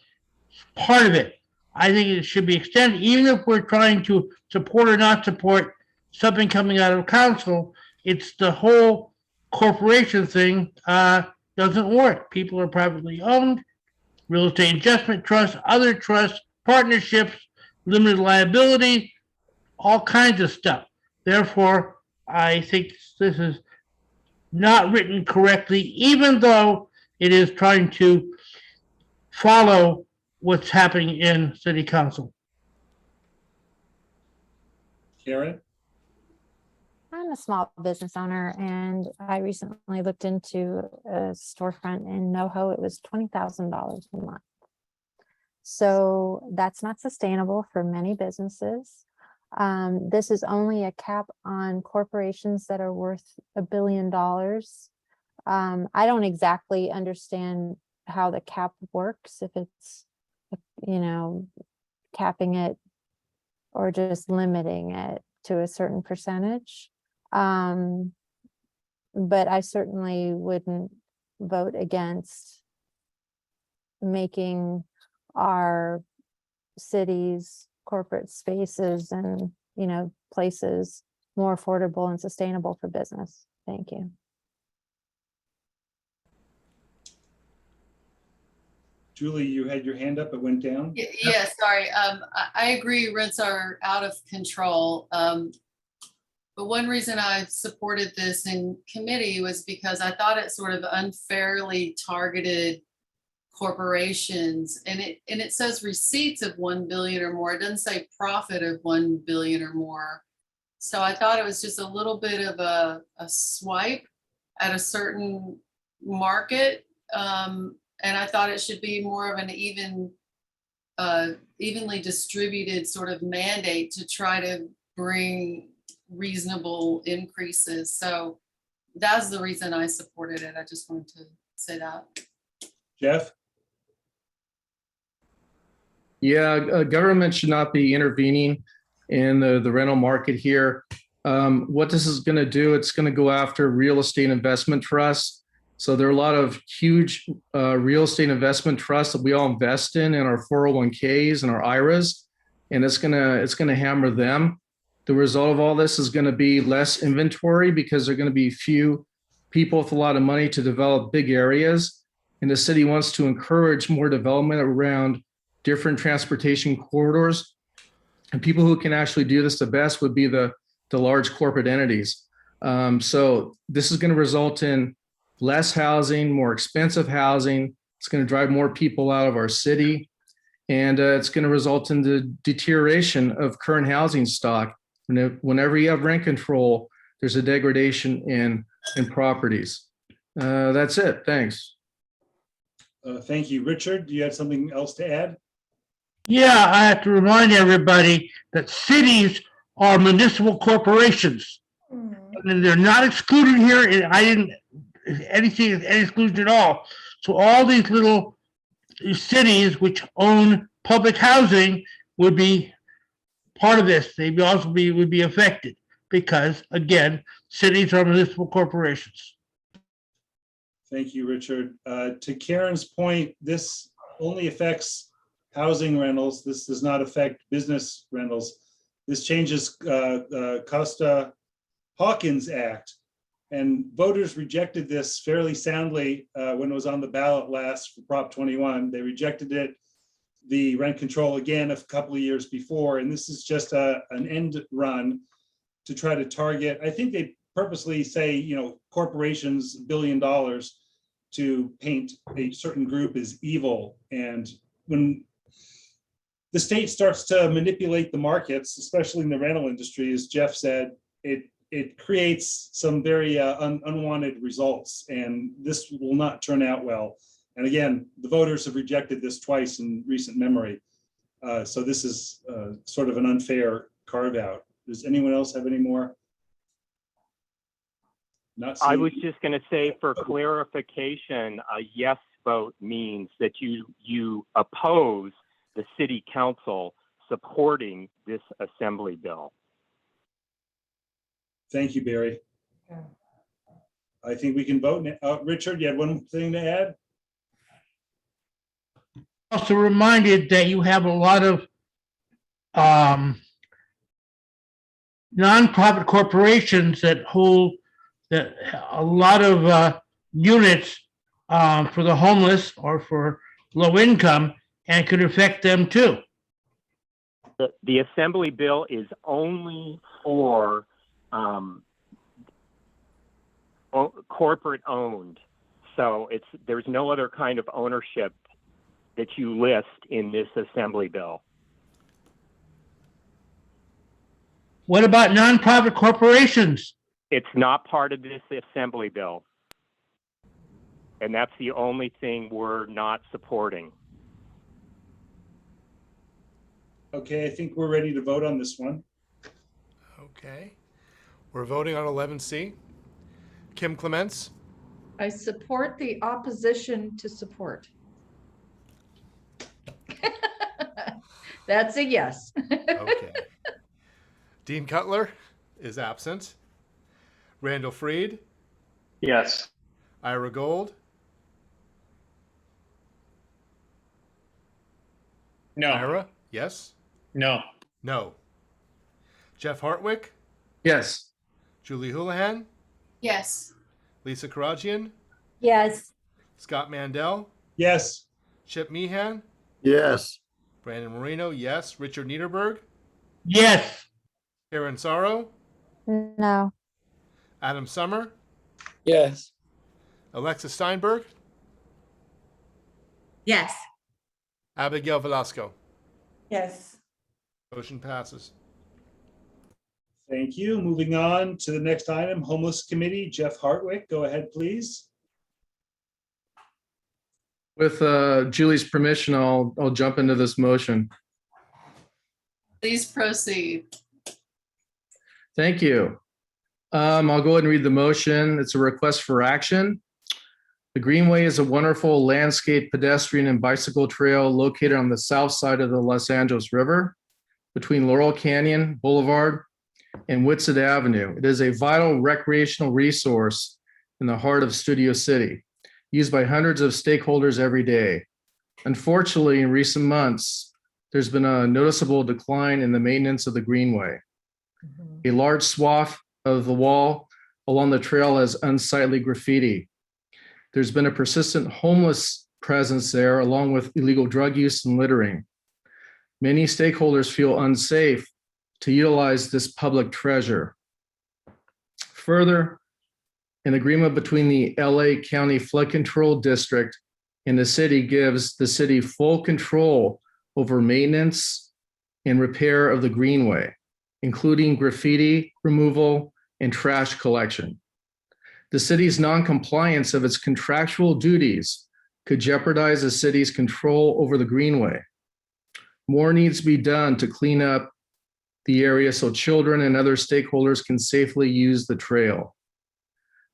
Speaker 19: part of it. I think it should be extended, even if we're trying to support or not support something coming out of council. It's the whole corporation thing doesn't work. People are privately owned, real estate investment trusts, other trusts, partnerships, limited liability, all kinds of stuff. Therefore, I think this is not written correctly, even though it is trying to follow what's happening in city council.
Speaker 1: Karen?
Speaker 5: I'm a small business owner, and I recently looked into a storefront in NoHo. It was $20,000 a month. So that's not sustainable for many businesses. This is only a cap on corporations that are worth $1 billion. I don't exactly understand how the cap works, if it's, capping it or just limiting it to a certain percentage. But I certainly wouldn't vote against making our cities, corporate spaces, and places more affordable and sustainable for business. Thank you.
Speaker 1: Julie, you had your hand up, it went down.
Speaker 12: Yeah, sorry. I agree rents are out of control. But one reason I supported this in committee was because I thought it sort of unfairly targeted corporations, and it says receipts of 1 billion or more. It doesn't say profit of 1 billion or more. So I thought it was just a little bit of a swipe at a certain market. And I thought it should be more of an evenly distributed sort of mandate to try to bring reasonable increases. So that's the reason I supported it. I just wanted to say that.
Speaker 1: Jeff?
Speaker 13: Yeah, government should not be intervening in the rental market here. What this is going to do, it's going to go after real estate investment trusts. So there are a lot of huge real estate investment trusts that we all invest in our 401ks and our IRAs, and it's gonna hammer them. The result of all this is going to be less inventory because there are going to be few people with a lot of money to develop big areas, and the city wants to encourage more development around different transportation corridors. And people who can actually do this the best would be the large corporate entities. So this is going to result in less housing, more expensive housing. It's going to drive more people out of our city. And it's going to result in the deterioration of current housing stock. Whenever you have rent control, there's a degradation in properties. That's it. Thanks.
Speaker 1: Thank you. Richard, do you have something else to add?
Speaker 19: Yeah, I have to remind everybody that cities are municipal corporations. And they're not excluded here, and I didn't, anything, any exclusion at all. So all these little cities which own public housing would be part of this. They would be affected because, again, cities are municipal corporations.
Speaker 1: Thank you, Richard. To Karen's point, this only affects housing rentals. This does not affect business rentals. This changes Costa-Hawkins Act, and voters rejected this fairly soundly when it was on the ballot last for Prop 21. They rejected it, the rent control, again a couple of years before, and this is just an end run to try to target. I think they purposely say, you know, corporations $1 billion to paint a certain group as evil. And when the state starts to manipulate the markets, especially in the rental industry, as Jeff said, it creates some very unwanted results, and this will not turn out well. And again, the voters have rejected this twice in recent memory. So this is sort of an unfair carve out. Does anyone else have any more?
Speaker 11: I was just going to say, for clarification, a yes vote means that you oppose the city council supporting this assembly bill.
Speaker 1: Thank you, Barry. I think we can vote now. Richard, you had one thing to add?
Speaker 19: Also reminded that you have a lot of nonprofit corporations that hold a lot of units for the homeless or for low income, and could affect them too.
Speaker 11: The assembly bill is only for corporate owned. So there's no other kind of ownership that you list in this assembly bill.
Speaker 19: What about nonprofit corporations?
Speaker 11: It's not part of this assembly bill. And that's the only thing we're not supporting.
Speaker 1: Okay, I think we're ready to vote on this one.
Speaker 2: Okay. We're voting on 11C. Kim Clements?
Speaker 9: I support the opposition to support. That's a yes.
Speaker 2: Okay. Dean Cutler is absent. Randall Freed?
Speaker 10: Yes.
Speaker 2: Ira Gold?
Speaker 4: No.
Speaker 2: Ira? Yes?
Speaker 4: No.
Speaker 2: No. Jeff Hartwick?
Speaker 13: Yes.
Speaker 2: Julie Houlihan?
Speaker 12: Yes.
Speaker 2: Lisa Karajian?
Speaker 5: Yes.
Speaker 2: Scott Mandel?
Speaker 1: Yes.
Speaker 2: Chip Meehan?
Speaker 7: Yes.
Speaker 2: Brandon Marino? Yes. Richard Niederberg?
Speaker 19: Yes.
Speaker 2: Aaron Sorrow?
Speaker 5: No.
Speaker 2: Adam Summer?
Speaker 6: Yes.
Speaker 2: Alexis Steinberg?
Speaker 14: Yes.
Speaker 2: Abigail Velasco?
Speaker 3: Yes.
Speaker 2: Motion passes.
Speaker 1: Thank you. Moving on to the next item, Homeless Committee. Jeff Hartwick, go ahead, please.
Speaker 13: With Julie's permission, I'll jump into this motion.
Speaker 12: Please proceed.
Speaker 13: Thank you. I'll go ahead and read the motion. It's a request for action. The Greenway is a wonderful landscape pedestrian and bicycle trail located on the south side of the Los Angeles River between Laurel Canyon Boulevard and Whitsett Avenue. It is a vital recreational resource in the heart of Studio City, used by hundreds of stakeholders every day. Unfortunately, in recent months, there's been a noticeable decline in the maintenance of the Greenway. A large swath of the wall along the trail has unsightly graffiti. There's been a persistent homeless presence there, along with illegal drug use and littering. Many stakeholders feel unsafe to utilize this public treasure. Further, an agreement between the LA County Flood Control District and the city gives the city full control over maintenance and repair of the Greenway, including graffiti removal and trash collection. The city's non-compliance of its contractual duties could jeopardize the city's control over the Greenway. More needs to be done to clean up the area so children and other stakeholders can safely use the trail.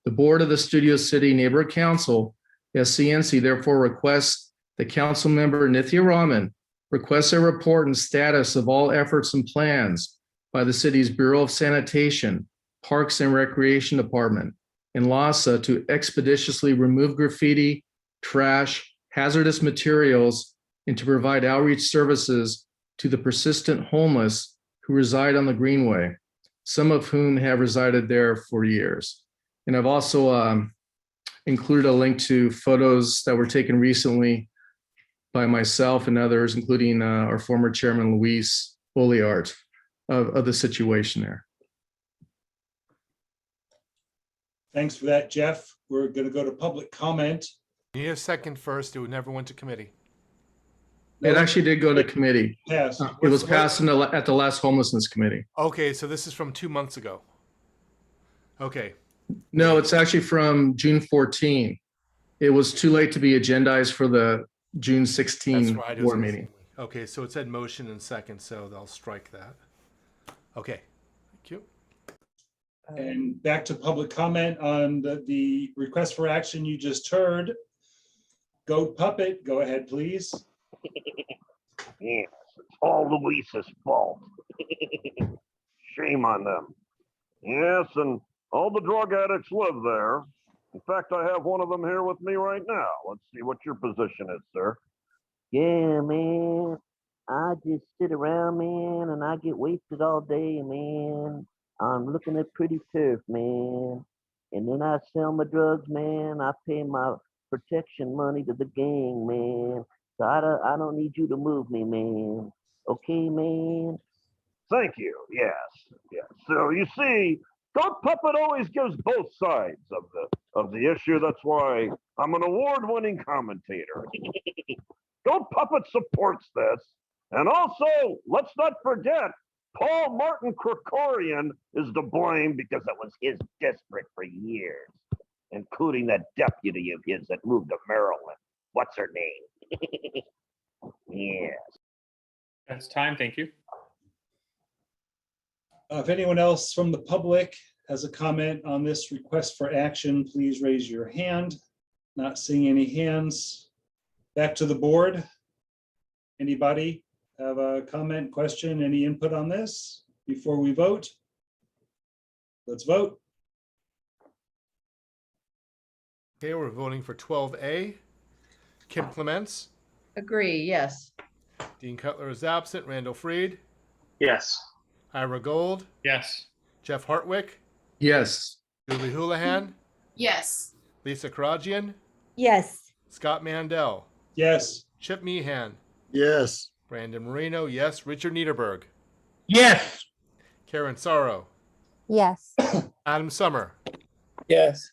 Speaker 13: The board of the Studio City Neighborhood Council, SCNC, therefore requests that Council Member Nithya Raman requests a report and status of all efforts and plans by the city's Bureau of Sanitation, Parks and Recreation Department, and LASA to expeditiously remove graffiti, trash, hazardous materials, and to provide outreach services to the persistent homeless who reside on the Greenway, some of whom have resided there for years. And I've also included a link to photos that were taken recently by myself and others, including our former chairman, Luis Oliart, of the situation there.
Speaker 1: Thanks for that, Jeff. We're going to go to public comment.
Speaker 2: You need a second first. It never went to committee.
Speaker 13: It actually did go to committee.
Speaker 1: Passed.
Speaker 13: It was passed at the last homelessness committee.
Speaker 2: Okay, so this is from 2 months ago. Okay.
Speaker 13: No, it's actually from June 14. It was too late to be agendized for the June 16
Speaker 2: That's right.
Speaker 13: board meeting.
Speaker 2: Okay, so it said motion and second, so they'll strike that. Okay, thank you.
Speaker 1: And back to public comment on the request for action you just heard. Goat Puppet, go ahead, please.
Speaker 15: Yes, it's all Luis's fault. Shame on them. Yes, and all the drug addicts live there. In fact, I have one of them here with me right now. Let's see what your position is, sir.
Speaker 22: Yeah, man. I just sit around, man, and I get wasted all day, man. I'm looking at pretty turf, man. And then I sell my drugs, man. I pay my protection money to the gang, man. So I don't need you to move me, man. Okay, man?
Speaker 15: Thank you. Yes. Yes. So you see, Goat Puppet always gives both sides of the issue. That's why I'm an award-winning commentator. Goat Puppet supports this. And also, let's not forget, Paul Martin Krikorian is to blame because it was his district for years, including that deputy of his that moved to Maryland. What's her name? Yes.
Speaker 4: That's time. Thank you.
Speaker 1: If anyone else from the public has a comment on this request for action, please raise your hand. Not seeing any hands. Back to the board. Anybody have a comment, question, any input on this before we vote? Let's vote.
Speaker 2: Okay, we're voting for 12A. Kim Clements.
Speaker 9: Agree, yes.
Speaker 2: Dean Cutler is absent. Randall Freed.
Speaker 10: Yes.
Speaker 2: Ira Gold.
Speaker 4: Yes.
Speaker 2: Jeff Hartwick.
Speaker 13: Yes.
Speaker 2: Julie Houlihan.
Speaker 12: Yes.
Speaker 2: Lisa Karajian.
Speaker 14: Yes.
Speaker 2: Scott Mandel.
Speaker 1: Yes.
Speaker 2: Chip Meehan.
Speaker 7: Yes.
Speaker 2: Brandon Marino, yes. Richard Niederberg.
Speaker 19: Yes.
Speaker 2: Karen Sorrow.
Speaker 5: Yes.
Speaker 2: Adam Summer.
Speaker 6: Yes.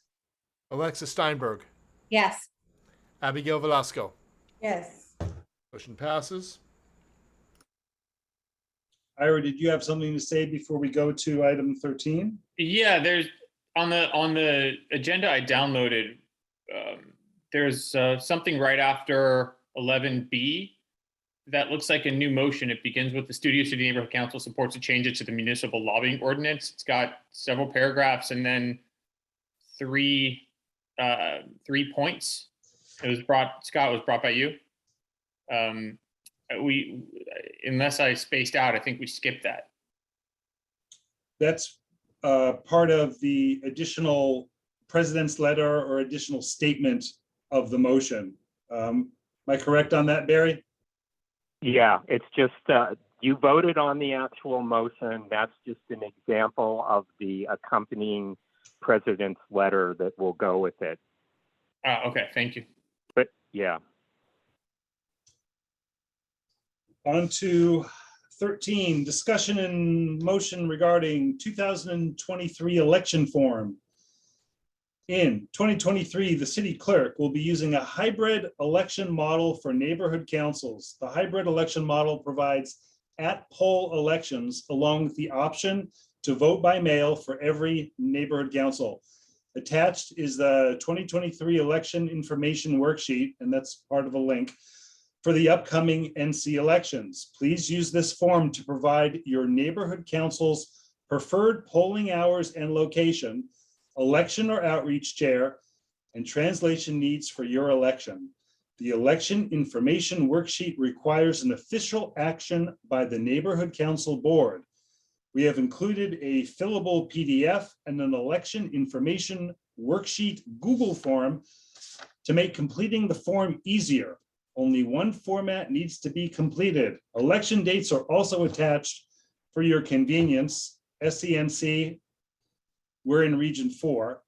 Speaker 2: Alexa Steinberg.
Speaker 14: Yes.
Speaker 2: Abigail Velasco.
Speaker 3: Yes.
Speaker 2: Motion passes.
Speaker 1: Ira, did you have something to say before we go to item 13?
Speaker 4: Yeah, there's on the agenda I downloaded. There's something right after 11B that looks like a new motion. It begins with the Studio City Neighborhood Council supports a change it to the municipal lobbying ordinance. It's got several paragraphs and then three points. Scott, was brought by you. Unless I spaced out, I think we skipped that.
Speaker 1: That's part of the additional president's letter or additional statement of the motion. Am I correct on that, Barry?
Speaker 11: Yeah, it's just, you voted on the actual motion. That's just an example of the accompanying president's letter that will go with it.
Speaker 4: Okay, thank you.
Speaker 11: But yeah.
Speaker 1: On to 13, discussion and motion regarding 2023 election form. In 2023, the city clerk will be using a hybrid election model for neighborhood councils. The hybrid election model provides at-poll elections along with the option to vote by mail for every neighborhood council. Attached is the 2023 election information worksheet, and that's part of a link for the upcoming NC elections. Please use this form to provide your neighborhood council's preferred polling hours and location, election or outreach chair, and translation needs for your election. The election information worksheet requires an official action by the neighborhood council board. We have included a fillable PDF and an election information worksheet Google form to make completing the form easier. Only one format needs to be completed. Election dates are also attached for your convenience. SCNC, we're in Region 4.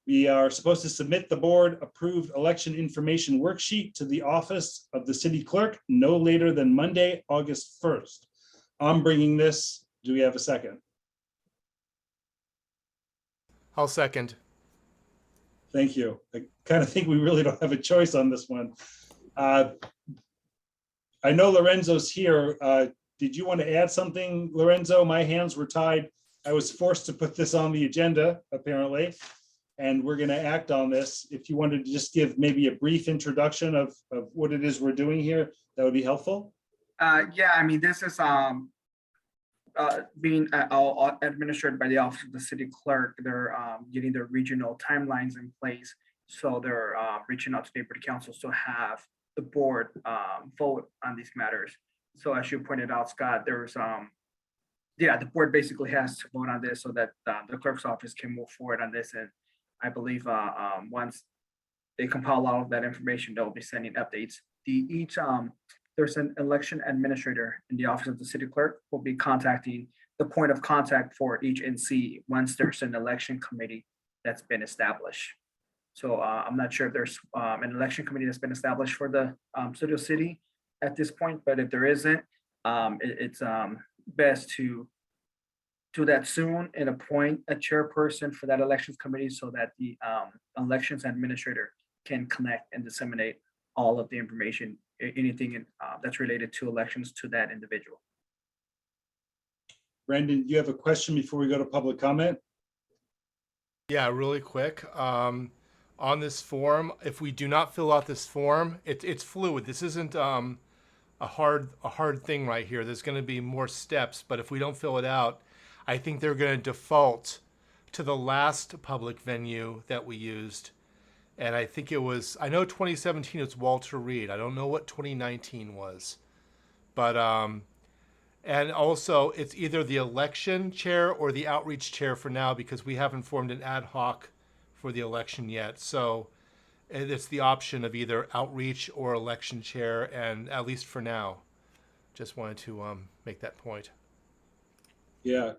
Speaker 1: We are supposed to submit the board approved election information worksheet to the office of the city clerk no later than Monday, August 1st. I'm bringing this. Do we have a second?
Speaker 2: I'll second.
Speaker 1: Thank you. I kind of think we really don't have a choice on this one. I know Lorenzo's here. Did you want to add something, Lorenzo? My hands were tied. I was forced to put this on the agenda, apparently, and we're going to act on this. If you wanted to just give maybe a brief introduction of what it is we're doing here, that would be helpful.
Speaker 8: Yeah, I mean, this is being administered by the Office of the City Clerk. They're getting their regional timelines in place. So they're reaching out to neighborhood councils to have the board vote on these matters. So as you pointed out, Scott, there's the board basically has to vote on this so that the clerk's office can move forward on this. And I believe once they compile all of that information, they'll be sending updates. There's an election administrator in the office of the city clerk will be contacting the point of contact for each NC once there's an election committee that's been established. So I'm not sure if there's an election committee that's been established for the Studio City at this point, but if there isn't, it's best to do that soon and appoint a chairperson for that elections committee so that the elections administrator can connect and disseminate all of the information, anything that's related to elections to that individual.
Speaker 1: Brandon, you have a question before we go to public comment?
Speaker 2: Yeah, really quick. On this form, if we do not fill out this form, it's fluid. This isn't a hard thing right here. There's going to be more steps, but if we don't fill it out, I think they're going to default to the last public venue that we used. And I think it was, I know 2017 it's Walter Reed. I don't know what 2019 was. But, and also it's either the election chair or the outreach chair for now because we haven't formed an ad hoc for the election yet. So it's the option of either outreach or election chair, and at least for now. Just wanted to make that point.
Speaker 1: Yeah.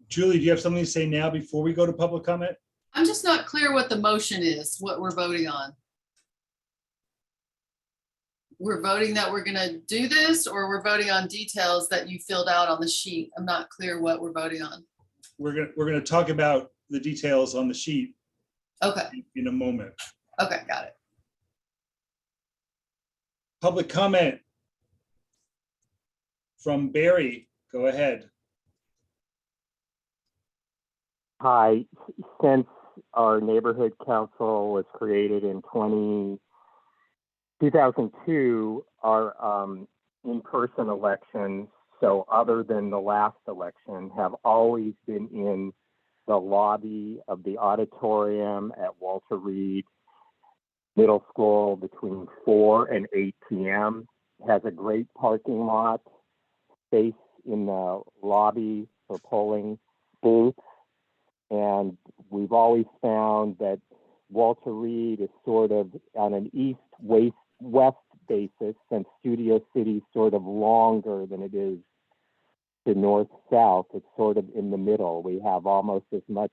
Speaker 1: Julie, do you have something to say now before we go to public comment?
Speaker 12: I'm just not clear what the motion is, what we're voting on. We're voting that we're gonna do this, or we're voting on details that you filled out on the sheet. I'm not clear what we're voting on.
Speaker 1: We're gonna talk about the details on the sheet.
Speaker 12: Okay.
Speaker 1: In a moment.
Speaker 12: Okay, got it.
Speaker 1: Public comment from Barry. Go ahead.
Speaker 11: Hi, since our neighborhood council was created in 2002, our in-person elections, so other than the last election, have always been in the lobby of the auditorium at Walter Reed Middle School between 4 and 8 p.m. Has a great parking lot, space in the lobby for polling booths. And we've always found that Walter Reed is sort of on an east-west basis, since Studio City is sort of longer than it is to north-south. It's sort of in the middle. We have almost as much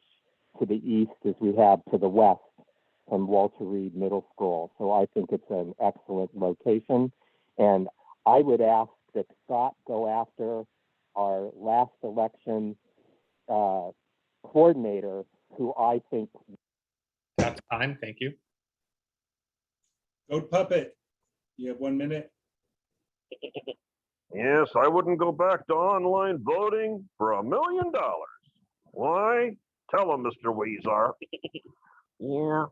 Speaker 11: to the east as we have to the west from Walter Reed Middle School. So I think it's an excellent location. And I would ask that Scott go after our last election coordinator, who I think.
Speaker 4: That's time. Thank you.
Speaker 1: Go Puppet. You have 1 minute.
Speaker 15: Yes, I wouldn't go back to online voting for $1 million. Why? Tell him, Mr. Weezer.
Speaker 22: Yeah,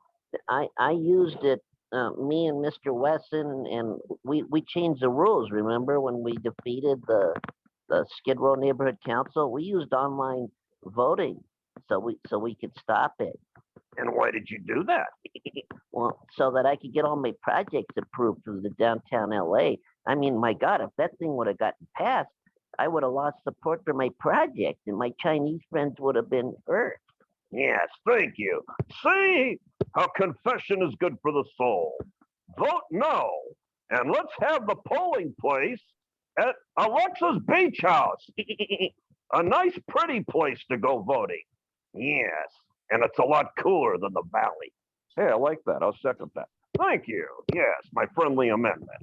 Speaker 22: I used it, me and Mr. Wesson, and we changed the rules, remember, when we defeated the Skid Row Neighborhood Council? We used online voting so we could stop it.
Speaker 15: And why did you do that?
Speaker 22: Well, so that I could get all my projects approved through the downtown LA. I mean, my God, if that thing would have gotten passed, I would have lost support for my project, and my Chinese friends would have been hurt.
Speaker 15: Yes, thank you. See how confession is good for the soul. Vote no, and let's have the polling place at Alexa's Beach House. A nice, pretty place to go voting. Yes, and it's a lot cooler than the Valley. Hey, I like that. I'll second that. Thank you. Yes, my friendly amendment.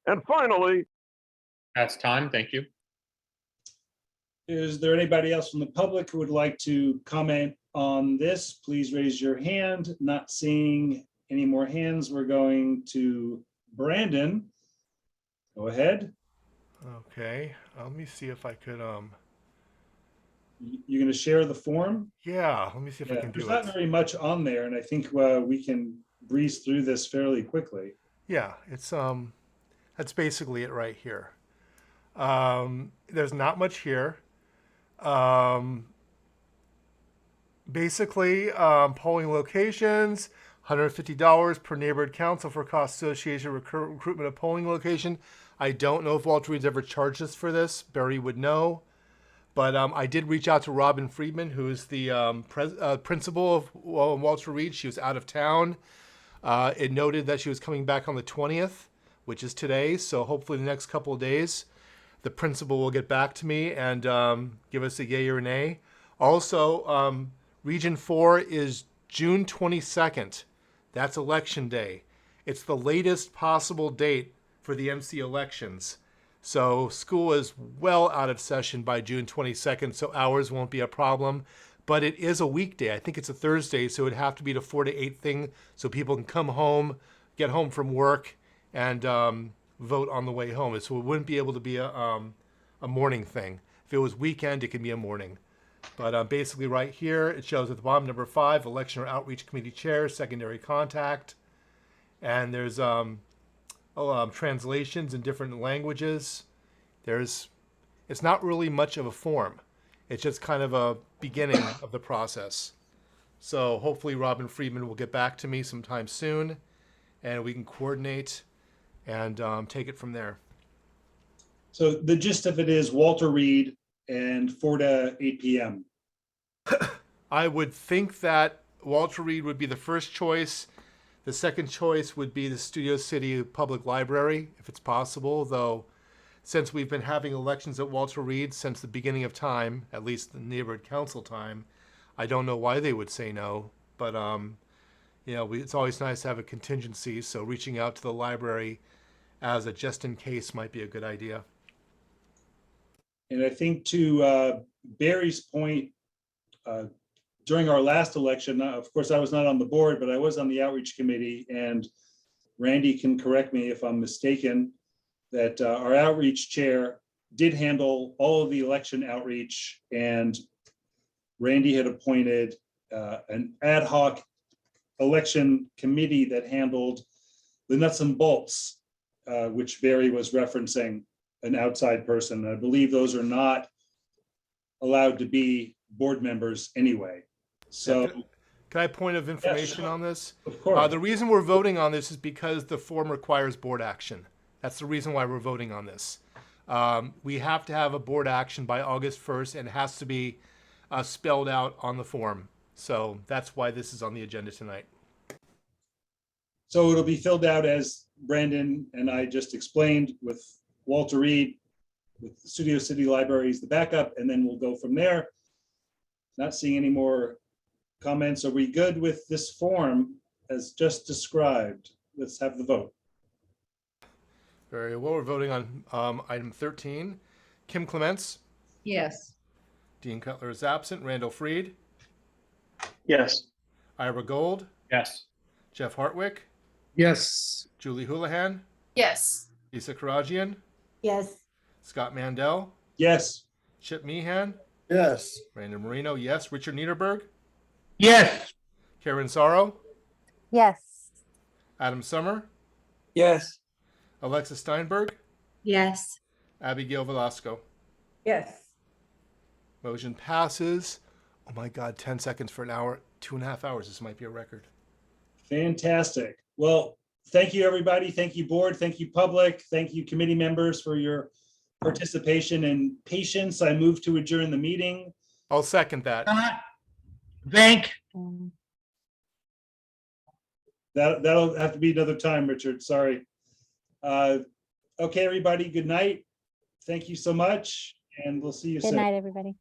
Speaker 15: And finally,
Speaker 4: That's time. Thank you.
Speaker 1: Is there anybody else from the public who would like to comment on this? Please raise your hand. Not seeing any more hands. We're going to Brandon. Go ahead.
Speaker 2: Okay, let me see if I could,
Speaker 1: You're going to share the form?
Speaker 2: yeah, let me see if I can do
Speaker 1: There's
Speaker 2: it.
Speaker 1: not very much on there, and I think we can breeze through this fairly quickly.
Speaker 2: Yeah, it's, that's basically it right here. There's not much here. Basically, polling locations, $150 per neighborhood council for cost associated with recruitment of polling location. I don't know if Walter Reed's ever charged us for this. Barry would know. But I did reach out to Robin Friedman, who is the principal of Walter Reed. She was out of town. It noted that she was coming back on the 20th, which is today. So hopefully the next couple of days, the principal will get back to me and give us a yay or nay. Also, Region 4 is June 22nd. That's election day. It's the latest possible date for the MC elections. So school is well out of session by June 22nd, so hours won't be a problem. But it is a weekday. I think it's a Thursday, so it'd have to be the 4 to 8 thing so people can come home, get home from work, and vote on the way home. So it wouldn't be able to be a morning thing. If it was weekend, it could be a morning. But basically right here, it shows at the bottom, number 5, election or outreach committee chair, secondary contact. And there's translations in different languages. It's not really much of a form. It's just kind of a beginning of the process. So hopefully Robin Friedman will get back to me sometime soon and we can coordinate and take it from there.
Speaker 1: So the gist of it is Walter Reed and 4 to 8 p.m.
Speaker 2: I would think that Walter Reed would be the first choice. The second choice would be the Studio City Public Library, if it's possible, though since we've been having elections at Walter Reed since the beginning of time, at least the neighborhood council time, I don't know why they would say no, but it's always nice to have a contingency, so reaching out to the library as a just in case might be a good idea.
Speaker 1: And I think to Barry's point, during our last election, of course, I was not on the board, but I was on the outreach committee, and Randy can correct me if I'm mistaken, that our outreach chair did handle all of the election outreach, and Randy had appointed an ad hoc election committee that handled the nuts and bolts which Barry was referencing, an outside person. I believe those are not allowed to be board members anyway. So,
Speaker 2: Can I point of information on this?
Speaker 1: of course.
Speaker 2: The reason we're voting on this is because the form requires board action. That's the reason why we're voting on this. We have to have a board action by August 1st, and it has to be spelled out on the form. So that's why this is on the agenda tonight.
Speaker 1: So it'll be filled out as Brandon and I just explained, with Walter Reed, with Studio City Library as the backup, and then we'll go from there. Not seeing any more comments. Are we good with this form as just described? Let's have the vote.
Speaker 2: Very well. We're voting on item 13. Kim Clements,
Speaker 9: Yes.
Speaker 2: Dean Cutler is absent. Randall Freed,
Speaker 10: Yes.
Speaker 2: Ira Gold,
Speaker 4: Yes.
Speaker 2: Jeff Hartwick,
Speaker 13: Yes.
Speaker 2: Julie Houlihan,
Speaker 12: Yes.
Speaker 2: Lisa Karajian,
Speaker 3: Yes.
Speaker 2: Scott Mandel,
Speaker 1: Yes.
Speaker 2: Chip Meehan,
Speaker 7: Yes.
Speaker 2: Brandon Marino, yes. Richard Niederberg,
Speaker 19: Yes.
Speaker 2: Karen Sorrow,
Speaker 5: Yes.
Speaker 2: Adam Summer,
Speaker 6: Yes.
Speaker 2: Alexa Steinberg,
Speaker 14: Yes.
Speaker 2: Abigail Velasco.
Speaker 3: Yes.
Speaker 2: Motion passes. Oh my God, 10 seconds for an hour, 2.5 hours. This might be a record.
Speaker 1: Fantastic. Well, thank you, everybody. Thank you, board. Thank you, public. Thank you, committee members, for your participation and patience. I move to adjourn the meeting.
Speaker 2: I'll second that.
Speaker 19: Thank.
Speaker 1: That'll have to be another time, Richard. Sorry. Okay, everybody, good night. Thank you so much, and we'll see you
Speaker 5: Good
Speaker 1: soon.
Speaker 5: night, everybody.